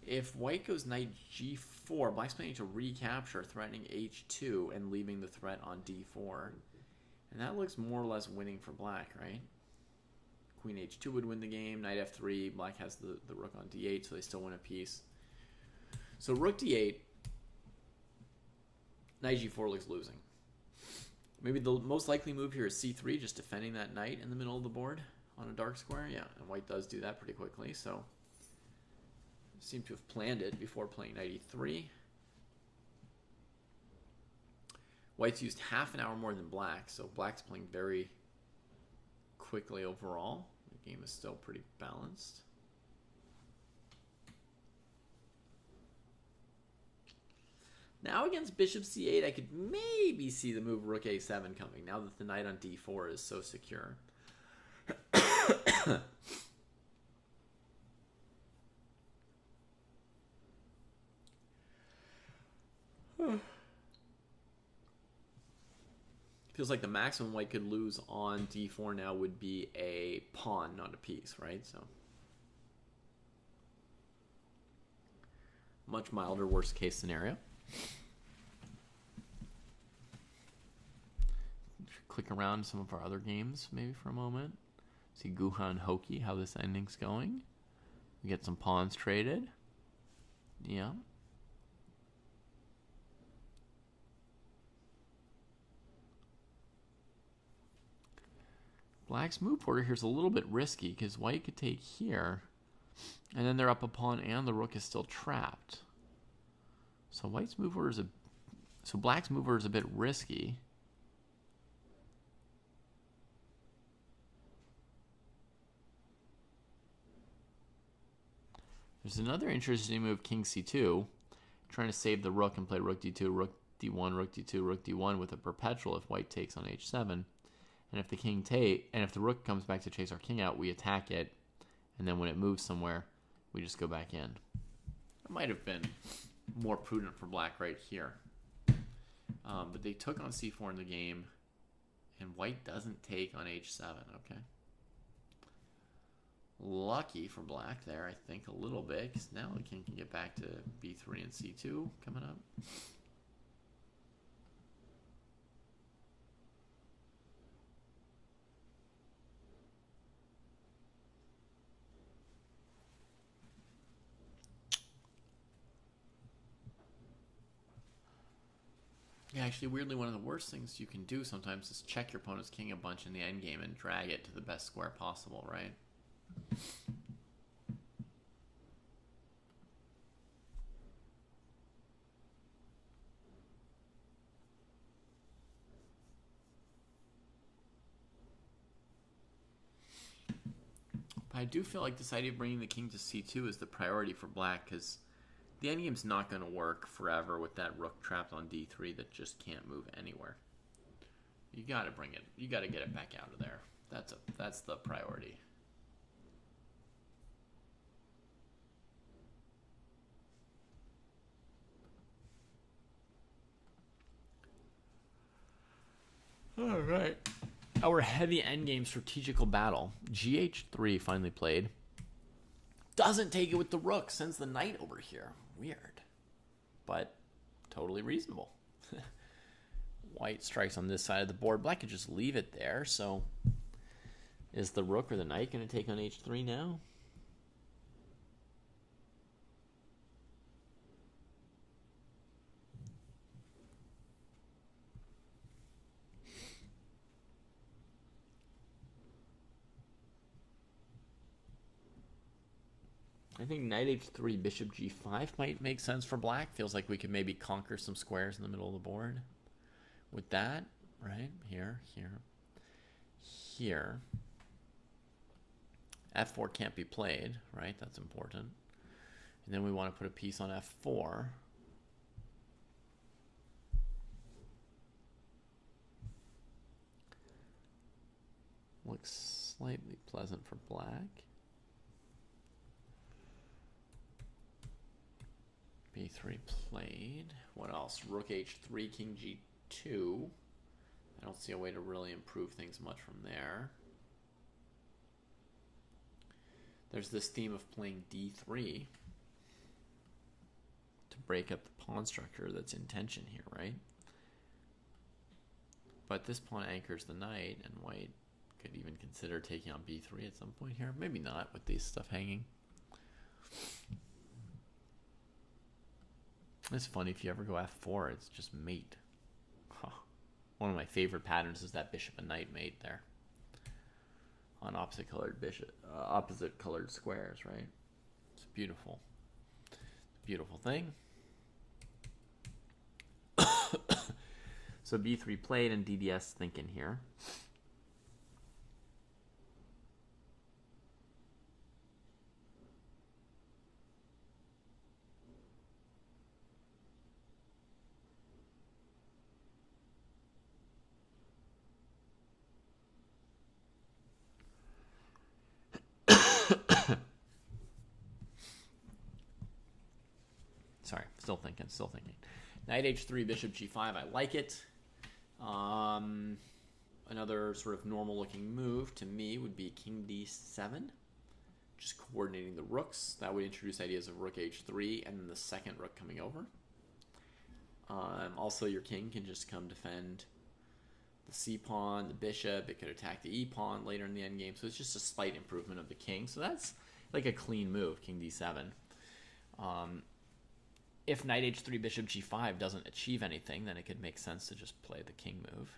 If white goes knight g4, black's planning to recapture, threatening h2 and leaving the threat on d4. And that looks more or less winning for black, right? Queen h2 would win the game. Knight f3, black has the rook on d8, so they still win a piece. So rook d8, knight g4 looks losing. Maybe the most likely move here is c3, just defending that knight in the middle of the board on a dark square. Yeah, and white does do that pretty quickly, so seem to have planned it before playing knight e3. White's used half an hour more than black, so black's playing very quickly overall. The game is still pretty balanced. Now against bishop c8, I could maybe see the move rook a7 coming, now that the knight on d4 is so secure. Feels like the maximum white could lose on d4 now would be a pawn, not a piece, right? So much milder worst case scenario. Click around some of our other games maybe for a moment. See Guha and Hoki, how this ending's going. We get some pawns traded. Yeah. Black's move order here is a little bit risky because white could take here, and then they're up a pawn and the rook is still trapped. So white's move order is black's move order is a bit risky. There's another interesting move, king c2, trying to save the rook and play rook d2, rook d1, rook d2, rook d1 with a perpetual if white takes on h7. And if the king and if the rook comes back to chase our king out, we attack it, and then when it moves somewhere, we just go back in. It might have been more prudent for black right here. But they took on c4 in the game, and white doesn't take on h7, okay? Lucky for black there, I think, a little bit, because now the king can get back to b3 and c2 coming up. actually, weirdly, one of the worst things you can do sometimes is check your opponent's king a bunch in the endgame and drag it to the best square possible, right? But I do feel like this idea of bringing the king to c2 is the priority for black, because the endgame's not going to work forever with that rook trapped on d3 that just can't move anywhere. You got to bring it. You got to get it back out of there. That's the priority. All right. Our heavy endgame strategical battle. GH3 finally played. Doesn't take it with the rook. Sends the knight over here. Weird. But totally reasonable. White strikes on this side of the board. Black could just leave it there. So is the rook or the knight going to take on h3 now? I think knight h3, bishop g5 might make sense for black. Feels like we could maybe conquer some squares in the middle of the board with that, right? Here. f4 can't be played, right? That's important. And then we want to put a piece on f4. Looks slightly pleasant for black. b3 played. What else? Rook h3, king g2. I don't see a way to really improve things much from there. There's this theme of playing d3 to break up the pawn structure that's in tension here, right? But this pawn anchors the knight, and white could even consider taking on b3 at some point here. Maybe not with these stuff hanging. It's funny, if you ever go f4, it's just mate. Huh. One of my favorite patterns is that bishop and knight mate there. On opposite colored squares, right? It's beautiful. Beautiful thing. So b3 played and DDS thinking here. Sorry, still thinking. Knight h3, bishop g5, I like it. Another sort of normal looking move to me would be king d7. Just coordinating the rooks. That would introduce ideas of rook h3 and then the second rook coming over. Also, your king can just come defend the c-pawn, the bishop. It could attack the e-pawn later in the endgame. So it's just a slight improvement of the king. So that's like a clean move, king d7. If knight h3, bishop g5 doesn't achieve anything, then it could make sense to just play the king move.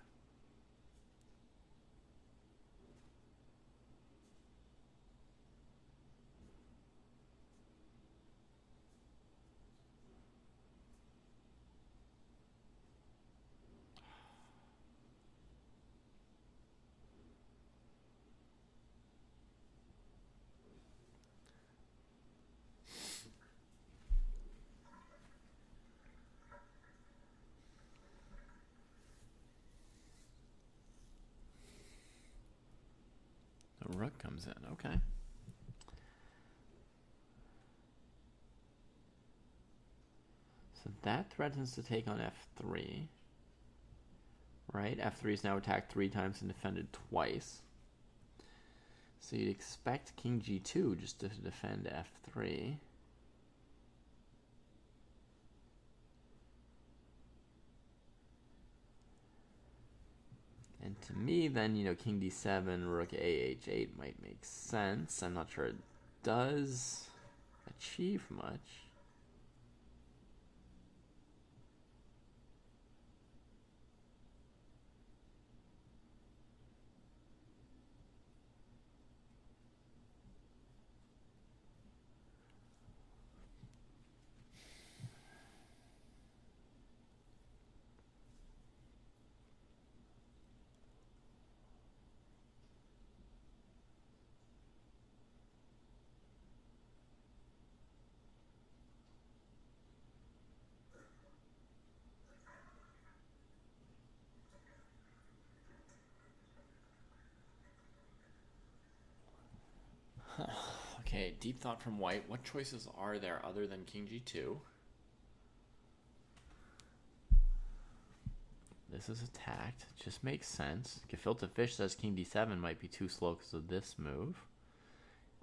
The rook comes in, okay. So that threatens to take on f3. Right? f3 is now attacked 3 times and defended twice. So you'd expect king g2 just to defend f3. And to me, then, king d7, rook ah8 might make sense. I'm not sure it does achieve much. Okay, deep thought from white. What choices are there other than king g2? This is attacked. Just makes sense. Gefilte Fish says king d7 might be too slow because of this move.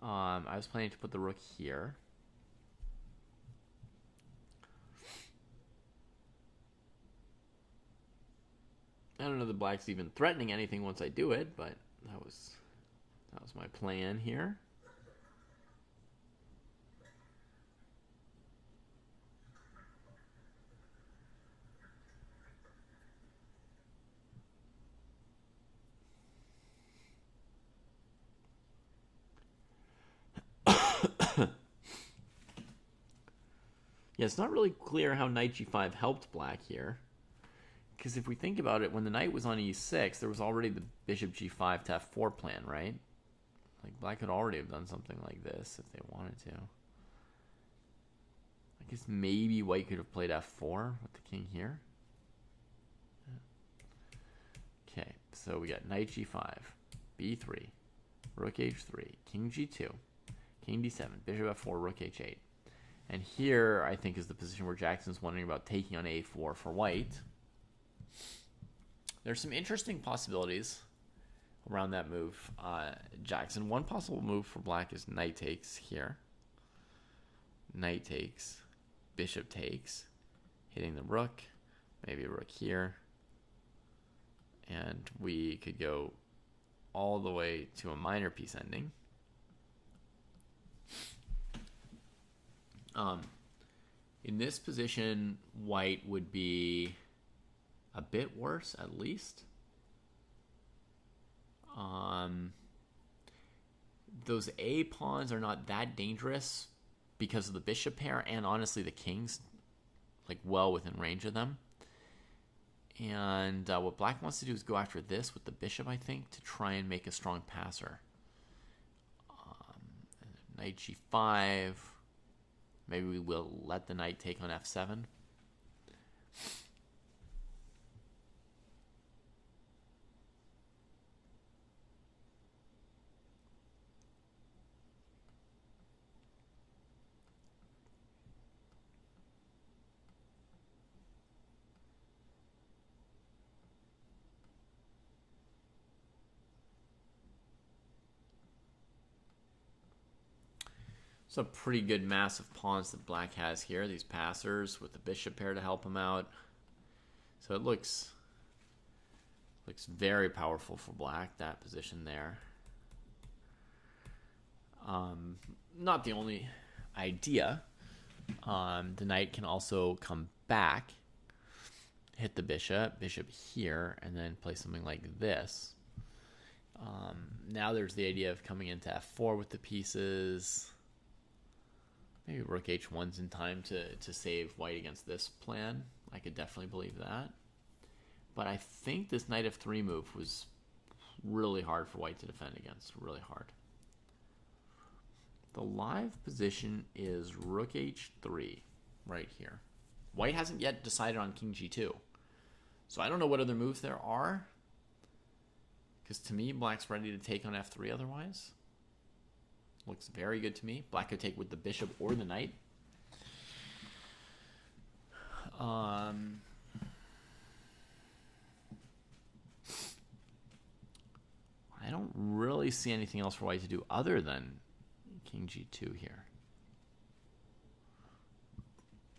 I was planning to put the rook here. I don't know that black's even threatening anything once I do it, but that was my plan here. Yeah, it's not really clear how knight g5 helped black here. Because if we think about it, when the knight was on e6, there was already the bishop g5 to f4 plan, right? Like, black could already have done something like this if they wanted to. I guess maybe white could have played f4 with the king here. Okay, so we got knight g5, b3, rook h3, king g2, king d7, bishop f4, rook h8. And here, I think, is the position where Jackson's wondering about taking on a4 for white. There's some interesting possibilities around that move, Jackson. One possible move for black is knight takes here. Knight takes, bishop takes, hitting the rook, maybe a rook here. And we could go all the way to a minor piece ending. In this position, white would be a bit worse, at least. Those A pawns are not that dangerous because of the bishop pair, and honestly, the king's like well within range of them. And what black wants to do is go after this with the bishop, I think, to try and make a strong passer. Knight g5. Maybe we will let the knight take on f7. It's a pretty good mass of pawns that black has here. These passers with the bishop pair to help him out. So it looks very powerful for black, that position there. Not the only idea. The knight can also come back, hit the bishop here, and then play something like this. Now there's the idea of coming into f4 with the pieces. Maybe rook h1's in time to save white against this plan. I could definitely believe that. But I think this knight f3 move was really hard for white to defend against. Really hard. The live position is rook h3 right here. White hasn't yet decided on king g2. So I don't know what other moves there are. Because to me, black's ready to take on f3 otherwise. Looks very good to me. Black could take with the bishop or the knight. I don't really see anything else for white to do other than king g2 here.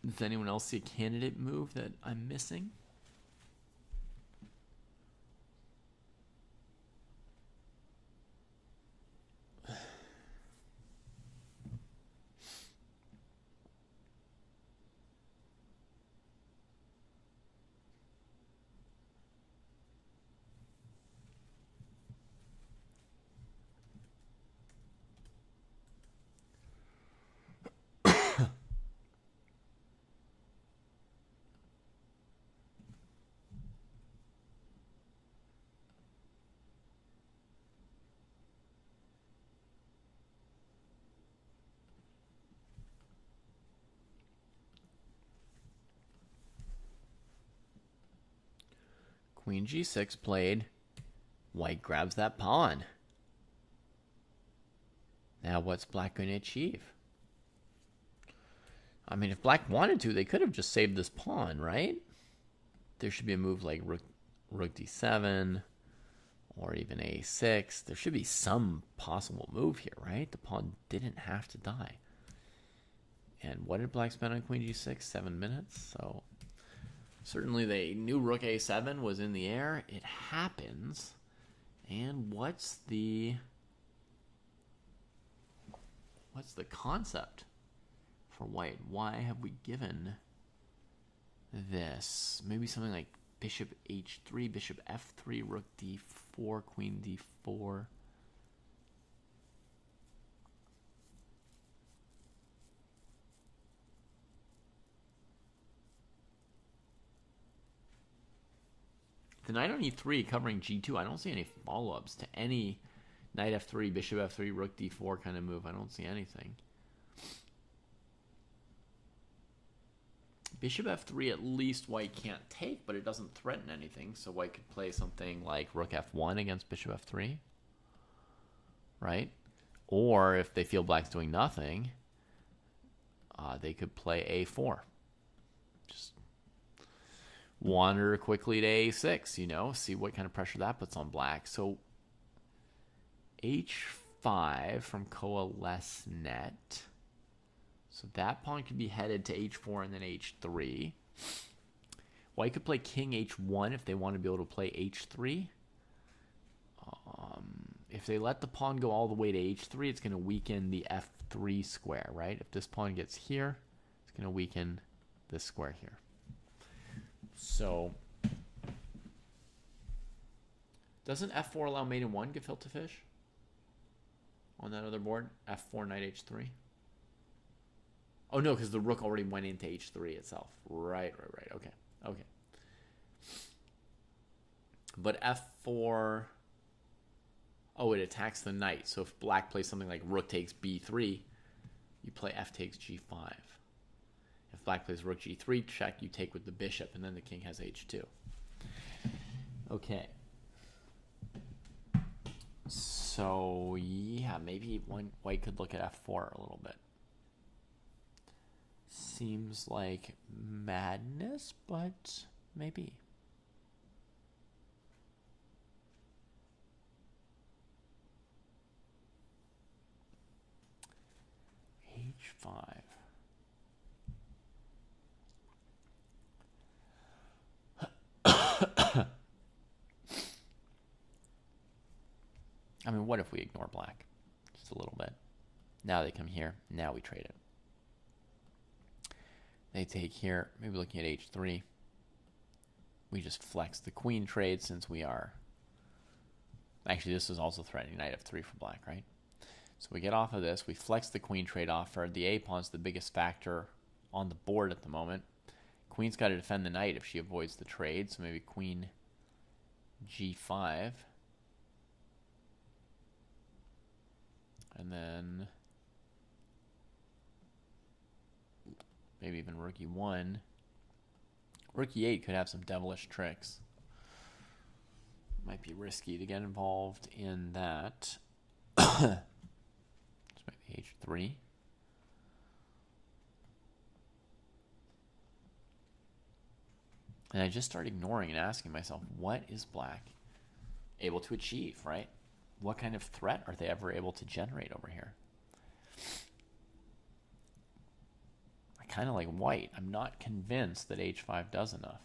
Does anyone else see a candidate move that I'm missing? Queen g6 played. White grabs that pawn. Now what's black going to achieve? I mean, if black wanted to, they could have just saved this pawn, right? There should be a move like rook d7 or even a6. There should be some possible move here, right? The pawn didn't have to die. And what did black spend on queen g6? 7 minutes. So certainly they knew rook a7 was in the air. It happens. And what's the concept for white? Why have we given this? Maybe something like bishop h3, bishop f3, rook d4, queen d4. The knight on e3 covering g2, I don't see any follow-ups to any knight f3, bishop f3, rook d4 kind of move. I don't see anything. Bishop f3, at least white can't take, but it doesn't threaten anything. So white could play something like rook f1 against bishop f3, right? Or if they feel black's doing nothing, they could play a4. Just wander quickly to a6, you know, see what kind of pressure that puts on black. So h5 from Coalesce Net. So that pawn could be headed to h4 and then h3. White could play king h1 if they want to be able to play h3. If they let the pawn go all the way to h3, it's going to weaken the f3 square, right? If this pawn gets here, it's going to weaken this square here. So doesn't f4 allow mate in 1 gefilte fish on that other board? f4 knight h3. Oh no, because the rook already went into h3 itself. Right. Okay. But f4, oh, it attacks the knight. So if black plays something like rook takes b3, you play f takes g5. If black plays rook g3 check, you take with the bishop, and then the king has h2. Okay. So yeah, maybe white could look at f4 a little bit. Seems like madness, but maybe. h5. I mean, what if we ignore black? Just a little bit. Now they come here. Now we trade it. They take here, maybe looking at h3. We just flex the queen trade since we are... Actually, this is also threatening knight f3 for black, right? So we get off of this. We flex the queen trade offer. The a-pawn's the biggest factor on the board at the moment. Queen's got to defend the knight if she avoids the trade. So maybe queen g5. And then maybe even rook e1. Rook e8 could have some devilish tricks. Might be risky to get involved in that. So maybe h3. And I just start ignoring and asking myself, what is black able to achieve, right? What kind of threat are they ever able to generate over here? I kind of like white. I'm not convinced that h5 does enough.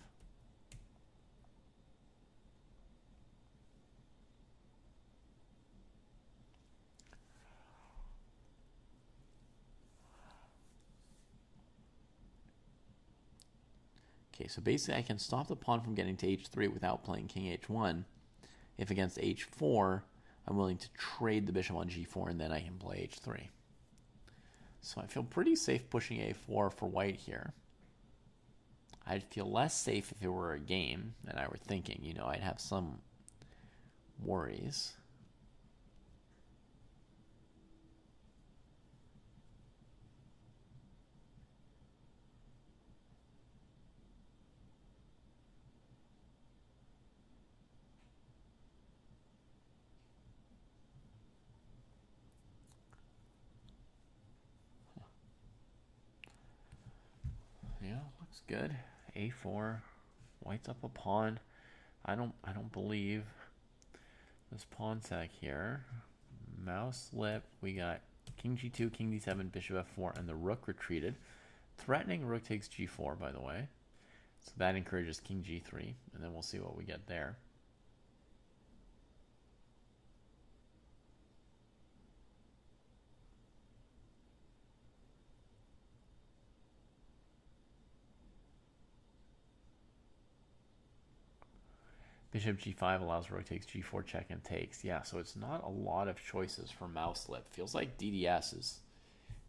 Okay, so basically I can stop the pawn from getting to h3 without playing king h1. If against h4, I'm willing to trade the bishop on g4, and then I can play h3. So I feel pretty safe pushing a4 for white here. I'd feel less safe if it were a game and I were thinking, you know, I'd have some worries. Looks good. A4. White's up a pawn. I don't believe this pawn sack here. Mouse slip. We got king g2, king d7, bishop f4, and the rook retreated. Threatening rook takes g4, by the way. So that encourages king g3, and then we'll see what we get there. Bishop g5 allows rook takes g4 check and takes. Yeah, so it's not a lot of choices for mouse slip. Feels like DDS is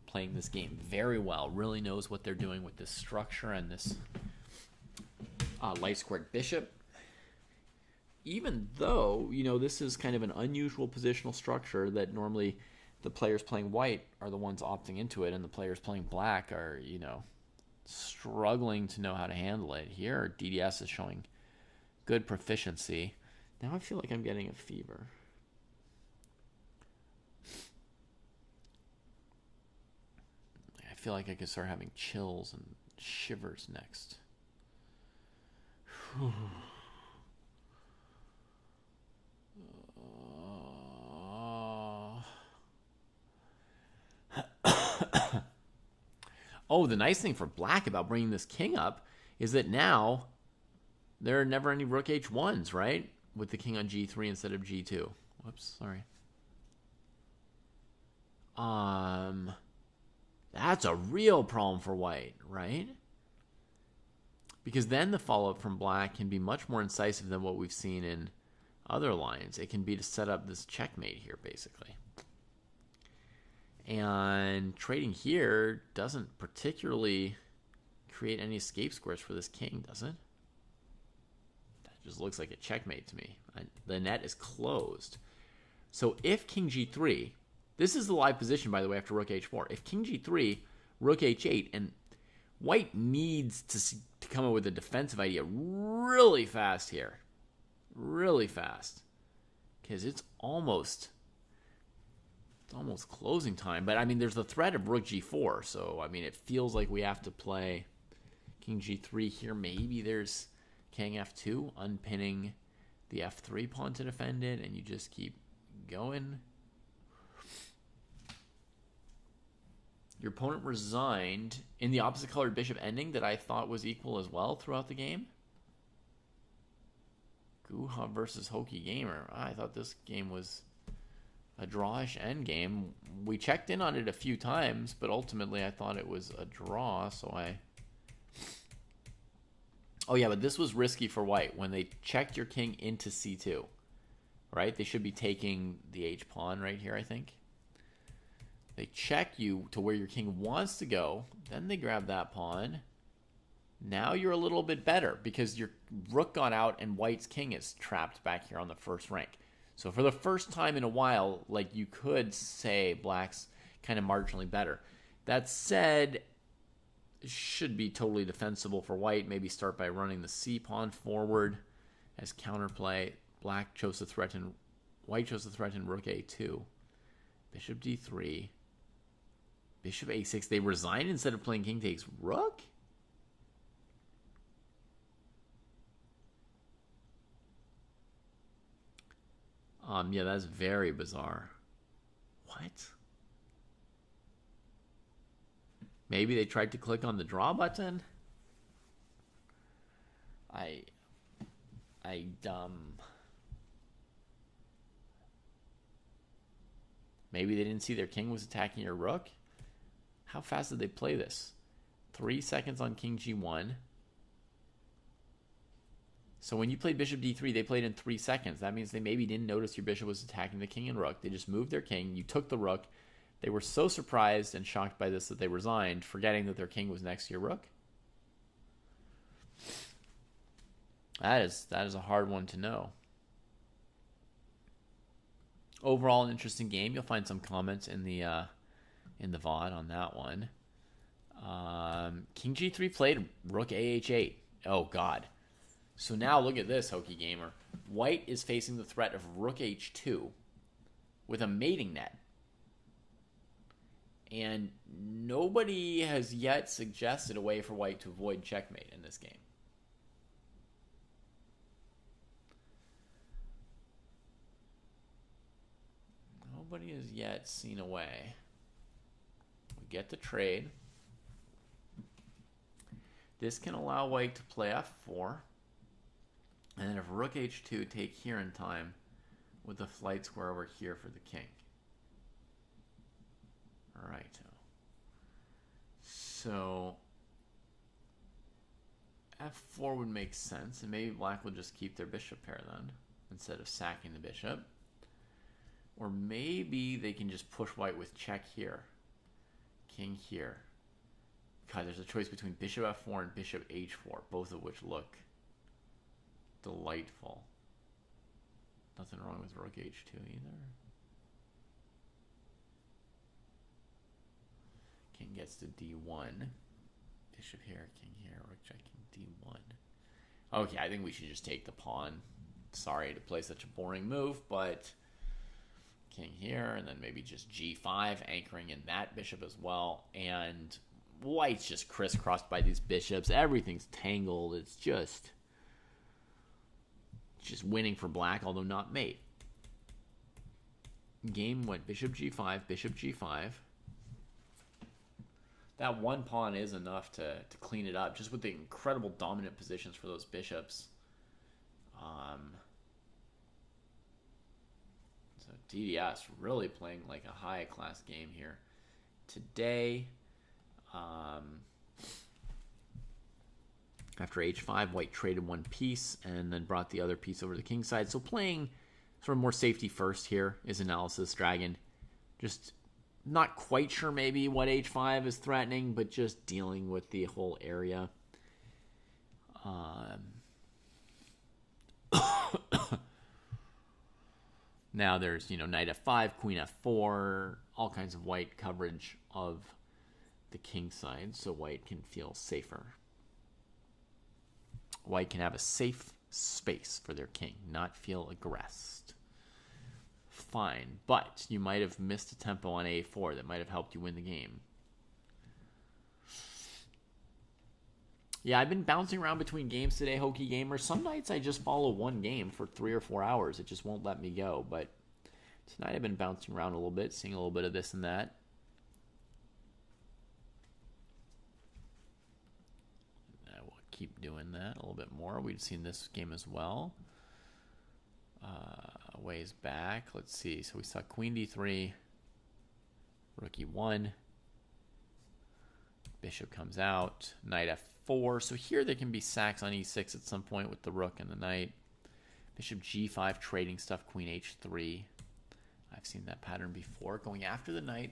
playing this game very well. Really knows what they're doing with this structure and this light squared bishop. Even though, you know, this is kind of an unusual positional structure that normally the players playing white are the ones opting into it, and the players playing black are, you know, struggling to know how to handle it. Here, DDS is showing good proficiency. Now I feel like I'm getting a fever. I feel like I could start having chills and shivers next. Oh, the nice thing for black about bringing this king up is that now there are never any rook h1s, right? With the king on g3 instead of g2. Whoops, sorry. That's a real problem for white, right? Because then the follow-up from black can be much more incisive than what we've seen in other lines. It can be to set up this checkmate here, basically. And trading here doesn't particularly create any escape squares for this king, does it? That just looks like a checkmate to me. The net is closed. So if king g3, this is the live position, by the way, after rook h4. If king g3, rook h8, and white needs to come up with a defensive idea really fast here. Really fast. Because it's almost closing time. But, I mean, there's the threat of rook g4. So, I mean, it feels like we have to play king g3 here. Maybe there's king f2, unpinning the f3 pawn to defend it, and you just keep going. Your opponent resigned in the opposite colored bishop ending that I thought was equal as well throughout the game. Guha versus Hokey Gamer. I thought this game was a drawish endgame. We checked in on it a few times, but ultimately I thought it was a draw, so I... Oh yeah, but this was risky for white. When they checked your king into c2, right? They should be taking the h-pawn right here, I think. They check you to where your king wants to go. Then they grab that pawn. Now you're a little bit better because your rook got out and white's king is trapped back here on the first rank. So for the first time in a while, like, you could say black's kind of marginally better. That said, it should be totally defensible for white. Maybe start by running the c pawn forward as counterplay. Black chose to threaten, white chose to threaten rook a2. Bishop d3. Bishop a6. They resigned instead of playing king takes rook? Yeah, that's very bizarre. What? Maybe they tried to click on the draw button? Maybe they didn't see their king was attacking your rook? How fast did they play this? 3 seconds on king g1. So when you played bishop d3, they played in 3 seconds. That means they maybe didn't notice your bishop was attacking the king and rook. They just moved their king. You took the rook. They were so surprised and shocked by this that they resigned, forgetting that their king was next to your rook. That is a hard one to know. Overall, an interesting game. You'll find some comments in the VOD on that one. King g3 played rook ah8. Oh, God. So now look at this, Hokey Gamer. White is facing the threat of rook h2 with a mating net. And nobody has yet suggested a way for white to avoid checkmate in this game. Nobody has yet seen a way. We get the trade. This can allow white to play f4. And then if rook h2, take here in time with the flight square over here for the king. All right. So f4 would make sense, and maybe black will just keep their bishop pair then, instead of sacking the bishop. Or maybe they can just push white with check here, king here. God, there's a choice between bishop f4 and bishop h4, both of which look delightful. Nothing wrong with rook h2 either. King gets to d1. Bishop here, king here, rook checking d1. Okay, I think we should just take the pawn. Sorry to play such a boring move, but king here, and then maybe just g5, anchoring in that bishop as well. And white's just crisscrossed by these bishops. Everything's tangled. It's just winning for black, although not mate. Game went bishop g5, bishop g5. That one pawn is enough to clean it up, just with the incredible dominant positions for those bishops. So DDS really playing like a high-class game here today. After h5, white traded one piece and then brought the other piece over to the king side. So playing sort of more safety first here is Analysis Dragon. Just not quite sure maybe what h5 is threatening, but just dealing with the whole area. Now there's, knight f5, queen f4, all kinds of white coverage of the king side, so white can feel safer. White can have a safe space for their king, not feel aggressed. Fine, but you might have missed a tempo on a4 that might have helped you win the game. Yeah, I've been bouncing around between games today, Hokey Gamer. Some nights I just follow one game for 3 or 4 hours. It just won't let me go. But tonight I've been bouncing around a little bit, seeing a little bit of this and that. I will keep doing that a little bit more. We've seen this game as well. Ways back. Let's see. So we saw queen d3, rook e1. Bishop comes out, knight f4. So here there can be sacks on e6 at some point with the rook and the knight. Bishop g5, trading stuff, queen h3. I've seen that pattern before. Going after the knight.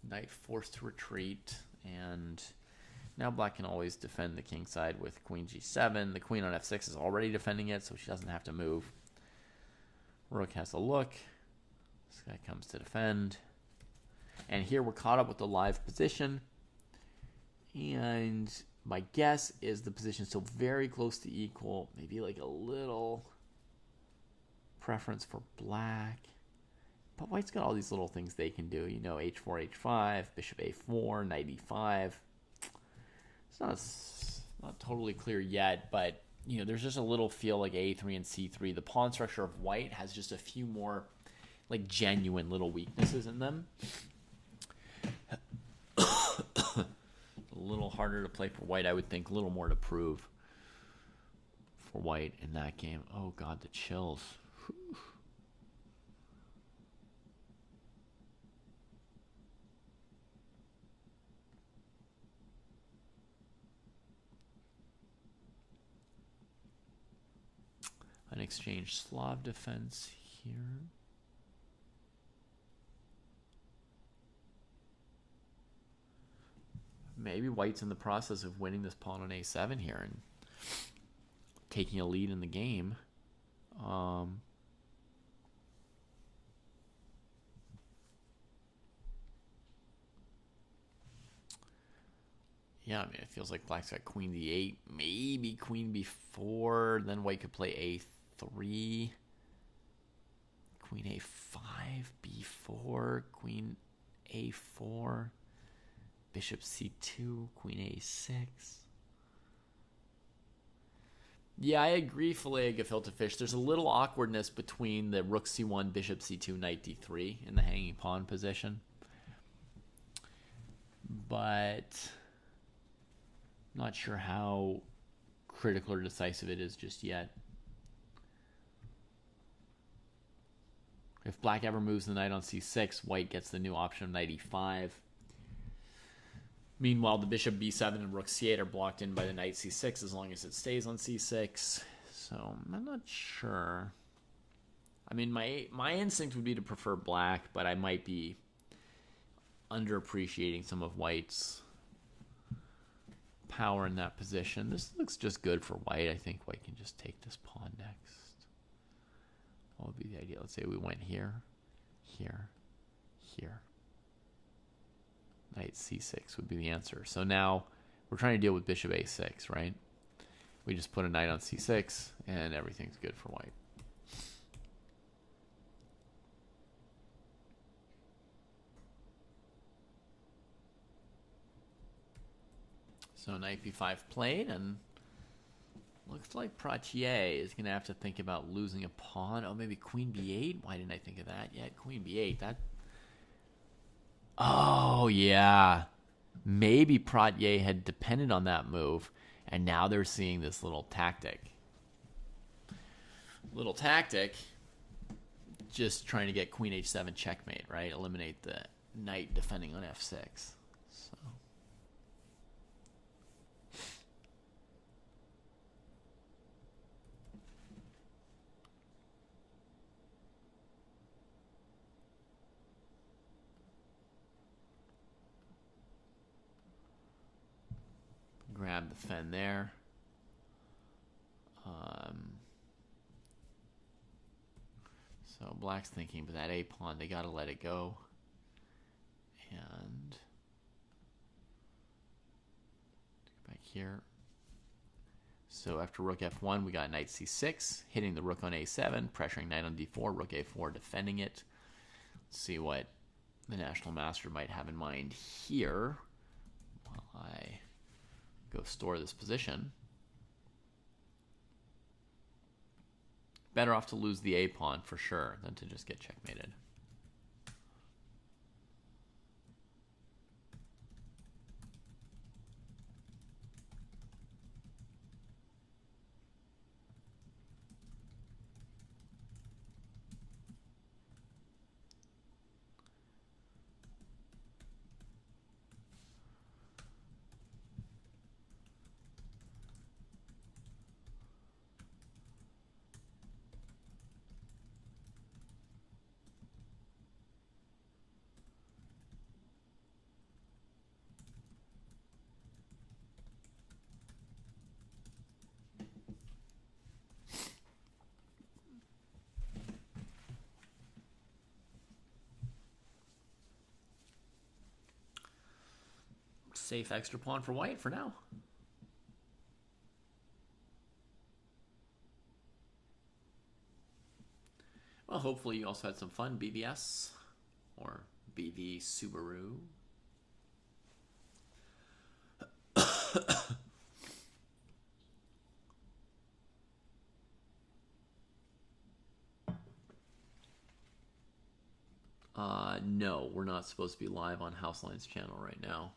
Knight forced to retreat. And now black can always defend the king side with queen g7. The queen on f6 is already defending it, so she doesn't have to move. Rook has a look. This guy comes to defend. And here we're caught up with the live position. And my guess is the position is still very close to equal. Maybe like a little preference for black. But white's got all these little things they can do. H4, h5, bishop a4, knight e5. It's not totally clear yet, but there's just a little feel like a3 and c3. The pawn structure of white has just a few more like genuine little weaknesses in them. A little harder to play for white, I would think. A little more to prove for white in that game. Oh God, the chills. Whew. An exchange Slav defense here. Maybe white's in the process of winning this pawn on a7 here and taking a lead in the game. Yeah, I mean, it feels like black's got queen d8, maybe queen b4, then white could play a3, queen a5, b4, queen a4, bishop c2, queen a6. Yeah, I agree, filet gefilte fish. There's a little awkwardness between the rook c1, bishop c2, knight d3 in the hanging pawn position. But not sure how critical or decisive it is just yet. If black ever moves the knight on c6, white gets the new option of knight e5. Meanwhile, the bishop b7 and rook c8 are blocked in by the knight c6 as long as it stays on c6. So I'm not sure. I mean, my instinct would be to prefer black, but I might be underappreciating some of white's power in that position. This looks just good for white. I think white can just take this pawn next. What would be the idea? Let's say we went here, here, here. Knight c6 would be the answer. So now we're trying to deal with bishop a6, right? We just put a knight on c6 and everything's good for white. So knight b5 played, and looks like Pratier is going to have to think about losing a pawn. Oh, maybe queen b8? Why didn't I think of that yet? Queen b8, that... Oh, yeah. Maybe Pratier had depended on that move, and now they're seeing this little tactic. Just trying to get queen h7 checkmate, right? Eliminate the knight defending on f6. So... grab the fen there. So black's thinking, but that a pawn, they gotta let it go. And back here. So after rook f1, we got knight c6, hitting the rook on a7, pressuring knight on d4, rook a4, defending it. Let's see what the National Master might have in mind here while I go store this position. Better off to lose the a pawn for sure than to just get checkmated. Safe extra pawn for white for now. Well, hopefully you also had some fun, BBS or BV Subaru. No, we're not supposed to be live on Houseline's channel right now.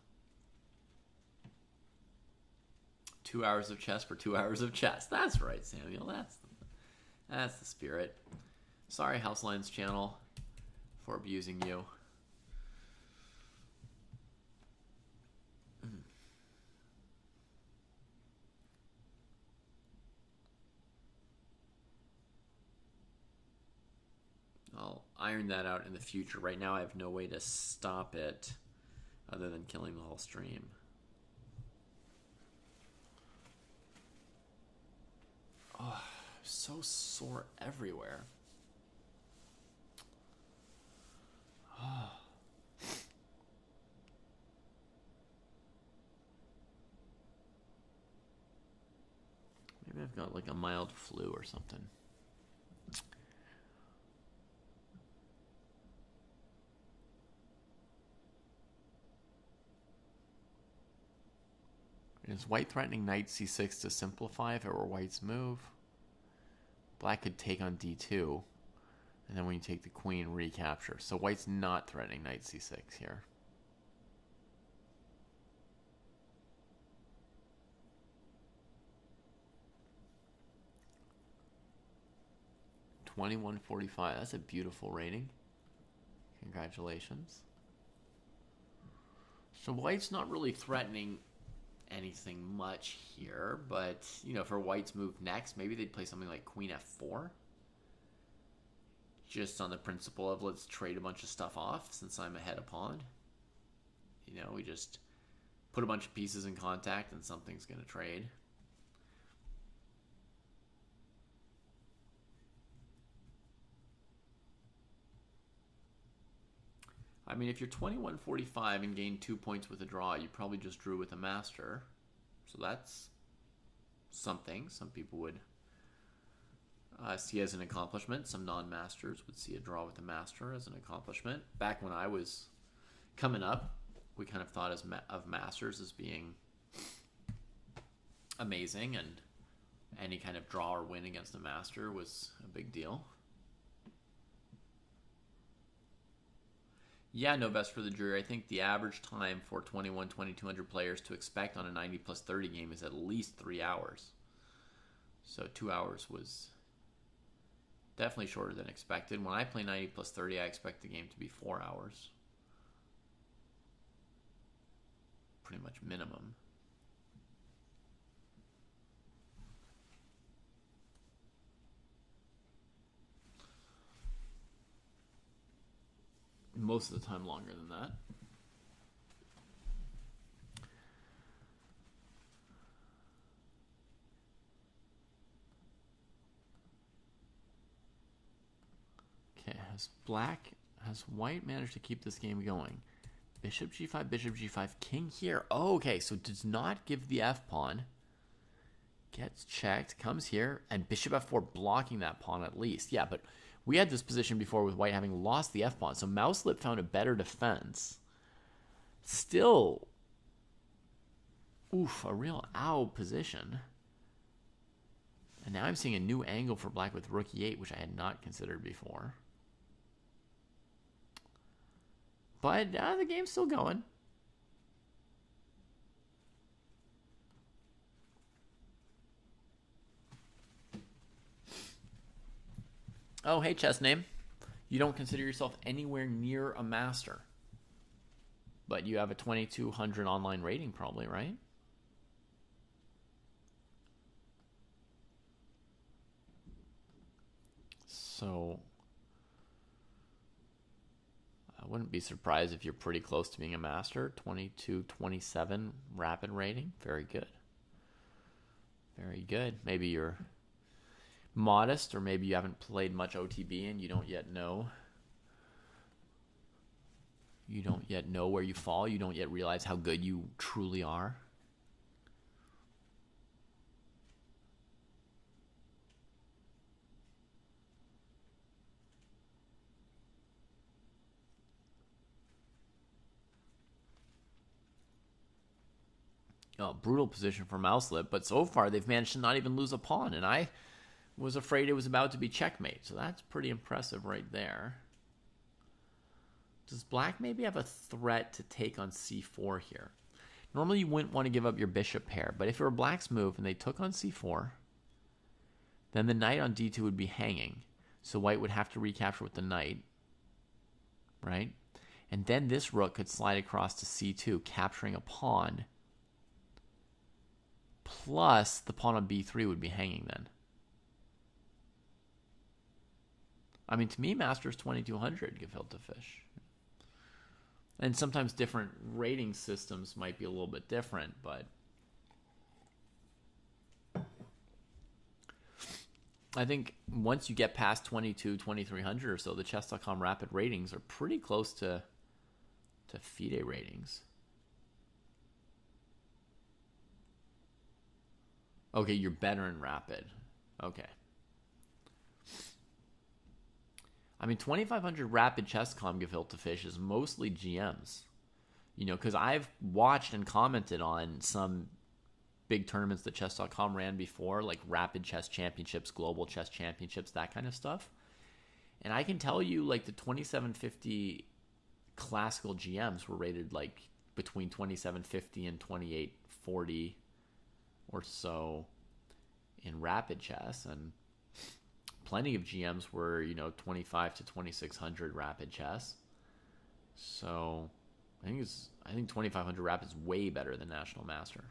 2 hours of chess for 2 hours of chess. That's right, Samuel. That's the spirit. Sorry, Houseline's channel, for abusing you. I'll iron that out in the future. Right now I have no way to stop it other than killing the whole stream. Oh, so sore everywhere. Oh. Maybe I've got like a mild flu or something. Is white threatening knight c6 to simplify if it were white's move? Black could take on d2. And then when you take the queen, recapture. So white's not threatening knight c6 here. $21.45. That's a beautiful rating. Congratulations. So white's not really threatening anything much here, but, you know, for white's move next, maybe they'd play something like queen f4. Just on the principle of let's trade a bunch of stuff off since I'm ahead of pawn. You know, we just put a bunch of pieces in contact and something's going to trade. I mean, if you're 21.45 and gain 2 points with a draw, you probably just drew with a master. So that's something some people would see as an accomplishment. Some non-masters would see a draw with a master as an accomplishment. Back when I was coming up, we kind of thought of masters as being amazing, and any kind of draw or win against a master was a big deal. Yeah, no best for the jury. I think the average time for 2,200 players to expect on a 90 plus 30 game is at least 3 hours. So 2 hours was definitely shorter than expected. When I play 90 plus 30, I expect the game to be 4 hours. Pretty much minimum. Most of the time longer than that. Okay, has white managed to keep this game going? Bishop g5, king here. Oh, okay, so does not give the f-pawn. Gets checked, comes here, and bishop f4 blocking that pawn at least. Yeah, but we had this position before with white having lost the f-pawn, so Mouselip found a better defense. Still, a real ow position. And now I'm seeing a new angle for black with rook e8, which I had not considered before. But the game's still going. Oh, hey, chess name. You don't consider yourself anywhere near a master. But you have a 2,200 online rating probably, right? So I wouldn't be surprised if you're pretty close to being a master. 22-27 rapid rating. Very good. Very good. Maybe you're modest, or maybe you haven't played much OTB and you don't yet know. You don't yet know where you fall. You don't yet realize how good you truly are. Oh, brutal position for Mouselip, but so far they've managed to not even lose a pawn, and I was afraid it was about to be checkmate, so that's pretty impressive right there. Does black maybe have a threat to take on c4 here? Normally you wouldn't want to give up your bishop pair, but if it were black's move and they took on c4, then the knight on d2 would be hanging, so white would have to recapture with the knight, right? And then this rook could slide across to c2, capturing a pawn, plus the pawn on b3 would be hanging then. I mean, to me, master's 2,200 gefilte Fish. And sometimes different rating systems might be a little bit different, but I think once you get past 2,300 or so, the chess.com rapid ratings are pretty close to FIDE ratings. Okay, you're better in rapid. Okay. I mean, 2,500 rapid chess.com gefilte Fish is mostly GMs. You know, because I've watched and commented on some big tournaments that chess.com ran before, like Rapid Chess Championships, Global Chess Championships, that kind of stuff. And I can tell you, like, the 2750 classical GMs were rated like between 2750 and 2840 or so in Rapid Chess, and plenty of GMs were, 25 to 2600 Rapid Chess. So I think 2500 Rapid is way better than National Master.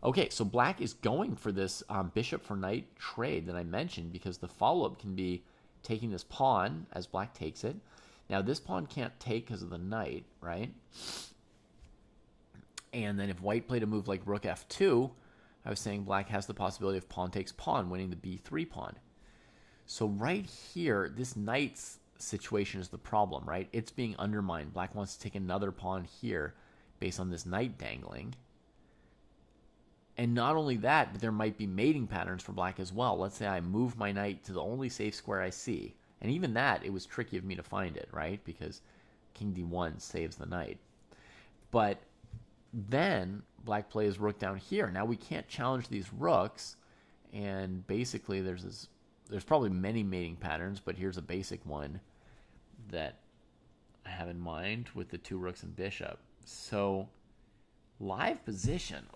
Okay, so Black is going for this bishop for knight trade that I mentioned, because the follow-up can be taking this pawn as Black takes it. Now, this pawn can't take because of the knight, right? And then if White played a move like Rook F2, I was saying Black has the possibility of pawn takes pawn, winning the B3 pawn. So right here, this knight's situation is the problem, right? It's being undermined. Black wants to take another pawn here based on this knight dangling. And not only that, but there might be mating patterns for Black as well. Let's say I move my knight to the only safe square I see. And even that, it was tricky of me to find it, right? Because King D1 saves the knight. But then Black plays Rook down here. Now we can't challenge these rooks. And basically there's probably many mating patterns, but here's a basic one that I have in mind with the two rooks and bishop. So live position.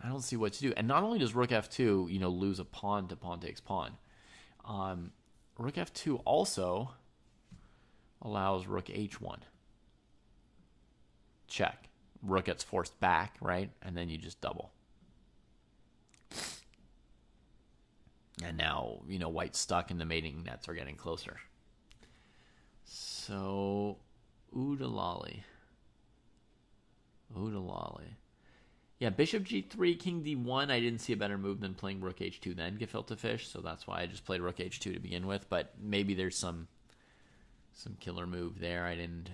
I don't see what to do. And not only does Rook F2, lose a pawn to pawn takes pawn. Rook F2 also allows Rook H1. Check. Rook gets forced back, right? And then you just double. And now, White's stuck and the mating nets are getting closer. So, oodalali. Yeah, Bishop G3, King D1. I didn't see a better move than playing Rook H2 then gefilte fish, so that's why I just played Rook H2 to begin with. But maybe there's some killer move there I didn't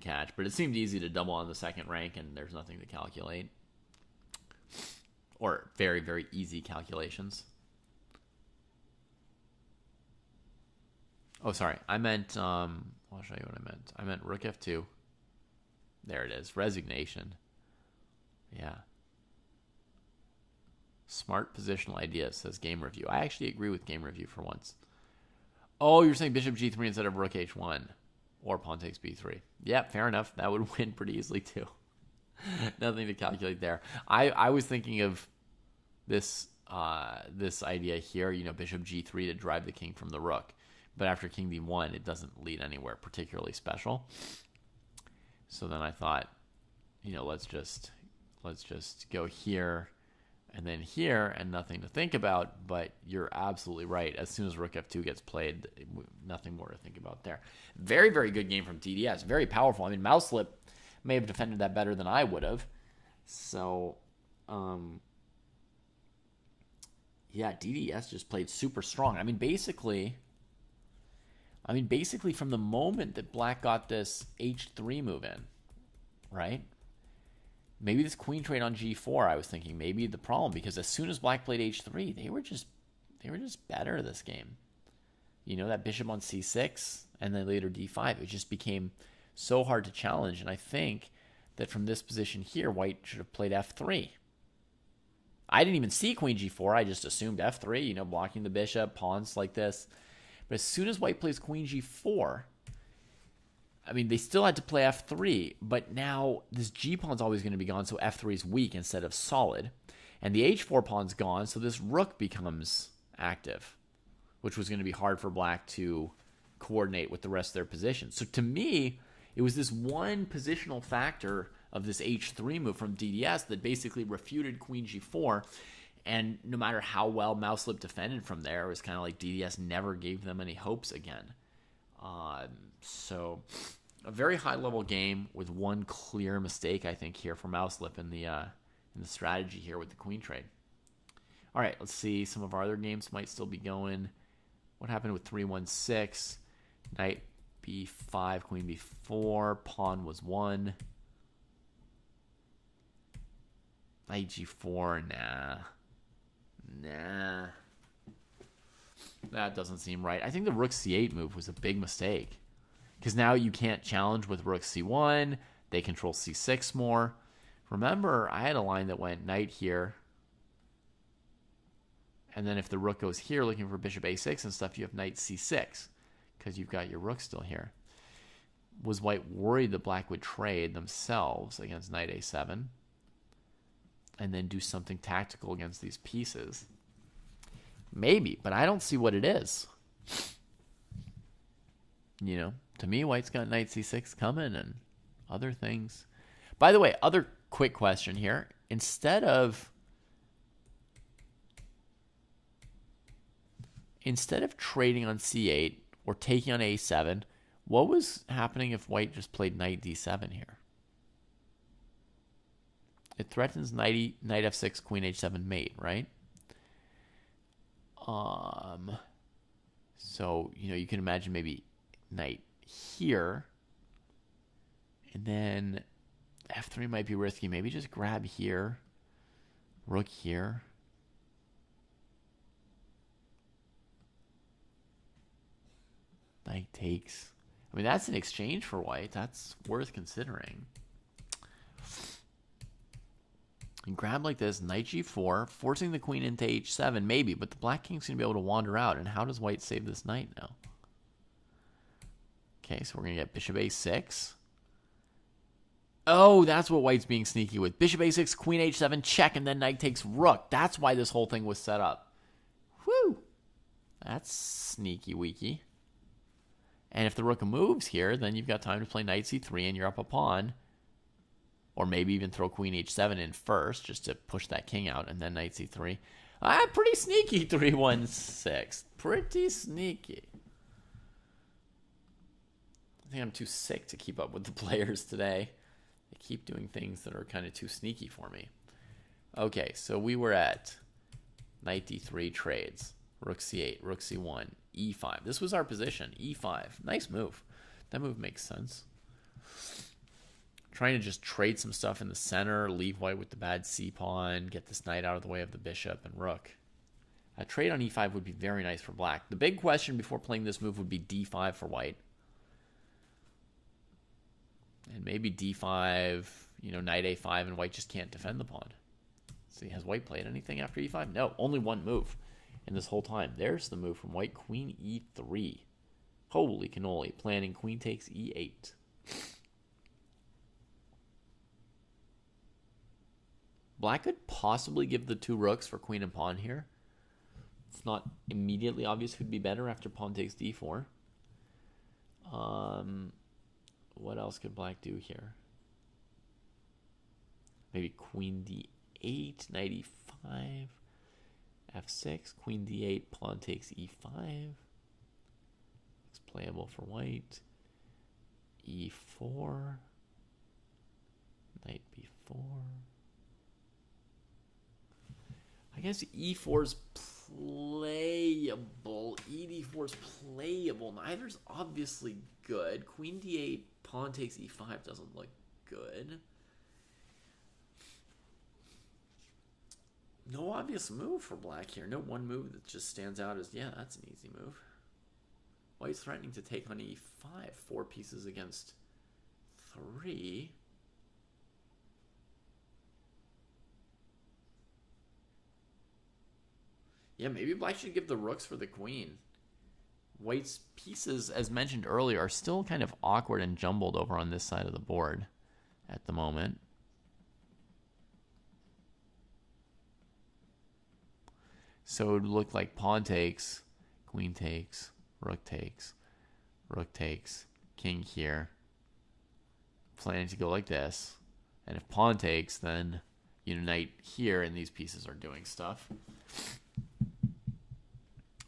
catch. But it seemed easy to double on the second rank, and there's nothing to calculate, or very, very easy calculations. Oh, sorry, I meant I'll show you what I meant. I meant Rook F2. There it is. Resignation. Yeah. Smart positional ideas, says Game Review. I actually agree with Game Review for once. Oh, you're saying Bishop G3 instead of Rook H1 or pawn takes B3. Yeah, fair enough. That would win pretty easily too. Nothing to calculate there. I was thinking of this idea here, Bishop G3 to drive the king from the rook. But after King D1, it doesn't lead anywhere particularly special. So then I thought, let's just go here and then here and nothing to think about. But you're absolutely right. As soon as Rook F2 gets played, nothing more to think about there. Very, very good game from DDS. Very powerful. I mean, Mouselip may have defended that better than I would have. So, yeah, DDS just played super strong. I mean, basically from the moment that Black got this H3 move in, right? Maybe this queen trade on G4, I was thinking, maybe the problem, because as soon as Black played H3, they were just better this game. That bishop on C6 and then later D5, it just became so hard to challenge. And I think that from this position here, White should have played F3. I didn't even see queen G4. I just assumed F3, blocking the bishop, pawns like this. But as soon as White plays queen G4, I mean, they still had to play F3, but now this G pawn's always going to be gone, so F3 is weak instead of solid. And the H4 pawn's gone, so this rook becomes active, which was going to be hard for Black to coordinate with the rest of their position. So to me, it was this one positional factor of this H3 move from DDS that basically refuted queen G4. And no matter how well Mouselip defended from there, it was kind of like DDS never gave them any hopes again. So a very high-level game with one clear mistake, I think, here for Mouselip in the strategy here with the queen trade. All right, let's see. Some of our other games might still be going. What happened with 3-1-6? Knight B5, queen B4, pawn was 1. Knight G4, nah. That doesn't seem right. I think the rook C8 move was a big mistake. Because now you can't challenge with rook c1. They control c6 more. Remember, I had a line that went knight here. And then if the rook goes here looking for bishop a6 and stuff, you have knight c6 because you've got your rook still here. Was white worried that black would trade themselves against knight a7 and then do something tactical against these pieces? Maybe, but I don't see what it is. You know, to me, white's got knight c6 coming and other things. By the way, other quick question here. Instead of trading on c8 or taking on a7, what was happening if white just played knight d7 here? It threatens knight f6, queen h7 mate, right? So, you know, you can imagine maybe knight here. And then f3 might be risky. Maybe just grab here. Rook here. Knight takes. I mean, that's an exchange for white. That's worth considering. And grab like this, knight g4, forcing the queen into h7, maybe, but the black king's going to be able to wander out. And how does white save this knight now? Okay, so we're going to get bishop a6. Oh, that's what white's being sneaky with. Bishop a6, queen h7, check, and then knight takes rook. That's why this whole thing was set up. Whew. That's sneaky weaky. And if the rook moves here, then you've got time to play knight c3 and you're up a pawn. Or maybe even throw queen h7 in first just to push that king out and then knight c3. Pretty sneaky 3-1-6. Pretty sneaky. I think I'm too sick to keep up with the players today. They keep doing things that are kind of too sneaky for me. Okay, so we were at knight d3 trades. Rook c8, rook c1, e5. This was our position, e5. Nice move. That move makes sense. Trying to just trade some stuff in the center, leave white with the bad c-pawn, get this knight out of the way of the bishop and rook. A trade on e5 would be very nice for black. The big question before playing this move would be d5 for white. And maybe d5, you know, knight a5, and white just can't defend the pawn. See, has white played anything after e5? No, only one move in this whole time. There's the move from white, queen e3. Holy cannoli, planning queen takes e8. Black could possibly give the two rooks for queen and pawn here. It's not immediately obvious who'd be better after pawn takes d4. What else could black do here? Maybe queen d8, knight e5, f6, queen d8, pawn takes e5. It's playable for white. e4, knight b4. I guess e4 is playable. e4 is playable. Neither's obviously good. Queen d8, pawn takes e5 doesn't look good. No obvious move for black here. No one move that just stands out as, yeah, that's an easy move. White's threatening to take on e5. 4 pieces against 3. Yeah, maybe black should give the rooks for the queen. White's pieces, as mentioned earlier, are still kind of awkward and jumbled over on this side of the board at the moment. So it would look like pawn takes, queen takes, rook takes, king here. Planning to go like this. And if pawn takes, then you know, knight here, and these pieces are doing stuff.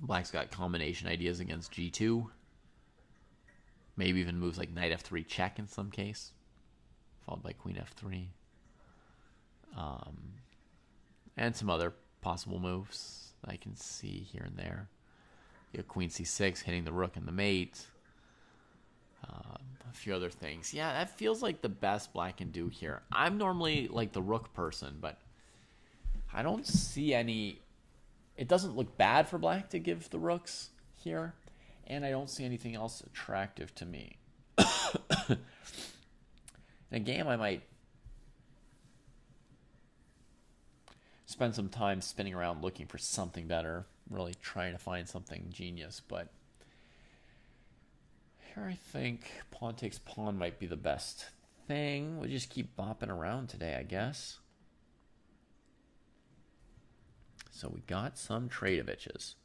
Black's got combination ideas against g2. Maybe even moves like knight f3 check in some case, followed by queen f3. And some other possible moves I can see here and there. You have queen c6 hitting the rook and the mate. A few other things. Yeah, that feels like the best black can do here. I'm normally like the rook person, but I don't see any... It doesn't look bad for black to give the rooks here, and I don't see anything else attractive to me. In a game, I might spend some time spinning around looking for something better, really trying to find something genius. But here I think pawn takes pawn might be the best thing. We'll just keep bopping around today, I guess. So we got some Tradoviches.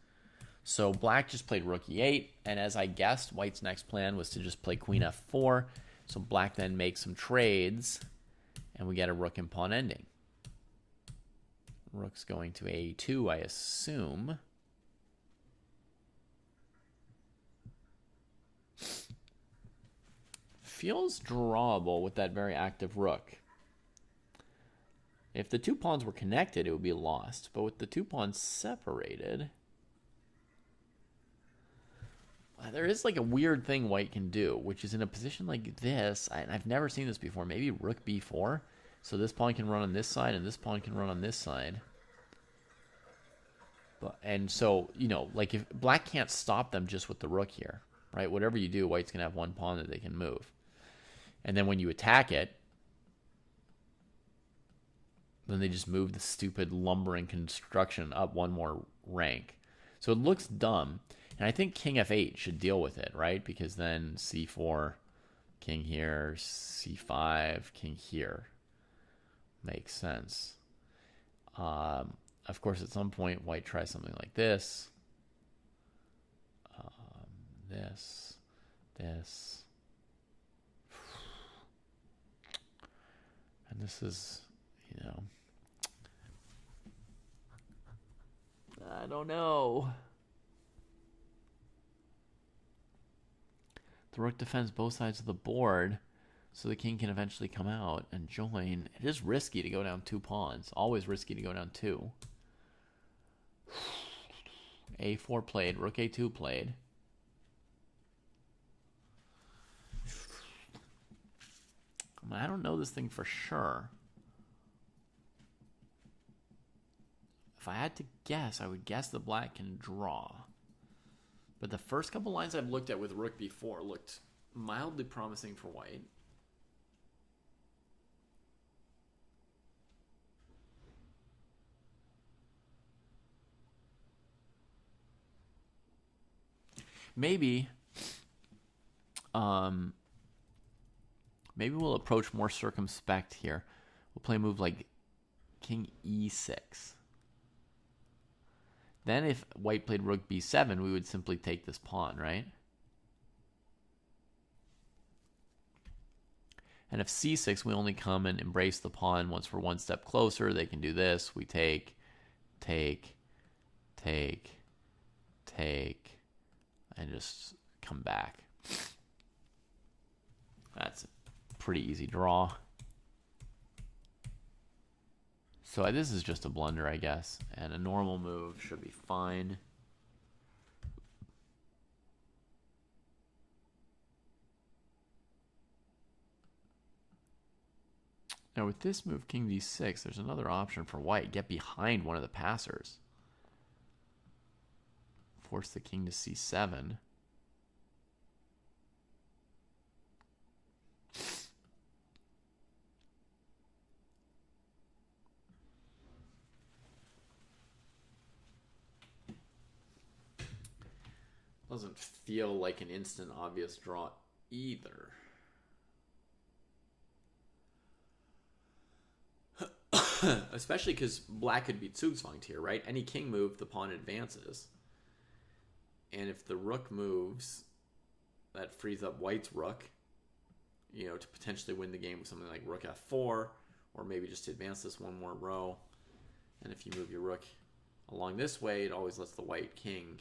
So black just played rook e8, and as I guessed, white's next plan was to just play queen f4. So black then makes some trades, and we get a rook and pawn ending. Rook's going to a2, I assume. Feels drawable with that very active rook. If the two pawns were connected, it would be lost. But with the two pawns separated, there is like a weird thing white can do, which is in a position like this, and I've never seen this before, maybe rook b4. So this pawn can run on this side, and this pawn can run on this side. And so, you know, like if black can't stop them just with the rook here, right? Whatever you do, white's going to have one pawn that they can move. And then when you attack it, then they just move the stupid lumbering construction up one more rank. So it looks dumb. And I think king f8 should deal with it, right? Because then c4, king here, c5, king here. Makes sense. Of course, at some point, white tries something like this. This. And this is, you know, I don't know. The rook defends both sides of the board, so the king can eventually come out and join. It is risky to go down two pawns. Always risky to go down two. a4 played, rook a2 played. I don't know this thing for sure. If I had to guess, I would guess the black can draw. But the first couple lines I've looked at with rook b4 looked mildly promising for white. Maybe we'll approach more circumspect here. We'll play a move like king e6. Then if white played rook b7, we would simply take this pawn, right? And if c6, we only come and embrace the pawn once we're one step closer. They can do this. We take, and just come back. That's a pretty easy draw. So this is just a blunder, I guess, and a normal move should be fine. Now with this move, king d6, there's another option for white. Get behind one of the passers. Force the king to c7. Doesn't feel like an instant obvious draw either. Especially because black could be Zugzwanged here, right? Any king move, the pawn advances. And if the rook moves, that frees up white's rook, you know, to potentially win the game with something like rook f4, or maybe just to advance this one more row. And if you move your rook along this way, it always lets the white king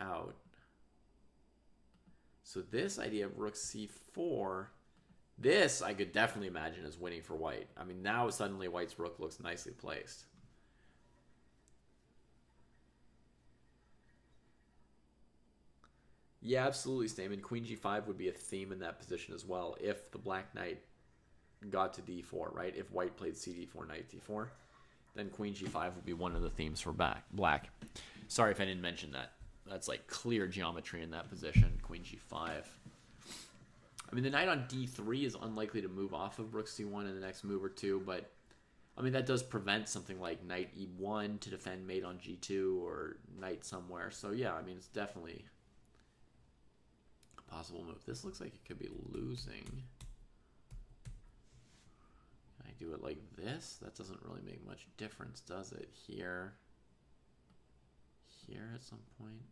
out. So this idea of rook c4, this I could definitely imagine as winning for white. I mean, now suddenly white's rook looks nicely placed. Yeah, absolutely, Stamen. Queen g5 would be a theme in that position as well if the black knight got to d4, right? If white played cd4, knight d4, then queen g5 would be one of the themes for black. Sorry if I didn't mention that. That's like clear geometry in that position, queen g5. I mean, the knight on d3 is unlikely to move off of rook c1 in the next move or two, but I mean, that does prevent something like knight e1 to defend mate on g2 or knight somewhere. So yeah, I mean, it's definitely a possible move. This looks like it could be losing. Can I do it like this? That doesn't really make much difference, does it? Here at some point.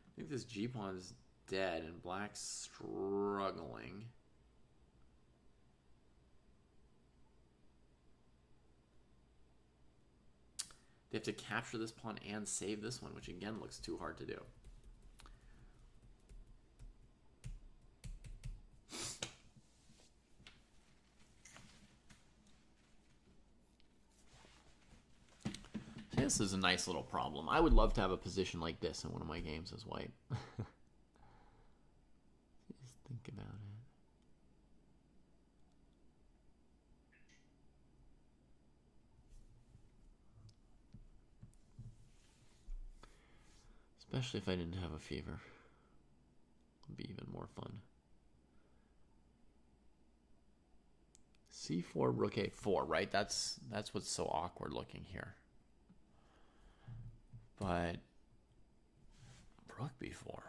I think this g-pawn is dead and black's struggling. They have to capture this pawn and save this one, which again looks too hard to do. This is a nice little problem. I would love to have a position like this in one of my games as white. Just think about it. Especially if I didn't have a fever. It'd be even more fun. C4, rook a4, right? That's what's so awkward looking here. But rook b4,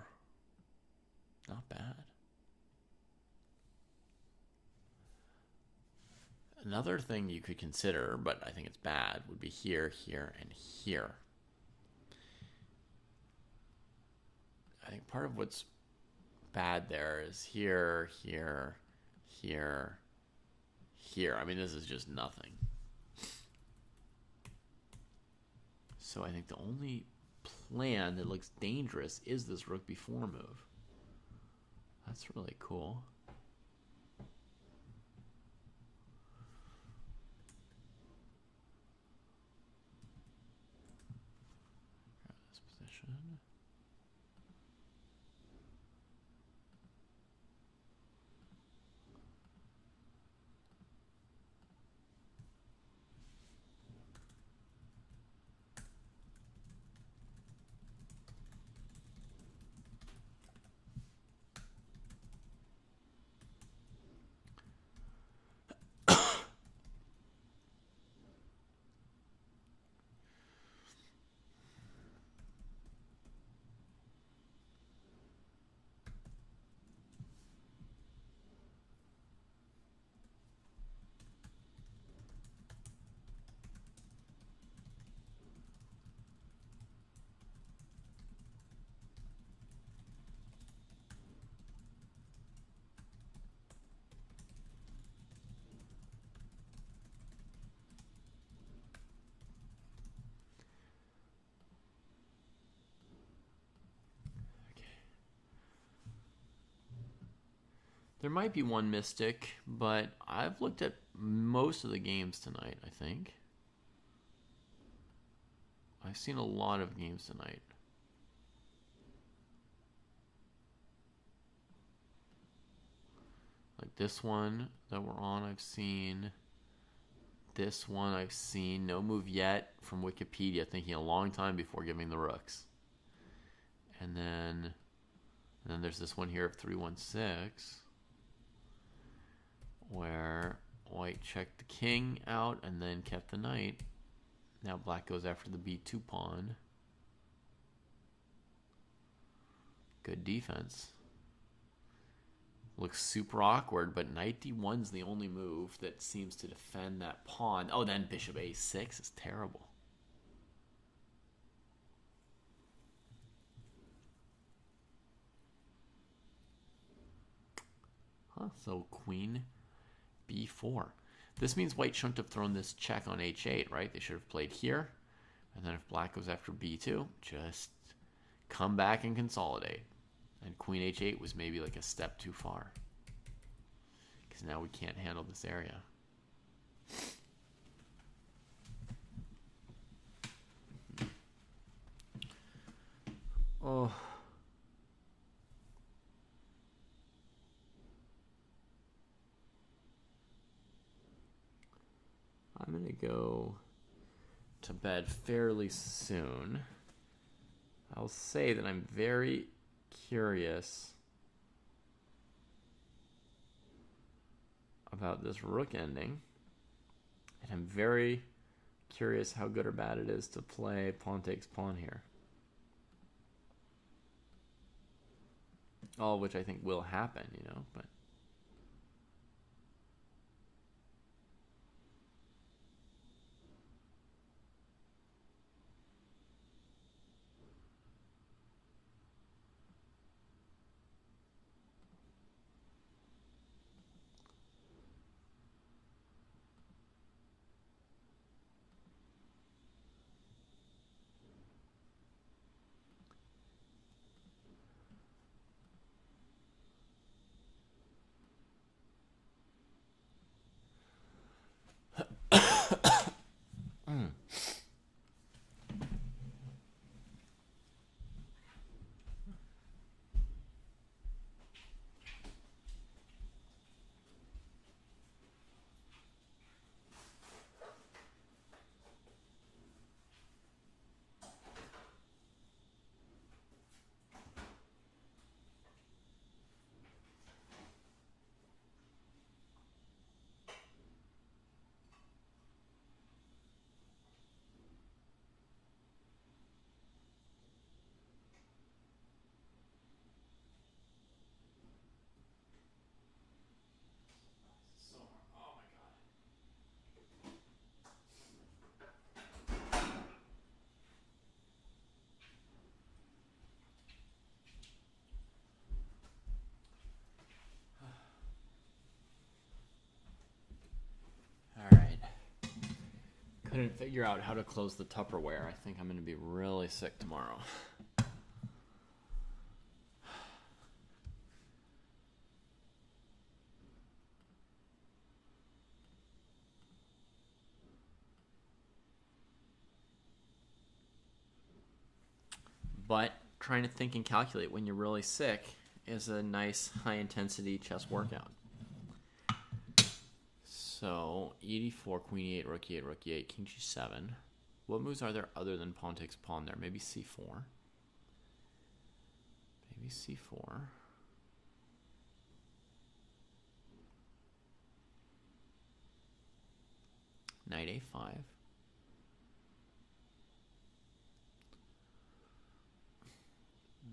not bad. Another thing you could consider, but I think it's bad, would be here, here, and here. I think part of what's bad there is here, here, here, here. I mean, this is just nothing. So I think the only plan that looks dangerous is this rook b4 move. That's really cool. This position. There might be one mystic, but I've looked at most of the games tonight, I think. I've seen a lot of games tonight. Like this one that we're on, I've seen. This one I've seen. No move yet from Wikipedia, thinking a long time before giving the rooks. And then there's this one here of 316. Where white checked the king out and then kept the knight. Now black goes after the b2 pawn. Good defense. Looks super awkward, but knight d1's the only move that seems to defend that pawn. Oh, then bishop a6 is terrible. Huh, so queen b4. This means white shouldn't have thrown this check on h8, right? They should have played here. And then if black goes after b2, just come back and consolidate. And queen h8 was maybe like a step too far. Because now we can't handle this area. Oh. I'm going to go to bed fairly soon. I'll say that I'm very curious about this rook ending. And I'm very curious how good or bad it is to play pawn takes pawn here. All of which I think will happen, you know, but all right. Couldn't figure out how to close the Tupperware. I think I'm going to be really sick tomorrow. But trying to think and calculate when you're really sick is a nice high-intensity chess workout. So, e4, queen e8, rook e8, rook e8, king g7. What moves are there other than pawn takes pawn there? Maybe c4. Maybe c4. Knight a5.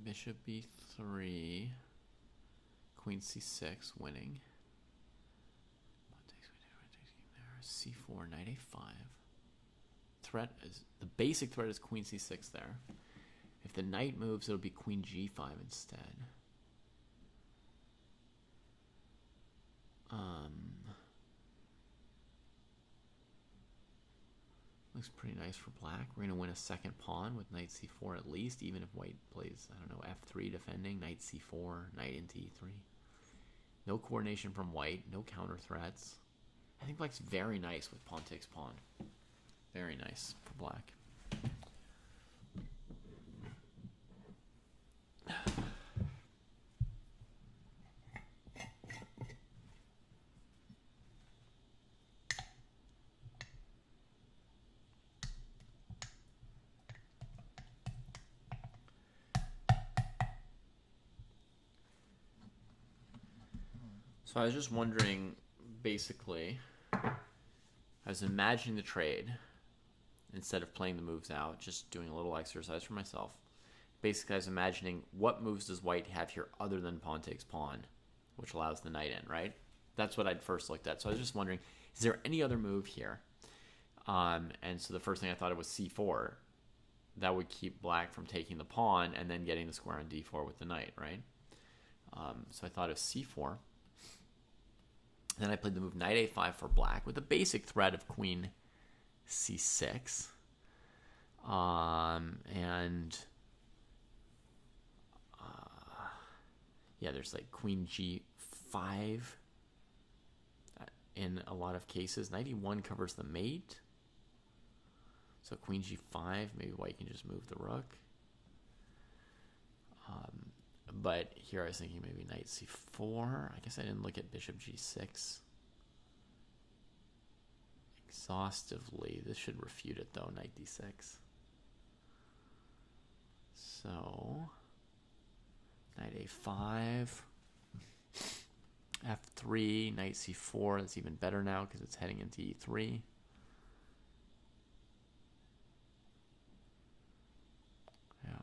Bishop b3. Queen c6, winning. c4, knight a5. Threat is the basic threat is queen c6 there. If the knight moves, it'll be queen g5 instead. Looks pretty nice for black. We're gonna win a second pawn with knight c4 at least, even if white plays, I don't know, f3 defending, knight c4, knight into e3. No coordination from white, no counter threats. I think black's very nice with pawn takes pawn. Very nice for black. So I was just wondering, basically, I was imagining the trade instead of playing the moves out, just doing a little exercise for myself. Basically, I was imagining what moves does white have here other than pawn takes pawn, which allows the knight in, right? That's what I'd first looked at. So I was just wondering, is there any other move here? And so the first thing I thought of was c4. That would keep black from taking the pawn and then getting the square on d4 with the knight, right? So I thought of c4. Then I played the move knight a5 for black with the basic threat of queen c6. Yeah, there's like queen g5 in a lot of cases. Knight e1 covers the mate. So queen g5, maybe white can just move the rook. But here I was thinking maybe knight c4. I guess I didn't look at bishop g6 exhaustively. This should refute it though, knight d6. So, knight a5, f3, knight c4. That's even better now because it's heading into e3. Yeah.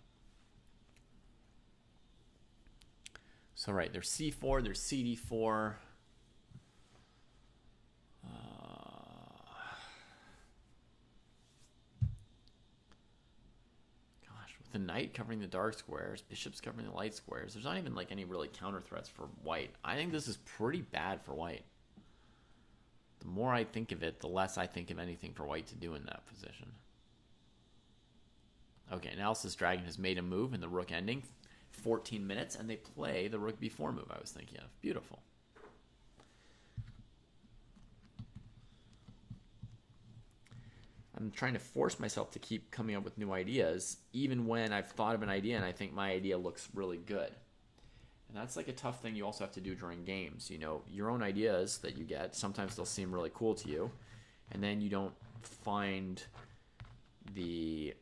So, right, there's c4, there's cd4. The knight covering the dark squares, bishops covering the light squares. There's not even like any really counter threats for white. I think this is pretty bad for white. The more I think of it, the less I think of anything for white to do in that position. Okay, Analysis Dragon has made a move in the rook ending. 14 minutes, and they play the rook b4 move I was thinking of. Beautiful. I'm trying to force myself to keep coming up with new ideas, even when I've thought of an idea and I think my idea looks really good. And that's like a tough thing you also have to do during games. You know, your own ideas that you get, sometimes they'll seem really cool to you, and then you don't find the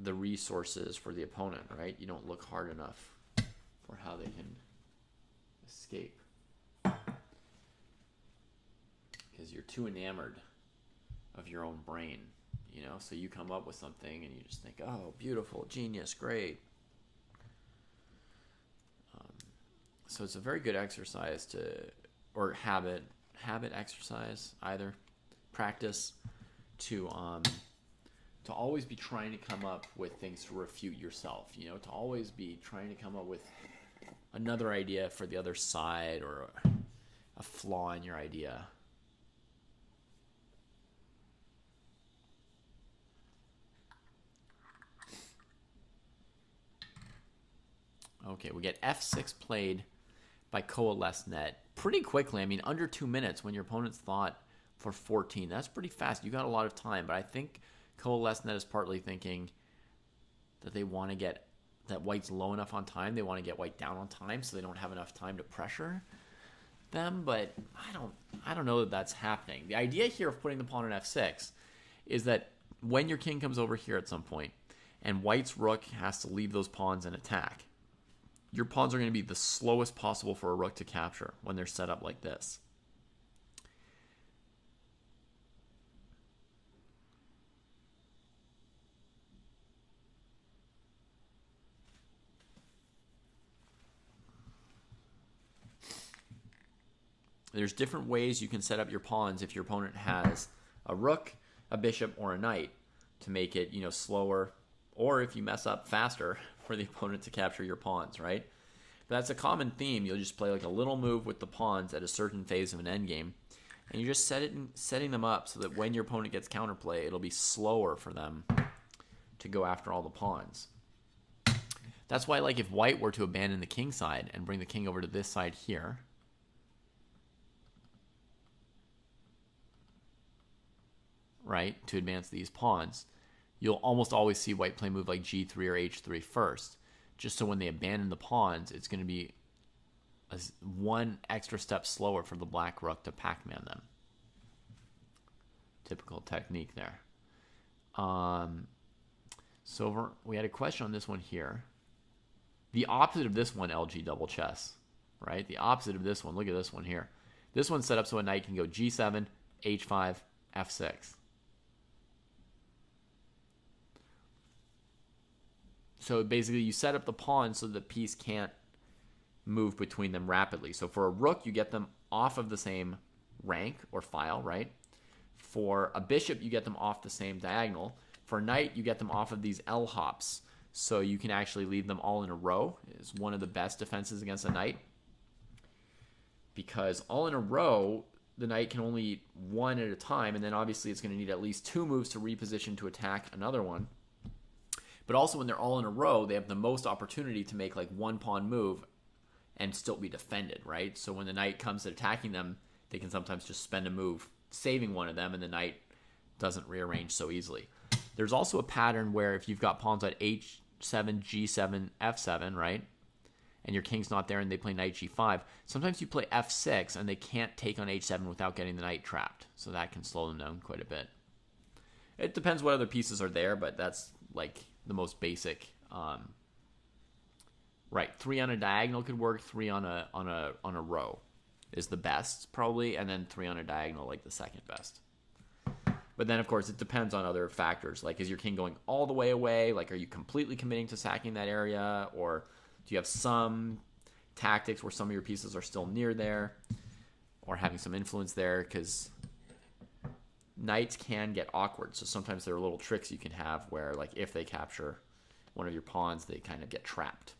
resources for the opponent, right? You don't look hard enough for how they can escape. Because you're too enamored of your own brain, you know? So you come up with something and you just think, oh, beautiful, genius, great. So it's a very good exercise or habit exercise, either practice to always be trying to come up with things to refute yourself, you know, to always be trying to come up with another idea for the other side or a flaw in your idea. Okay, we get f6 played by CoalesceNet pretty quickly. I mean, under 2 minutes when your opponent's thought for 14. That's pretty fast. You got a lot of time, but I think CoalesceNet is partly thinking that they want to get that white's low enough on time. They want to get white down on time so they don't have enough time to pressure them, but I don't know that that's happening. The idea here of putting the pawn on f6 is that when your king comes over here at some point and white's rook has to leave those pawns and attack, your pawns are going to be the slowest possible for a rook to capture when they're set up like this. There's different ways you can set up your pawns if your opponent has a rook, a bishop, or a knight to make it, you know, slower, or if you mess up faster for the opponent to capture your pawns, right? But that's a common theme. You'll just play like a little move with the pawns at a certain phase of an endgame, and you're just setting them up so that when your opponent gets counterplay, it'll be slower for them to go after all the pawns. That's why, like, if white were to abandon the king side and bring the king over to this side here, right, to advance these pawns, you'll almost always see white play a move like g3 or h3 first, just so when they abandon the pawns, it's going to be one extra step slower for the black rook to Pac-Man them. Typical technique there. So we had a question on this one here. The opposite of this one, LG double chess, right? The opposite of this one. Look at this one here. This one's set up so a knight can go g7, h5, f6. So basically you set up the pawns so the piece can't move between them rapidly. So for a rook, you get them off of the same rank or file, right? For a bishop, you get them off the same diagonal. For a knight, you get them off of these L hops. So you can actually leave them all in a row. It's one of the best defenses against a knight. Because all in a row, the knight can only eat one at a time, and then obviously it's going to need at least 2 moves to reposition to attack another one. But also when they're all in a row, they have the most opportunity to make like one pawn move and still be defended, right? So when the knight comes to attacking them, they can sometimes just spend a move saving one of them, and the knight doesn't rearrange so easily. There's also a pattern where if you've got pawns at h7, g7, f7, right? And your king's not there and they play knight g5, sometimes you play f6 and they can't take on h7 without getting the knight trapped. So that can slow them down quite a bit. It depends what other pieces are there, but that's like the most basic Right, 3 on a diagonal could work. 3 on a row is the best probably, and then 3 on a diagonal like the second best. But then of course it depends on other factors. Like, is your king going all the way away? Like, are you completely committing to sacking that area, or do you have some tactics where some of your pieces are still near there, or having some influence there? Because knights can get awkward, so sometimes there are little tricks you can have where, like, if they capture one of your pawns, they kind of get trapped.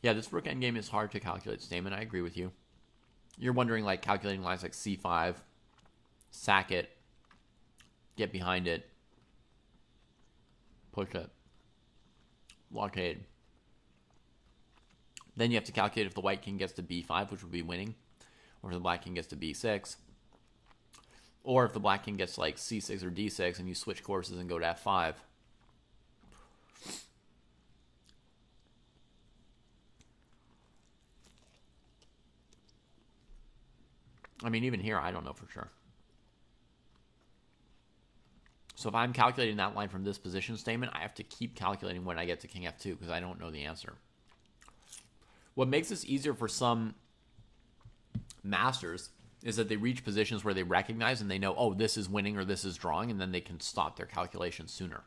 Yeah, this rook endgame is hard to calculate, Stamen. I agree with you. You're wondering, like, calculating lines like c5, sack it, get behind it, push it, blockade. Then you have to calculate if the white king gets to b5, which would be winning, or if the black king gets to b6, or if the black king gets like c6 or d6 and you switch courses and go to f5. I mean, even here, I don't know for sure. So if I'm calculating that line from this position statement, I have to keep calculating when I get to king f2 because I don't know the answer. What makes this easier for some masters is that they reach positions where they recognize and they know, oh, this is winning or this is drawing, and then they can stop their calculation sooner.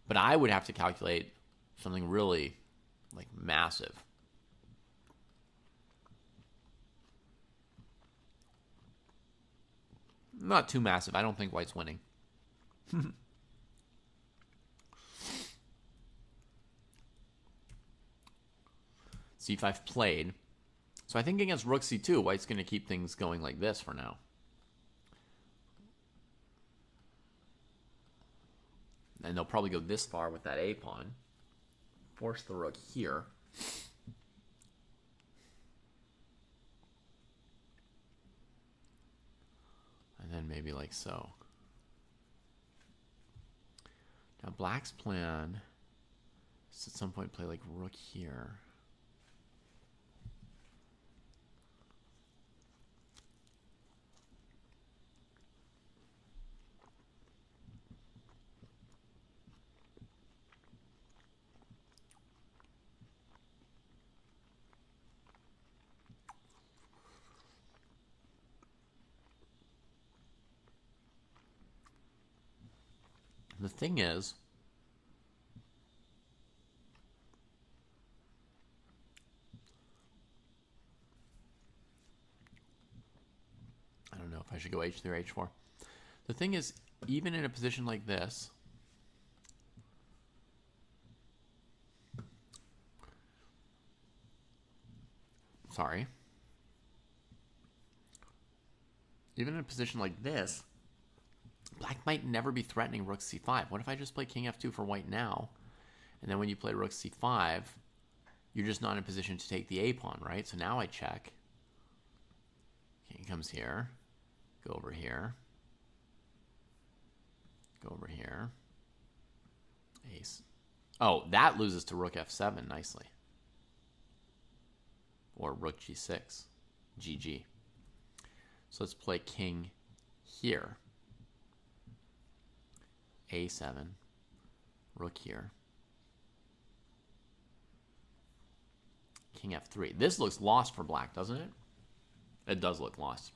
But I would have to calculate something really, like, massive. Not too massive. I don't think white's winning. c5 played. So I think against rook c2, white's going to keep things going like this for now. And they'll probably go this far with that a pawn. Force the rook here. And then maybe like so. Now black's plan is at some point play like rook here. The thing is, I don't know if I should go h3 or h4. The thing is, even in a position like this, sorry, even in a position like this, black might never be threatening rook c5. What if I just play king f2 for white now, and then when you play rook c5, you're just not in a position to take the a pawn, right? So now I check. King comes here, go over here, go over here. Ace. Oh, that loses to rook f7 nicely. Or rook g6. GG. So let's play king here. a7. Rook here. King f3. This looks lost for black, doesn't it? It does look lost.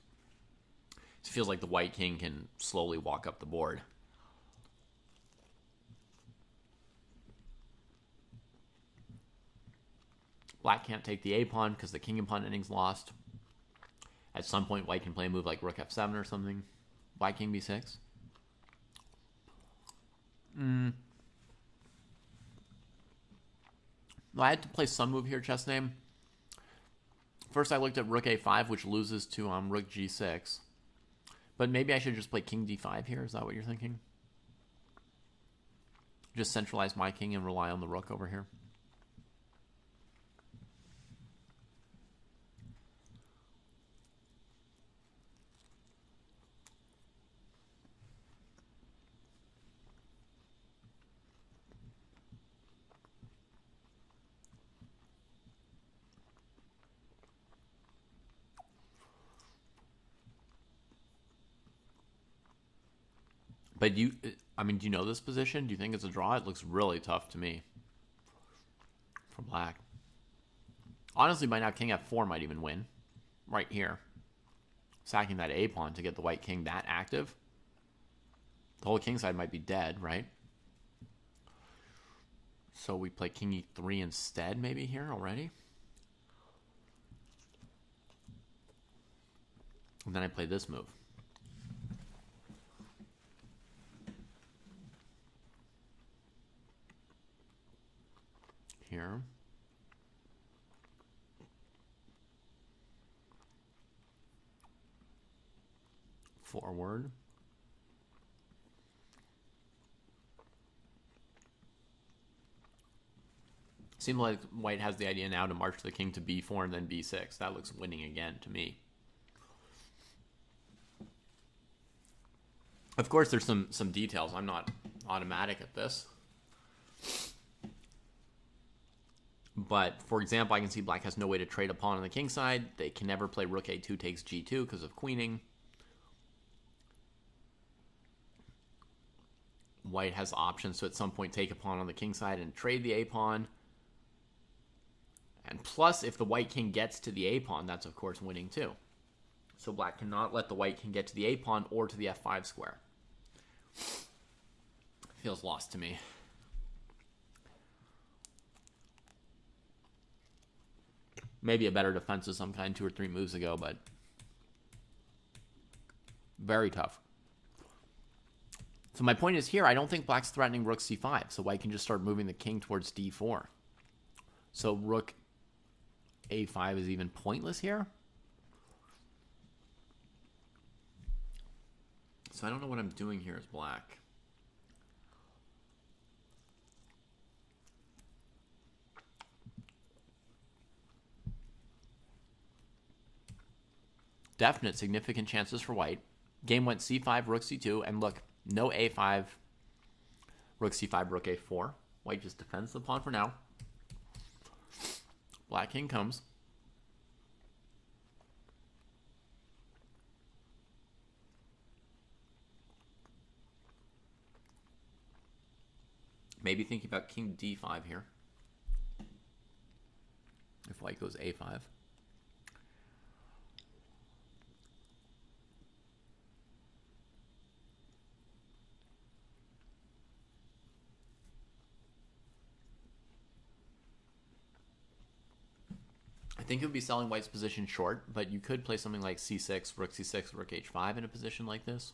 It feels like the white king can slowly walk up the board. Black can't take the a pawn because the king and pawn ending's lost. At some point, white can play a move like rook f7 or something. White king b6. Well, I had to play some move here, chess name. First, I looked at rook a5, which loses to rook g6. But maybe I should just play king d5 here. Is that what you're thinking? Just centralize my king and rely on the rook over here. But I mean, do you know this position? Do you think it's a draw? It looks really tough to me for black. Honestly, by now, king f4 might even win. Right here. Sacking that a pawn to get the white king that active. The whole king side might be dead, right? So we play king e3 instead, maybe here already. And then I play this move. Here. Forward. Seems like white has the idea now to march the king to b4 and then b6. That looks winning again to me. Of course, there's some details. I'm not automatic at this. But, for example, I can see black has no way to trade a pawn on the king side. They can never play rook a2 takes g2 because of queening. White has options to at some point take a pawn on the king side and trade the a pawn. And plus, if the white king gets to the a pawn, that's of course winning too. So black cannot let the white king get to the a pawn or to the f5 square. Feels lost to me. Maybe a better defense of some kind 2 or 3 moves ago, but very tough. So my point is here, I don't think black's threatening rook c5, so white can just start moving the king towards d4. So rook a5 is even pointless here. So I don't know what I'm doing here as black. Definite significant chances for white. Game went c5, rook c2, and look, no a5, rook c5, rook a4. White just defends the pawn for now. Black king comes. Maybe thinking about king d5 here. If white goes a5. I think it would be selling white's position short, but you could play something like c6, rook h5 in a position like this.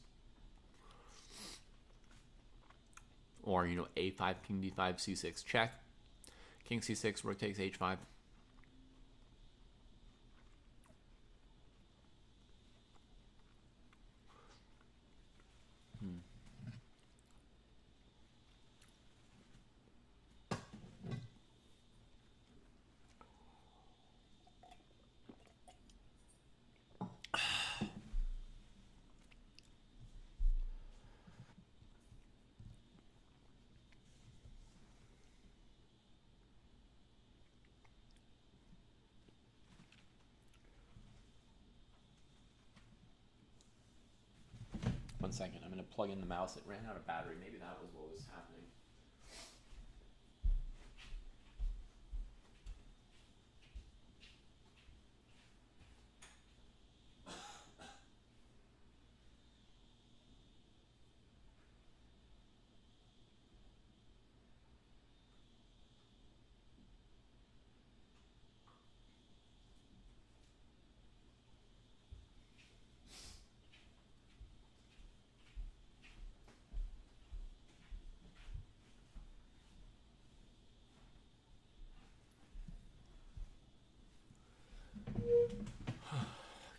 Or, you know, a5, king d5, c6, check. King c6, rook takes h5. One second, I'm going to plug in the mouse. It ran out of battery. Maybe that was what was happening.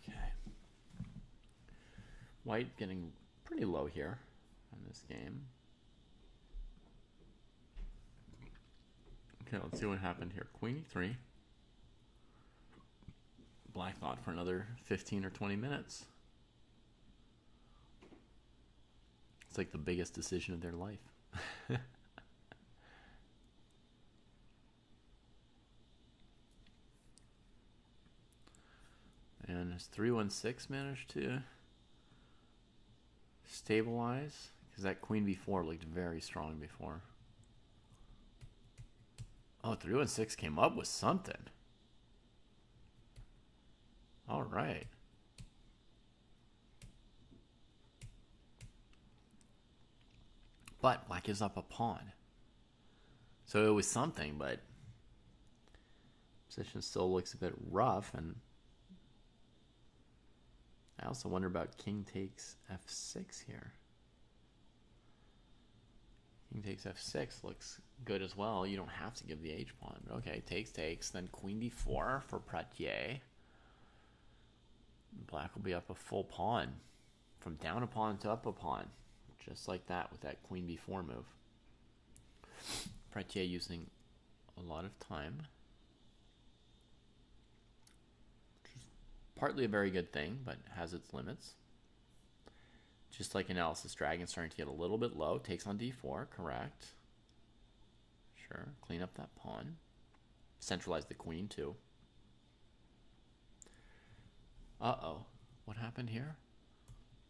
Okay. White getting pretty low here in this game. Okay, let's see what happened here. Queen e3. Black thought for another 15 or 20 minutes. It's like the biggest decision of their life. And has 316 managed to stabilize? Because that queen b4 looked very strong before. Oh, 3-1-6 came up with something. All right. But black gives up a pawn. So it was something, but position still looks a bit rough. And I also wonder about king takes f6 here. King takes f6 looks good as well. You don't have to give the h-pawn. Okay, takes. Then queen d4 for Pratier. Black will be up a full pawn. From down a pawn to up a pawn. Just like that with that queen b4 move. Pratier using a lot of time. Which is partly a very good thing, but has its limits. Just like Analysis Dragon starting to get a little bit low. Takes on d4, correct. Sure, clean up that pawn. Centralize the queen too. Uh-oh, what happened here?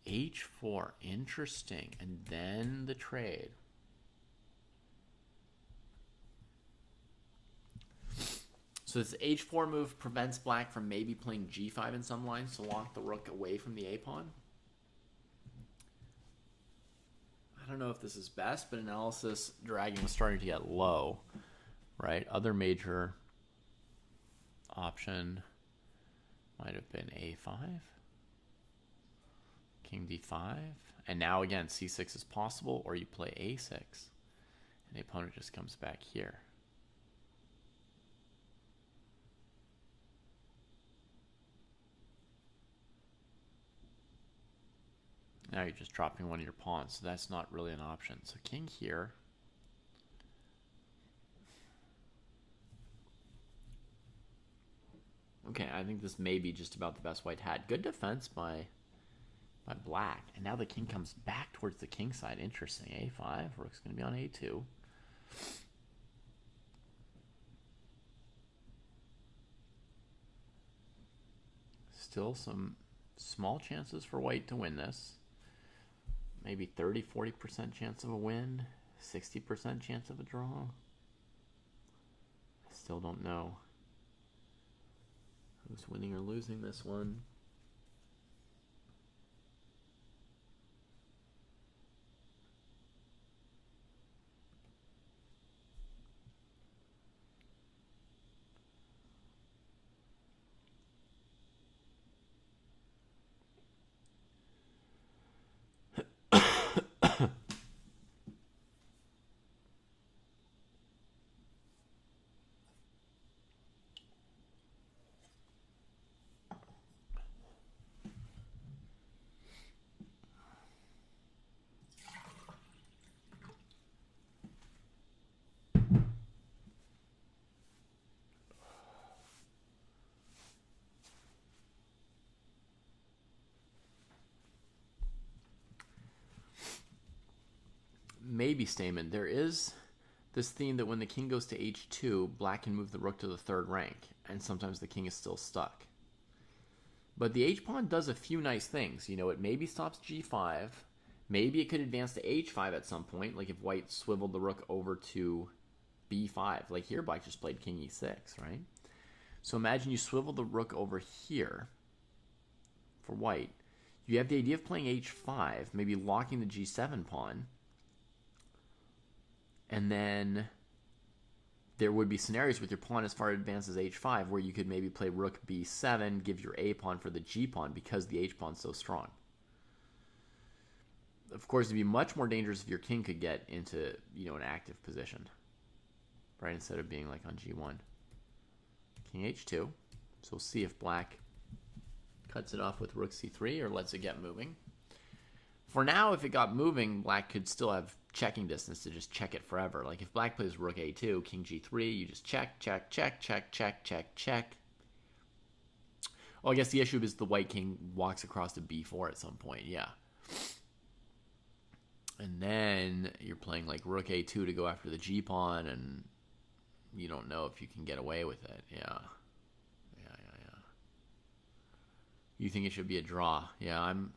h4, interesting. And then the trade. So this h4 move prevents black from maybe playing g5 in some lines to lock the rook away from the a-pawn. I don't know if this is best, but Analysis Dragon was starting to get low, right? Other major option might have been a5, king d5, and now again c6 is possible, or you play a6, and the opponent just comes back here. Now you're just dropping one of your pawns, so that's not really an option. So king here. Okay, I think this may be just about the best white had. Good defense by black. And now the king comes back towards the king side. Interesting. a5. Rook's going to be on a2. Still some small chances for white to win this. Maybe 30-40% chance of a win, 60% chance of a draw. I still don't know who's winning or losing this one. Maybe Stamen. There is this theme that when the king goes to h2, black can move the rook to the third rank, and sometimes the king is still stuck. But the h-pawn does a few nice things. You know, it maybe stops g5. Maybe it could advance to h5 at some point, like if white swiveled the rook over to b5. Like here, black just played king e6, right? So imagine you swivel the rook over here for white. You have the idea of playing h5, maybe locking the g7 pawn. And then there would be scenarios with your pawn as far advanced as h5 where you could maybe play rook b7, give your a-pawn for the g-pawn because the h-pawn's so strong. Of course, it'd be much more dangerous if your king could get into, you know, an active position, right? Instead of being like on g1. King h2. So we'll see if black cuts it off with rook c3 or lets it get moving. For now, if it got moving, black could still have checking distance to just check it forever. Like if black plays rook a2, king g3, you just check. Oh, I guess the issue is the white king walks across to b4 at some point, yeah. And then you're playing like rook a2 to go after the g-pawn, and you don't know if you can get away with it, yeah. You think it should be a draw? Yeah, I'm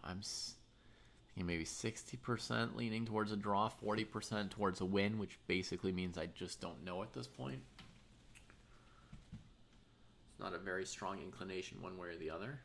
maybe 60% leaning towards a draw, 40% towards a win, which basically means I just don't know at this point. It's not a very strong inclination one way or the other.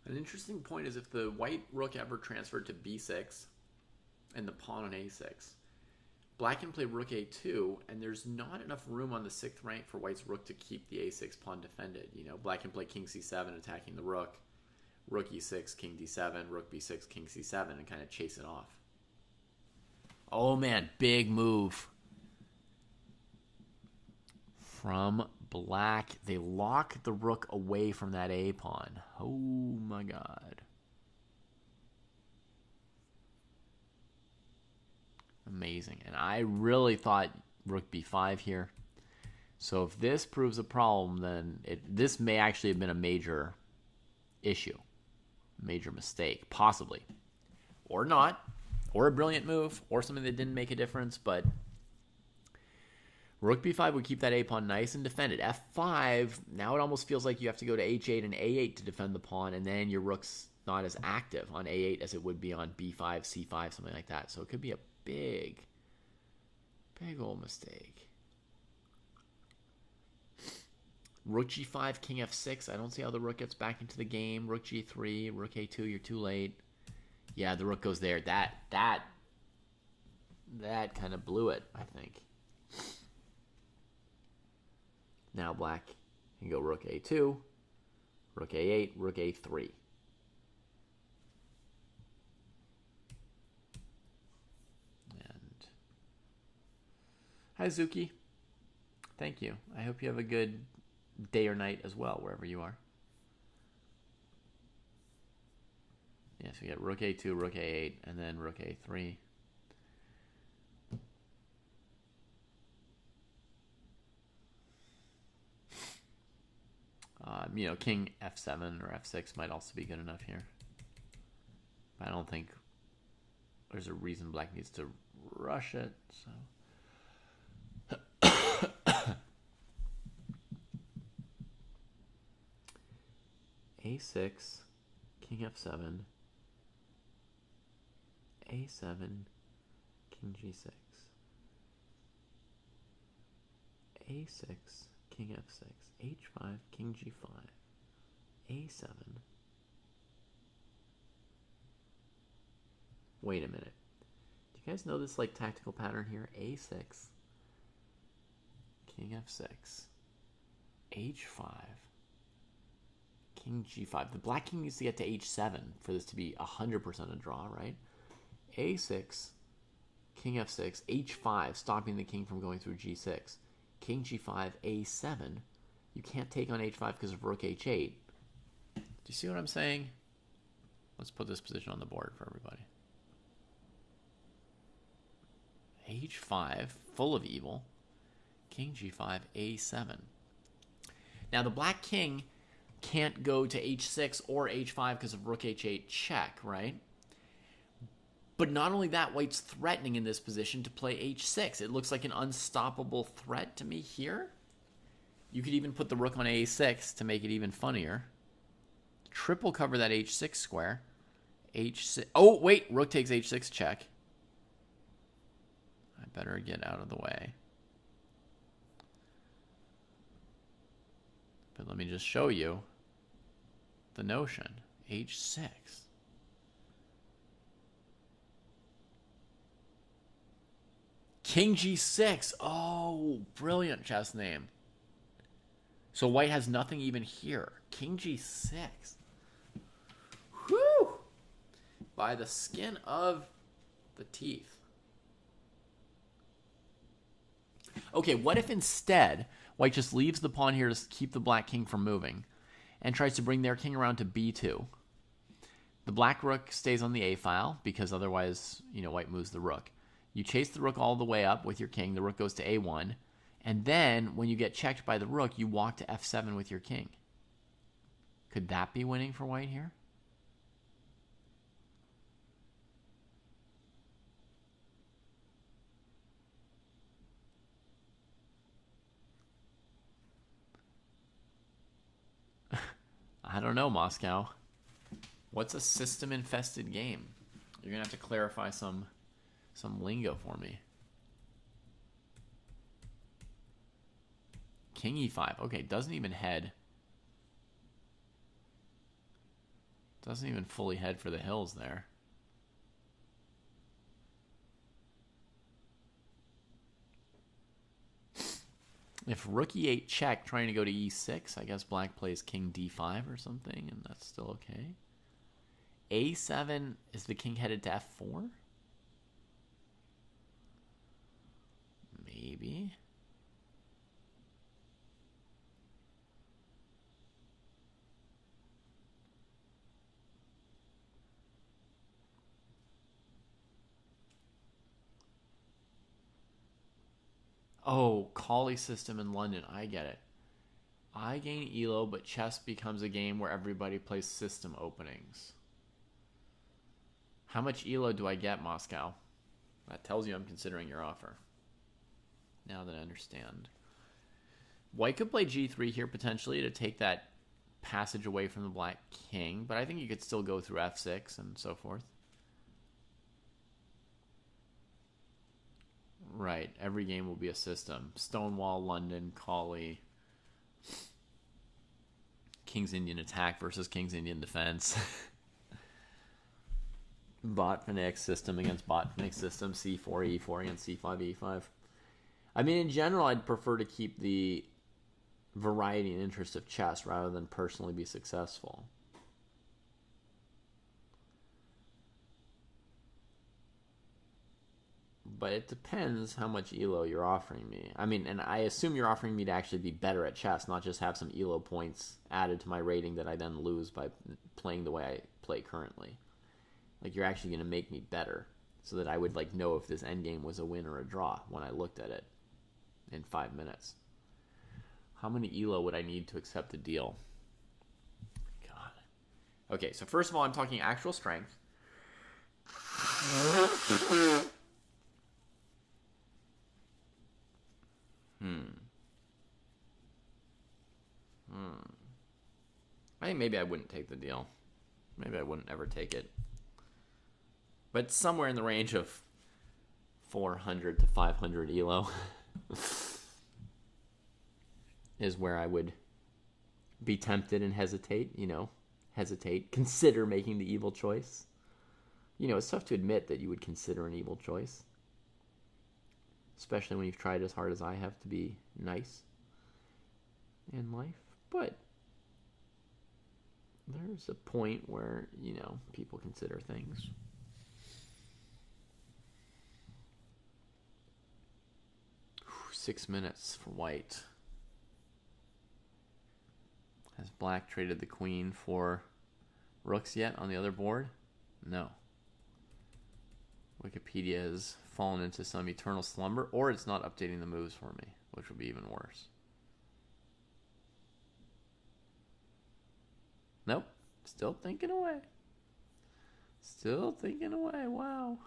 An interesting point is if the white rook ever transferred to b6 and the pawn on a6, black can play rook a2, and there's not enough room on the 6th rank for white's rook to keep the a6 pawn defended. You know, black can play king c7 attacking the rook e6, king d7, rook b6, king c7, and kind of chase it off. Oh man, big move from black. They lock the rook away from that a pawn. Oh my god. Amazing. And I really thought rook b5 here. So if this proves a problem, then this may actually have been a major issue. Major mistake, possibly. Or not. Or a brilliant move. Or something that didn't make a difference, but rook b5 would keep that a pawn nice and defended. f5, now it almost feels like you have to go to h8 and a8 to defend the pawn, and then your rook's not as active on a8 as it would be on b5, c5, something like that. So it could be a big old mistake. Rook g5, king f6. I don't see how the rook gets back into the game. Rook g3, rook a2, you're too late. Yeah, the rook goes there. That kind of blew it, I think. Now black can go rook a2, rook a8, rook a3. And hi, Zuki. Thank you. I hope you have a good day or night as well, wherever you are. Yes, we got rook a2, rook a8, and then rook a3. You know, king f7 or f6 might also be good enough here. I don't think there's a reason black needs to rush it. So a6, king f7, a7, king g6, a6, king f6, h5, king g5, a7. Wait a minute. Do you guys know this like tactical pattern here? a6, king f6, h5, king g5. The black king needs to get to h7 for this to be 100% a draw, right? a6, king f6, h5, stopping the king from going through g6. King g5, a7. You can't take on h5 because of rook h8. Do you see what I'm saying? Let's put this position on the board for everybody. h5, full of evil. King g5, a7. Now the black king can't go to h6 or h5 because of rook h8 check, right? But not only that, white's threatening in this position to play h6. It looks like an unstoppable threat to me here. You could even put the rook on a6 to make it even funnier. Triple cover that h6 square. h6. Oh, wait. Rook takes h6 check. I better get out of the way. But let me just show you the notion. h6. King g6. Oh, brilliant chess name. So white has nothing even here. King g6. Whew! By the skin of the teeth. Okay, what if instead white just leaves the pawn here to keep the black king from moving, and tries to bring their king around to b2. The black rook stays on the a file because otherwise, white moves the rook. You chase the rook all the way up with your king. The rook goes to a1. And then when you get checked by the rook, you walk to f7 with your king. Could that be winning for white here? I don't know, Moscow. What's a system-infested game? You're going to have to clarify some lingo for me. King e5. Okay, doesn't even head. Doesn't even fully head for the hills there. If rook e8 check, trying to go to e6, I guess black plays king d5 or something, and that's still okay. a7, is the king headed to f4? Maybe. Oh, Colley system in London. I get it. I gain ELO, but chess becomes a game where everybody plays system openings. How much ELO do I get, Moscow? That tells you I'm considering your offer. Now that I understand. White could play g3 here potentially to take that passage away from the black king, but I think you could still go through f6 and so forth. Right, every game will be a system. Stonewall, London, Colley, King's Indian attack versus King's Indian defense. Botvinnik system against Botvinnik system, c4, e4 against c5, e5. I mean, in general, I'd prefer to keep the variety and interest of chess rather than personally be successful. But it depends how much ELO you're offering me. I mean, and I assume you're offering me to actually be better at chess, not just have some ELO points added to my rating that I then lose by playing the way I play currently. Like, you're actually going to make me better so that I would, know if this endgame was a win or a draw when I looked at it in 5 minutes. How many ELO would I need to accept a deal? God. Okay, so first of all, I'm talking actual strength. I think maybe I wouldn't take the deal. Maybe I wouldn't ever take it. But somewhere in the range of 400 to 500 ELO is where I would be tempted and hesitate, consider making the evil choice. It's tough to admit that you would consider an evil choice, especially when you've tried as hard as I have to be nice in life. But there's a point where, people consider things. Whew, 6 minutes for white. Has black traded the queen for rooks yet on the other board? No. Wikipedia has fallen into some eternal slumber, or it's not updating the moves for me, which would be even worse. Nope. Still thinking away. Still thinking away. Wow.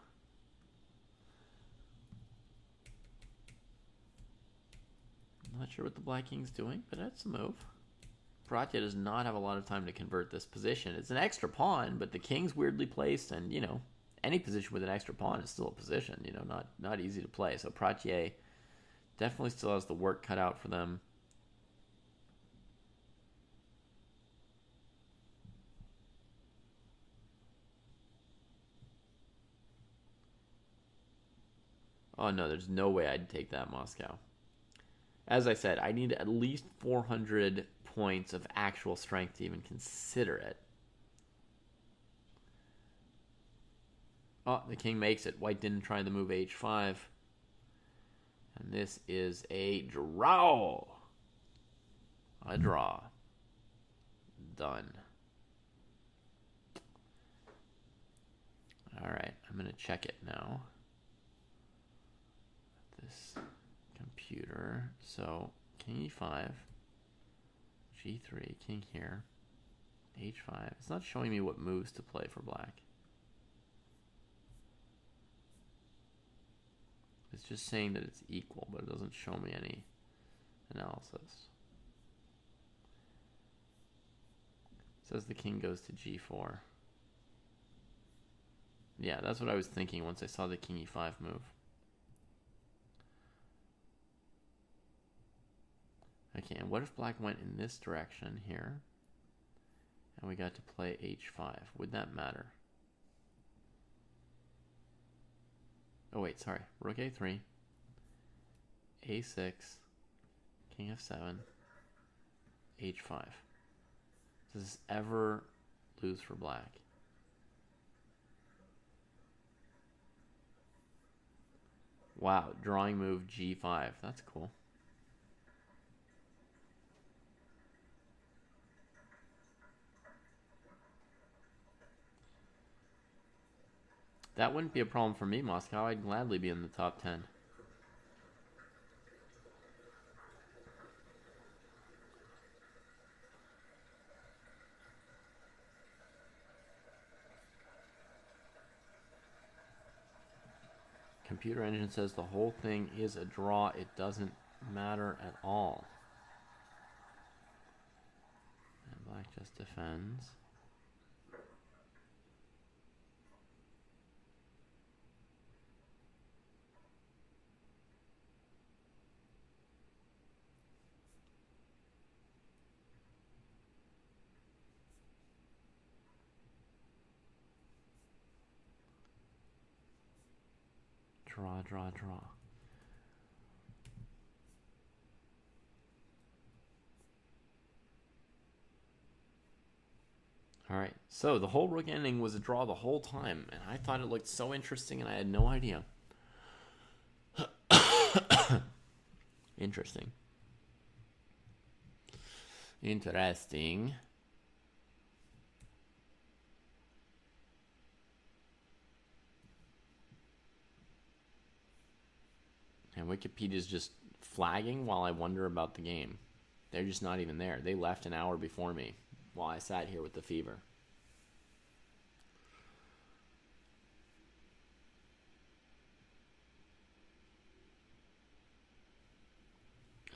I'm not sure what the black king's doing, but that's a move. Pratya does not have a lot of time to convert this position. It's an extra pawn, but the king's weirdly placed, and, any position with an extra pawn is still a position, not easy to play. So Pratya definitely still has the work cut out for them. Oh, no, there's no way I'd take that, Moscow. As I said, I need at least 400 points of actual strength to even consider it. Oh, the king makes it. White didn't try the move h5. And this is a draw. A draw. done. All right, I'm going to check it now. This computer. So, king e5, g3, king here, h5. It's not showing me what moves to play for black. It's just saying that it's equal, but it doesn't show me any analysis. It says the king goes to g4. Yeah, that's what I was thinking once I saw the king e5 move. Okay, and what if black went in this direction here, and we got to play h5? Would that matter? Oh wait, sorry. Rook a3, a6, king f7, h5. Does this ever lose for black? Wow, drawing move g5. That's cool. That wouldn't be a problem for me, Moscow. I'd gladly be in the top 10. Computer Engine says the whole thing is a draw. It doesn't matter at all. And black just defends. Draw, draw, draw. All right, so the whole rook ending was a draw the whole time, and I thought it looked so interesting, and I had no idea. Interesting. Interesting. And Wikipedia's just flagging while I wonder about the game. They're just not even there. They left an hour before me while I sat here with the fever.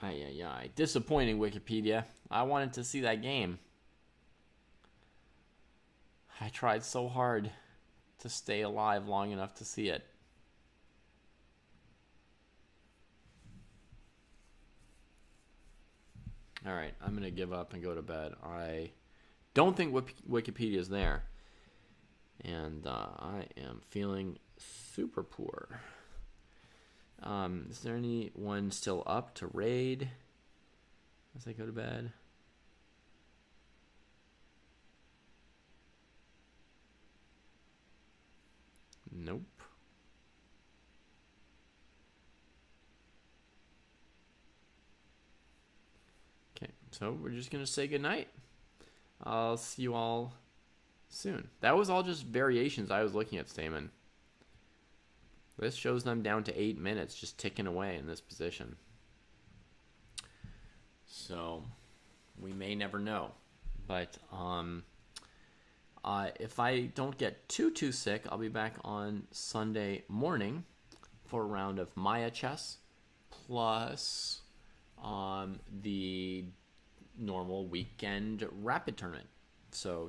Ay. Disappointing, Wikipedia. I wanted to see that game. I tried so hard to stay alive long enough to see it. All right, I'm going to give up and go to bed. I don't think Wikipedia is there. And I am feeling super poor. Is there anyone still up to raid as I go to bed? Nope. Okay, so we're just going to say goodnight. I'll see you all soon. That was all just variations I was looking at, Stamen. This shows them down to 8 minutes, just ticking away in this position. So, we may never know. But if I don't get too sick, I'll be back on Sunday morning for a round of Maya Chess, plus the normal weekend rapid tournament. So